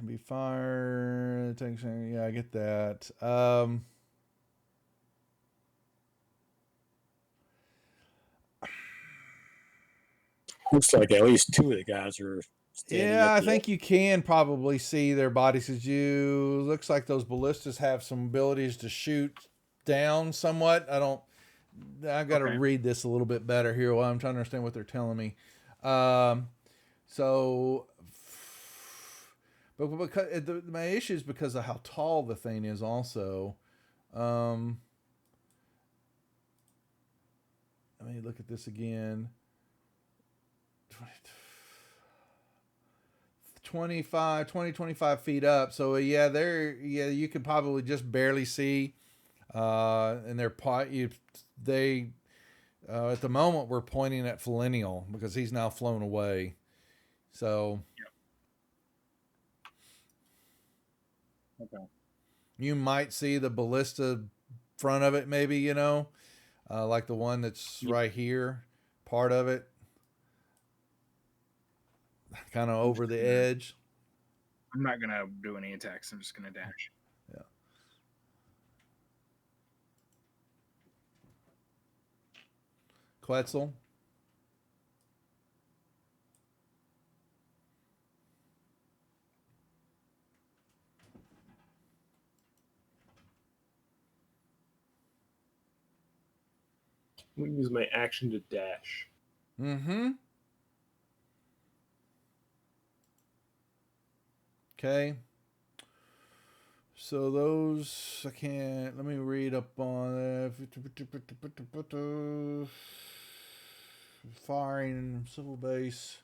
be fired. Yeah, I get that. Looks like at least two of the guys are standing Yeah, at I the think you can probably see their bodies because you looks like those ballistas have some abilities to shoot down somewhat. I got to Okay. read this a little bit better here while I'm trying to understand what they're telling me. So, but because my issue is because of how tall the thing is also. Let me look at this again. 25 feet up. So yeah, you can probably just barely see. And they at the moment we're pointing at Felinial because he's now flown away. So Okay. you might see the ballista front of it, maybe, like the one that's right here, part of it, kind of over the edge. I'm not gonna do any attacks. I'm just gonna dash. Yeah. Quetzal. I'm going to use my action to dash. Mm-hmm. Okay. So those I can't. Let me read up on firing civil base.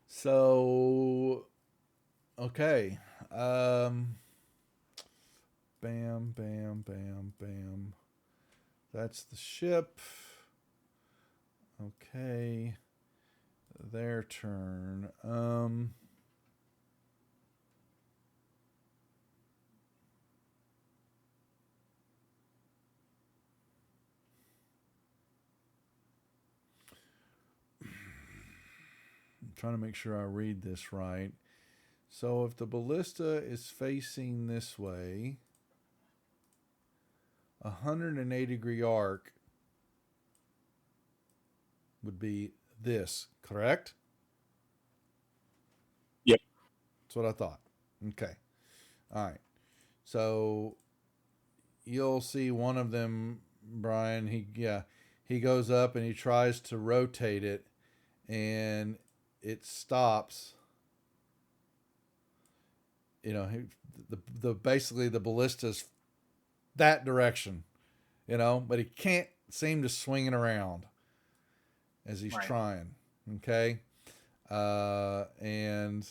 So okay. Bam, bam, bam, bam. That's the ship. Okay. Their turn. I'm trying to make sure I read this right. So if the ballista is facing this way, 180-degree arc would be this, correct? Yep. That's what I thought. Okay. All right. So you'll see one of them, Brian. He goes up and he tries to rotate it, and it stops. The basically the ballista's that direction, but he can't seem to swing it around as he's trying. Okay. And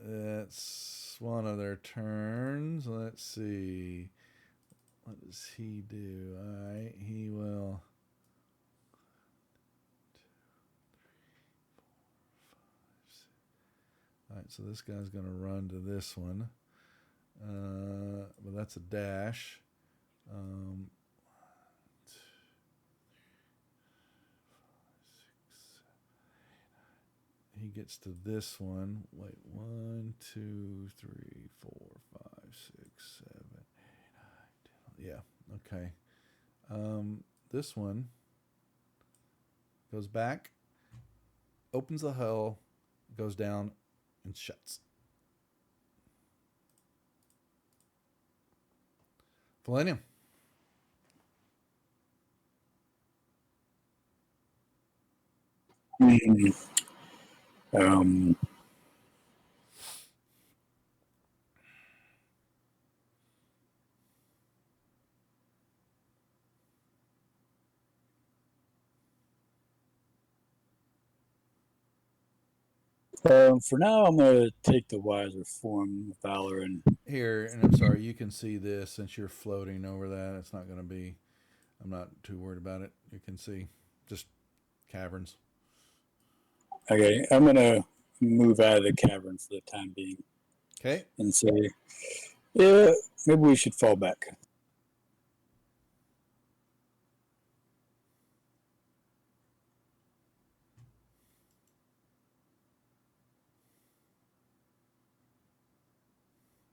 that's one of their turns. Let's see. What does he do? All right. He will. All right. So this guy's going to run to this one. But that's a dash. He gets to this one. Wait, 1, 2, 3, 4, 5, 6, 7, 8, 9, 10. Yeah, okay. This one goes back, opens the hull, goes down, and shuts. Millennium. Um, for now, I'm going to take the wiser form of valor and Here, and I'm sorry, you can see this since you're floating over that. It's not going to be, I'm not too worried about it. You can see just caverns. okay, I'm going to move out of the cavern for the time being. Okay. And say, yeah, maybe we should fall back.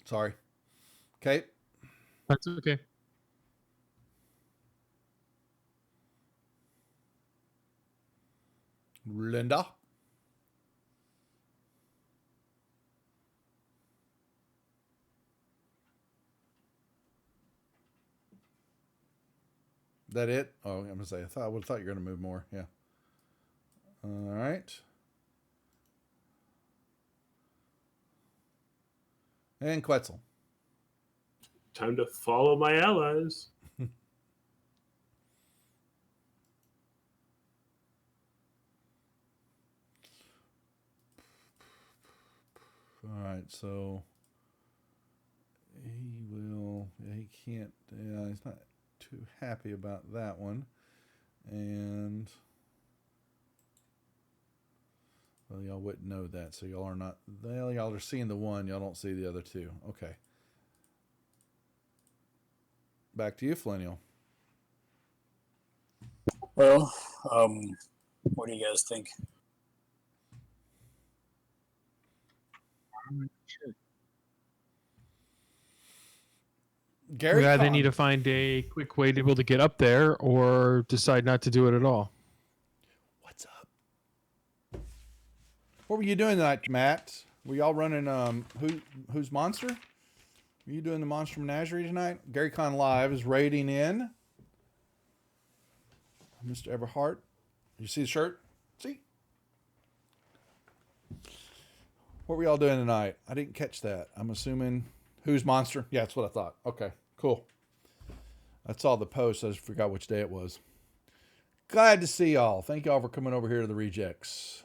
Sorry. Okay. That's okay. Linda. That it? Oh, I'm gonna say I would have thought you were gonna move more. Yeah. All right. And Quetzal. Time to follow my allies. All right, so he will. He can't. Yeah, he's not too happy about that one, and well, y'all wouldn't know that, so y'all are not. Well, y'all are seeing the one. Y'all don't see the other two. Okay. Back to you, Flennial. Well, what do you guys think? Gary We either Kahn. need to find a quick way to be able to get up there or decide not to do it at all. What's up? What were you doing tonight, Matt? Were y'all running who's monster? Were you doing the Monster Menagerie tonight? Gary Kahn Live is raiding in. Mr. Everhart. You see the shirt? See? What were y'all doing tonight? I didn't catch that. I'm assuming who's monster? Yeah, that's what I thought. Okay, cool. I saw the post. I just forgot which day it was. Glad to see y'all. Thank y'all for coming over here to the Rejects.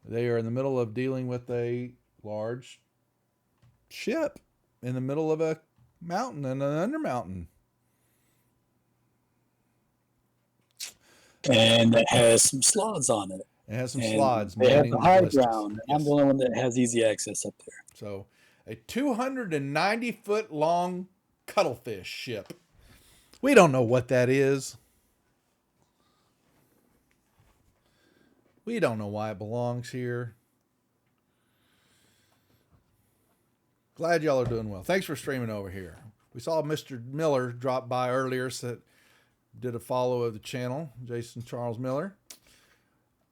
They are in the middle of dealing with a large ship in the middle of a mountain and an undermountain. And it has some slots on it. It has some And slides. they have manning the high ballistas. ground. Yes. I'm the only one that has easy access up there. So, a 290-foot long cuttlefish ship. We don't know what that is. We don't know why it belongs here. Glad y'all are doing well. Thanks for streaming over here. We saw Mr. Miller drop by earlier, so did a follow of the channel, Jason Charles Miller.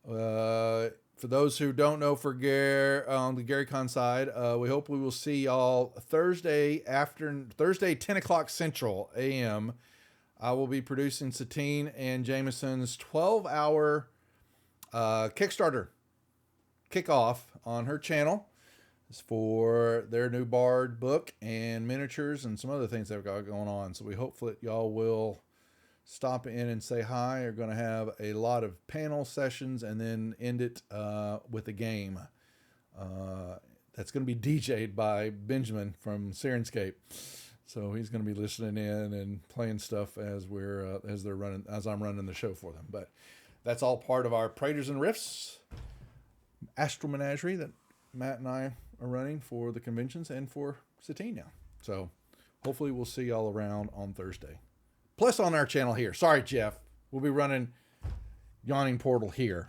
For those who don't know, on the Gary Con side, we hope we will see y'all Thursday 10 o'clock Central AM. I will be producing Satine and Jameson's 12-hour Kickstarter kickoff on her channel. It's for their new Bard book and miniatures and some other things they've got going on. So we hope that y'all will stop in and say hi. We're going to have a lot of panel sessions and then end it with a game. That's going to be DJ'd by Benjamin from Sirenscape. So he's going to be listening in and playing stuff as I'm running the show for them. But that's all part of our Praetors and Rifts Astral Menagerie that Matt and I are running for the conventions and for Satine now. So hopefully we'll see y'all around on Thursday. Plus on our channel here. Sorry, Jeff. We'll be running Yawning Portal here.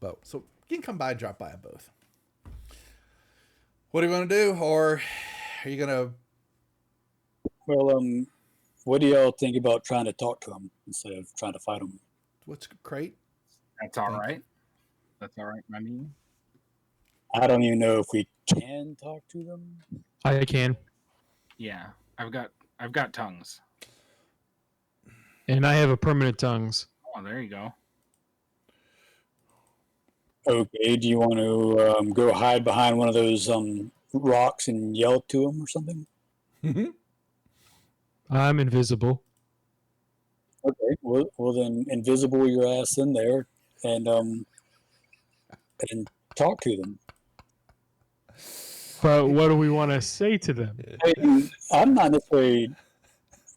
But so you can come by and drop by at both. What do you want to do? Or are you going to... Well, what do y'all think about trying to talk to him instead of trying to fight him? What's great? That's all Thank right. That's all right. I mean, I don't even know if we can talk to them. I can. yeah, I've got tongues. And I have a permanent tongues. Oh, there you go. Okay, do you want to go hide behind one of those rocks and yell to him or something? I'm invisible. Okay, well then invisible your ass in there and talk to them. But what do we want to say to them? And I'm not necessarily.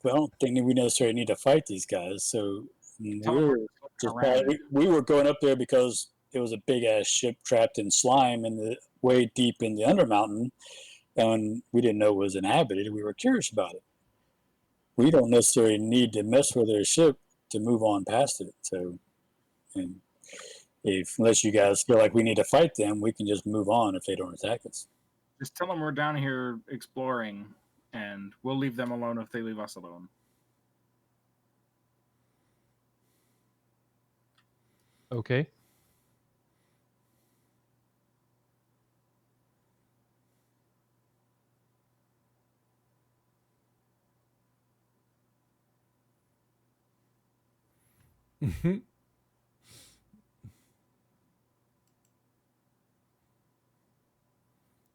Well, I don't think we necessarily need to fight these guys. So we were going up there because it was a big ass ship trapped in slime in the way deep in the Undermountain, and we didn't know it was inhabited. We were curious about it. We don't necessarily need to mess with their ship to move on past it. So, and unless you guys feel like we need to fight them, we can just move on if they don't attack us. Just tell them we're down here exploring, and we'll leave them alone if they leave us alone. Okay.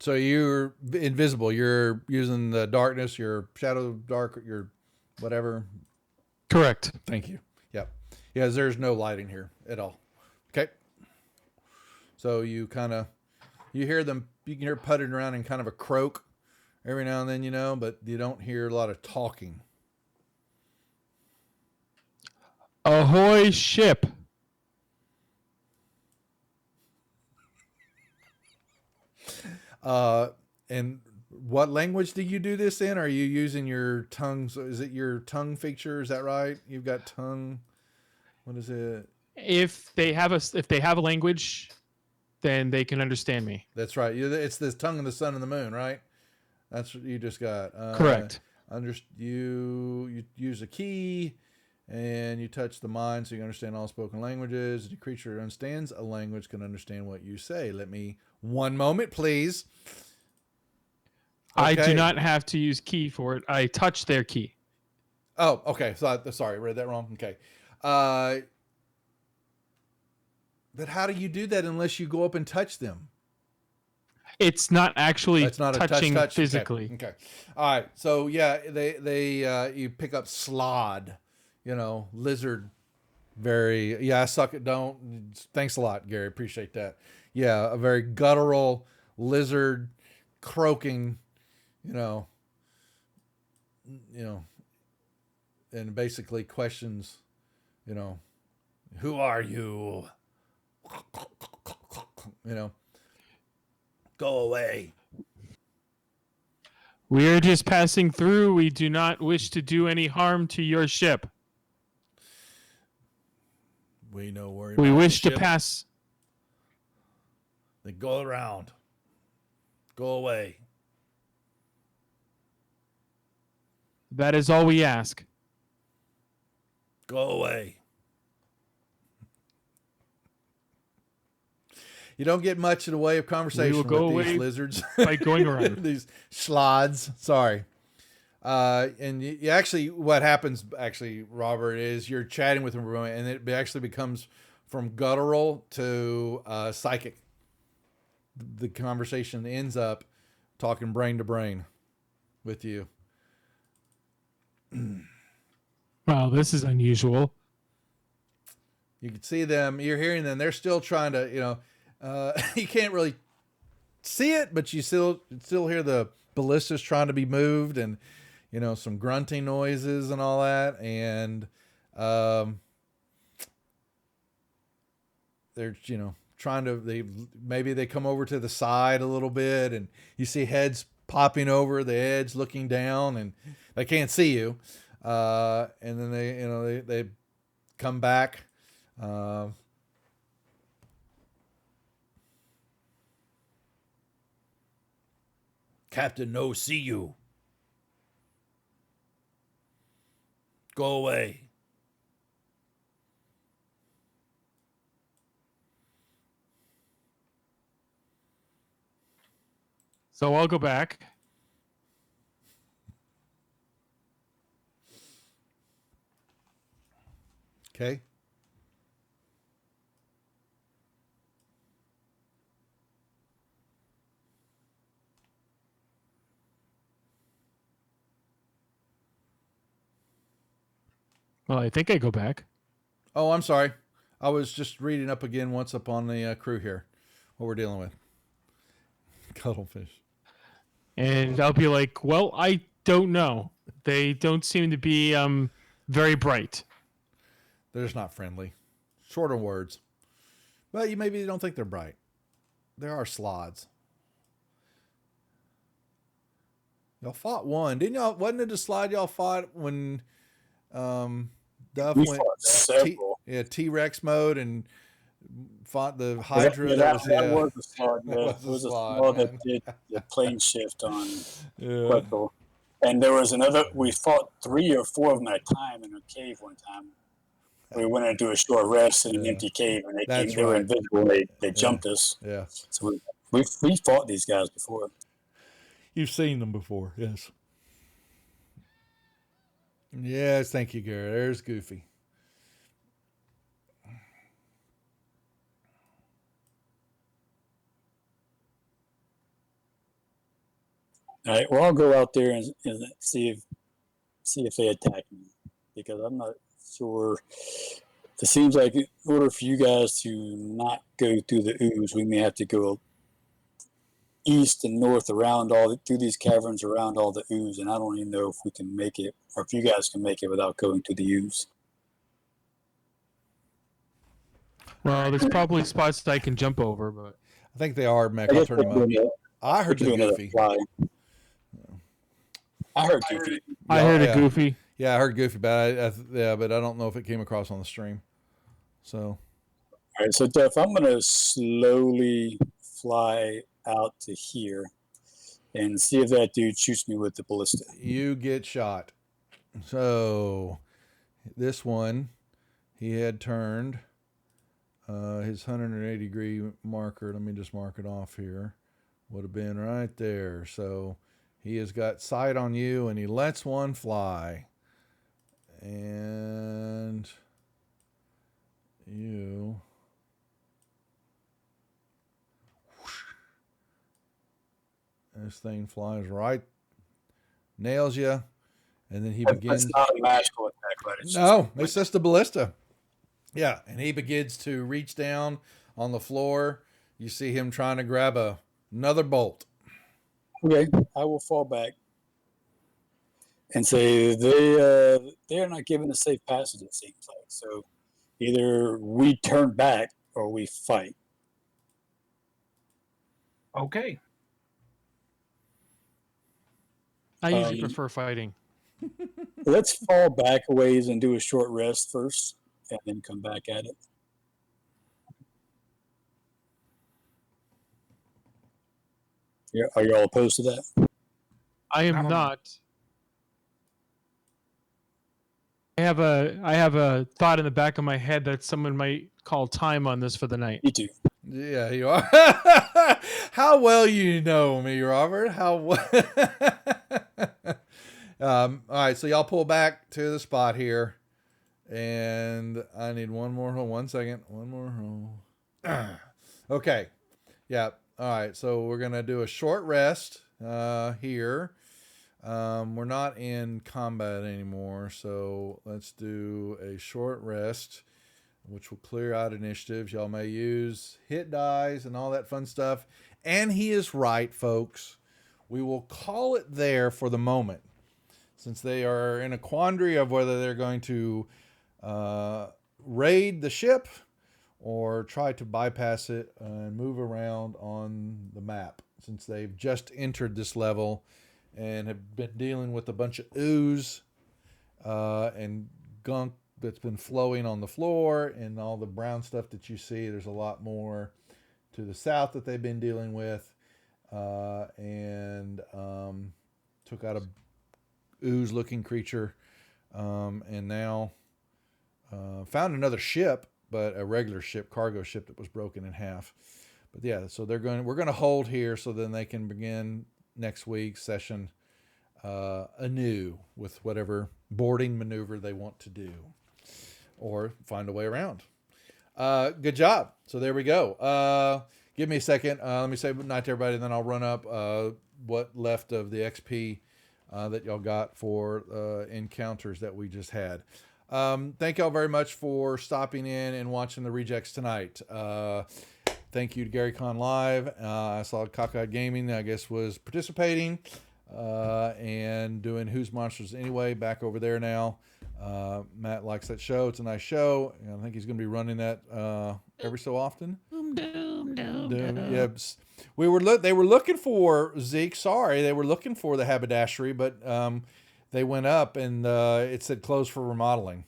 So you're invisible. You're using the darkness, your shadow dark, your whatever. Correct. Thank you. Yep. Yeah, there's no lighting here at all. Okay. So you hear them, you can hear putting around in kind of a croak every now and then, but you don't hear a lot of talking. Ahoy, ship. And what language do you do this in? Are you using your tongue? So is it your tongue feature? Is that right? You've got tongue. What is it? If they have a language, then they can understand me. That's right. It's the tongue of the sun and the moon, right? That's what you just got. Correct. You use a key, and you touch the mind, so you understand all spoken languages. The creature that understands a language can understand what you say. Let me 1 moment, please. I do Okay. not have to use key for it. I touch their key. Oh, okay. So sorry, I read that wrong. Okay. But how do you do that unless you go up and touch them? It's not actually It's not touching a touch. physically. Okay. All right. So yeah, they you pick up slod, lizard. I suck it. Don't. Thanks a lot, Gary. Appreciate that. Yeah, a very guttural lizard, croaking, you know, and basically questions, who are you? Go away. We are just passing through. We do not wish to do any harm to your ship. We know where We wish to pass. Then go around. Go away. That is all we ask. Go away. You don't get much in the way of conversation We will go with these away lizards. by going around. These slods. Sorry. And you actually, what happens, Robert, is you're chatting with them for a moment, and it actually becomes from guttural to psychic. The conversation ends up talking brain to brain with you. Wow, this is unusual. You can see them, you're hearing them, they're still trying to, you can't really see it, but you still hear the ballistas trying to be moved, and some grunting noises and all that, and they're trying to maybe they come over to the side a little bit, and you see heads popping over the edge looking down, and they can't see you, and then they come back. Captain, no, see you. Go away. So I'll go back. Okay. Well, I think I go back. Oh, I'm sorry. I was just reading up again once upon the crew here, what we're dealing with. Cuttlefish. And I'll be like, well, I don't know. They don't seem to be very bright. They're just not friendly. Shorter words. But you maybe don't think they're bright. There are slods. Y'all fought one. Didn't y'all? Wasn't it a slide y'all fought when Duff We went fought several. T-Rex mode and fought the Hydra? That was a slog. That Yeah. was It a was a slog, slog man. that did the plane shift on Yeah. Quetzal. And there was another. We fought 3 or 4 of them at a time in a cave one time. We went into a short rest in an Yeah. empty cave, and That's they were right. invisible. They jumped us. Yeah. So we fought these guys before. You've seen them before, yes. Yes, thank you, Gary. There's Goofy. All right. Well, I'll go out there and see if they attack me, because I'm not sure. It seems like in order for you guys to not go through the ooze, we may have to go east and north through these caverns around all the ooze, and I don't even know if we can make it, or if you guys can make it without going to the ooze. Well, there's probably spots that I can jump over, but I think they are, Mac. I'll turn them up. I heard the Goofy. I heard Goofy. I heard a Goofy. Yeah, I heard Goofy, but but I don't know if it came across on the stream. So, all right. So, Duff, I'm going to slowly fly out to here and see if that dude shoots me with the ballista. You get shot. So, this one, he had turned his 180-degree marker. Let me just mark it off here. Would have been right there. So, he has got sight on you, and he lets one fly. And you... This thing flies right, nails you, and then he begins. That's not a magical attack, right? No, it's just a ballista. Yeah, and he begins to reach down on the floor. You see him trying to grab another bolt. Okay, I will fall back and say they're not giving a safe passage. It seems like, so either we turn back or we fight. Okay. I usually prefer fighting. Let's fall back a ways and do a short rest first, and then come back at it. Yeah, are you all opposed to that? I am not. I have a thought in the back of my head that someone might call time on this for the night. Me too. Yeah, you are. How well you know me, Robert. How well. All right, so y'all pull back to the spot here. And I need one more hole. 1 second. One more hole. Okay. Yeah. All right, so we're going to do a short rest here. We're not in combat anymore, so let's do a short rest, which will clear out initiatives. Y'all may use hit dice and all that fun stuff. And he is right, folks. We will call it there for the moment, since they are in a quandary of whether they're going to raid the ship or try to bypass it and move around on the map, since they've just entered this level and have been dealing with a bunch of ooze and gunk that's been flowing on the floor, and all the brown stuff that you see. There's a lot more to the south that they've been dealing with, and took out a ooze-looking creature, and now found another ship, but a regular ship, cargo ship that was broken in half. But yeah, so we're going to hold here so then they can begin next week's session anew with whatever boarding maneuver they want to do, or find a way around. Good job. So there we go. Give me a second. Let me say good night to everybody, and then I'll run up what left of the XP that y'all got for encounters that we just had. Thank y'all very much for stopping in and watching the rejects tonight. Thank you to Gary Con Live. I saw Cockeyed Gaming, I guess, was participating and doing Who's Monsters Anyway back over there now. Matt likes that show. It's a nice show. I think he's going to be running that every so often. Yeah, they were looking for Zeke. Sorry, they were looking for the haberdashery, but they went up and it said closed for remodeling.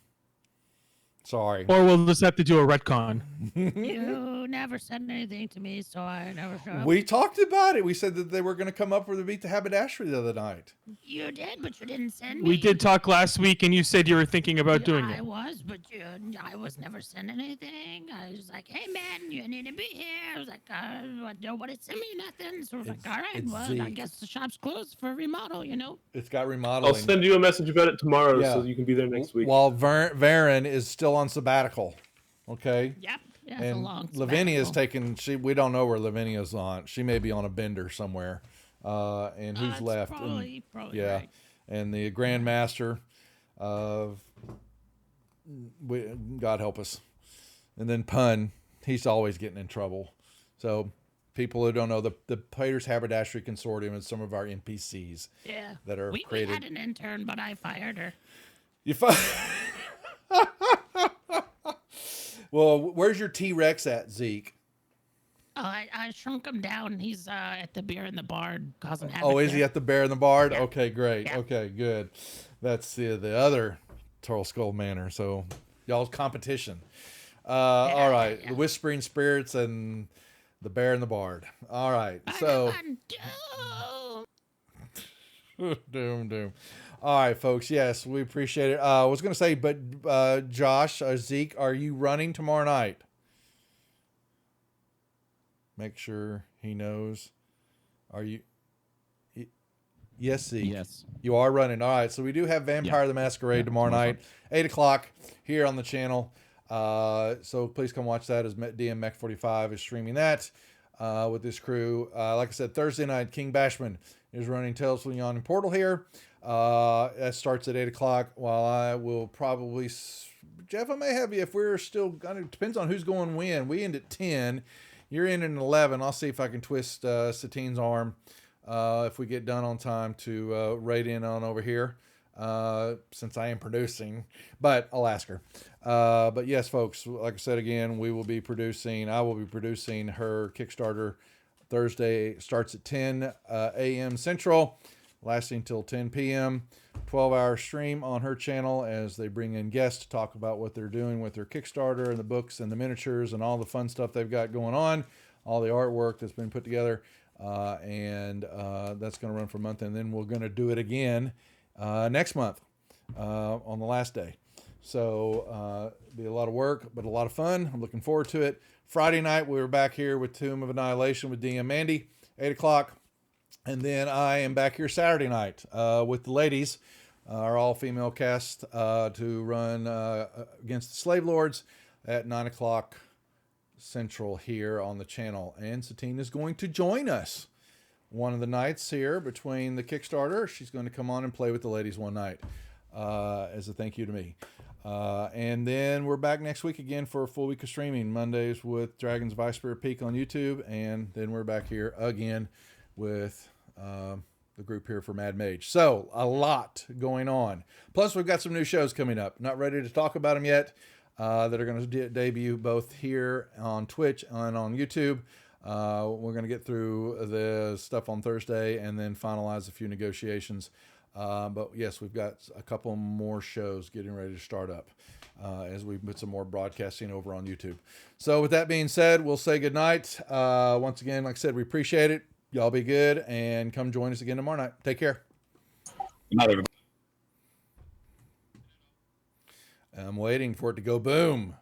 Sorry. Or we'll just have to do a retcon. You never said anything to me, so I never showed up. We talked about it. We said that they were going to come up for the beat the haberdashery the other night. You did, but you didn't send me. We did talk last week, and you said you were thinking about doing I it. was, but I was never sent anything. I was like, hey, man, you need to be here. I was like, nobody sent me nothing. So I was like, all right, well, I Zeke. guess the shop's closed for remodel, you know? It's got remodeling. I'll send you a message about it tomorrow, Yeah. so you can be there next week. While Varen is still on sabbatical. Okay. Yep. Yeah, it's a And long Lavinia's sabbatical. we don't know where Lavinia's on. She may be on a bender somewhere. and who's That's left? Probably yeah, right. and the Grandmaster of God help us, and then Pun. He's always getting in trouble. So people who don't know, the Players Haberdashery Consortium is some of our NPCs Yeah. that are We created. had an intern, but I fired her. You Well, where's your T-Rex at, Zeke? Oh, I shrunk him down. He's at the Bear in the Barn causing havoc. Oh, is he at the Bear in the Bard? Yeah. Okay, great. Yeah. Okay, good. That's the other Turtle Skull Manor. So y'all's competition. All right, yeah. the Whispering Spirits and the Bear and the Bard. All right, so doom. All right, folks. Yes, we appreciate it. I was going to say, but Josh, Zeke, are you running tomorrow night? Make sure he knows. Are you? Yes, Zeke. Yes. You are running. All right. So we do have Vampire the Masquerade tomorrow night, 8 o'clock here on the channel. So please come watch that as DM Mech 45 is streaming that with this crew. Like I said, Thursday night, King Bashman is running Tales from the Yawning Portal here. That starts at 8 o'clock. While I will probably, Jeff, I may have you if we're still, it depends on who's going when. We end at 10. You're in at 11. I'll see if I can twist Satine's arm if we get done on time to raid in on over here since I am producing. But I'll ask her. But yes, folks, like I said again, I will be producing her Kickstarter Thursday. Starts at 10 a.m. Central, lasting till 10 p.m. 12-hour stream on her channel as they bring in guests to talk about what they're doing with their Kickstarter and the books and the miniatures and all the fun stuff they've got going on, all the artwork that's been put together. And that's going to run for a month. And then we're going to do it again next month on the last day. So be a lot of work, but a lot of fun. I'm looking forward to it. Friday night, we were back here with Tomb of Annihilation with DM Mandy, 8 o'clock. And then I am back here Saturday night with the ladies, our all-female cast, to run against the Slave Lords at 9 o'clock Central here on the channel. And Satine is going to join us one of the nights here between the Kickstarter. She's going to come on and play with the ladies one night as a thank you to me. And then we're back next week again for a full week of streaming, Mondays with Dragons of Ice Spirit Peak on YouTube. And then we're back here again with the group here for Mad Mage. So a lot going on. Plus we've got some new shows coming up. Not ready to talk about them yet. That are going to debut both here on Twitch and on YouTube. We're going to get through the stuff on Thursday and then finalize a few negotiations. But yes, we've got a couple more shows getting ready to start up as we put some more broadcasting over on YouTube. So with that being said, we'll say goodnight. Once again, like I said, we appreciate it. Y'all be good and come join us again tomorrow night. Take care. Good night, everybody. I'm waiting for it to go boom.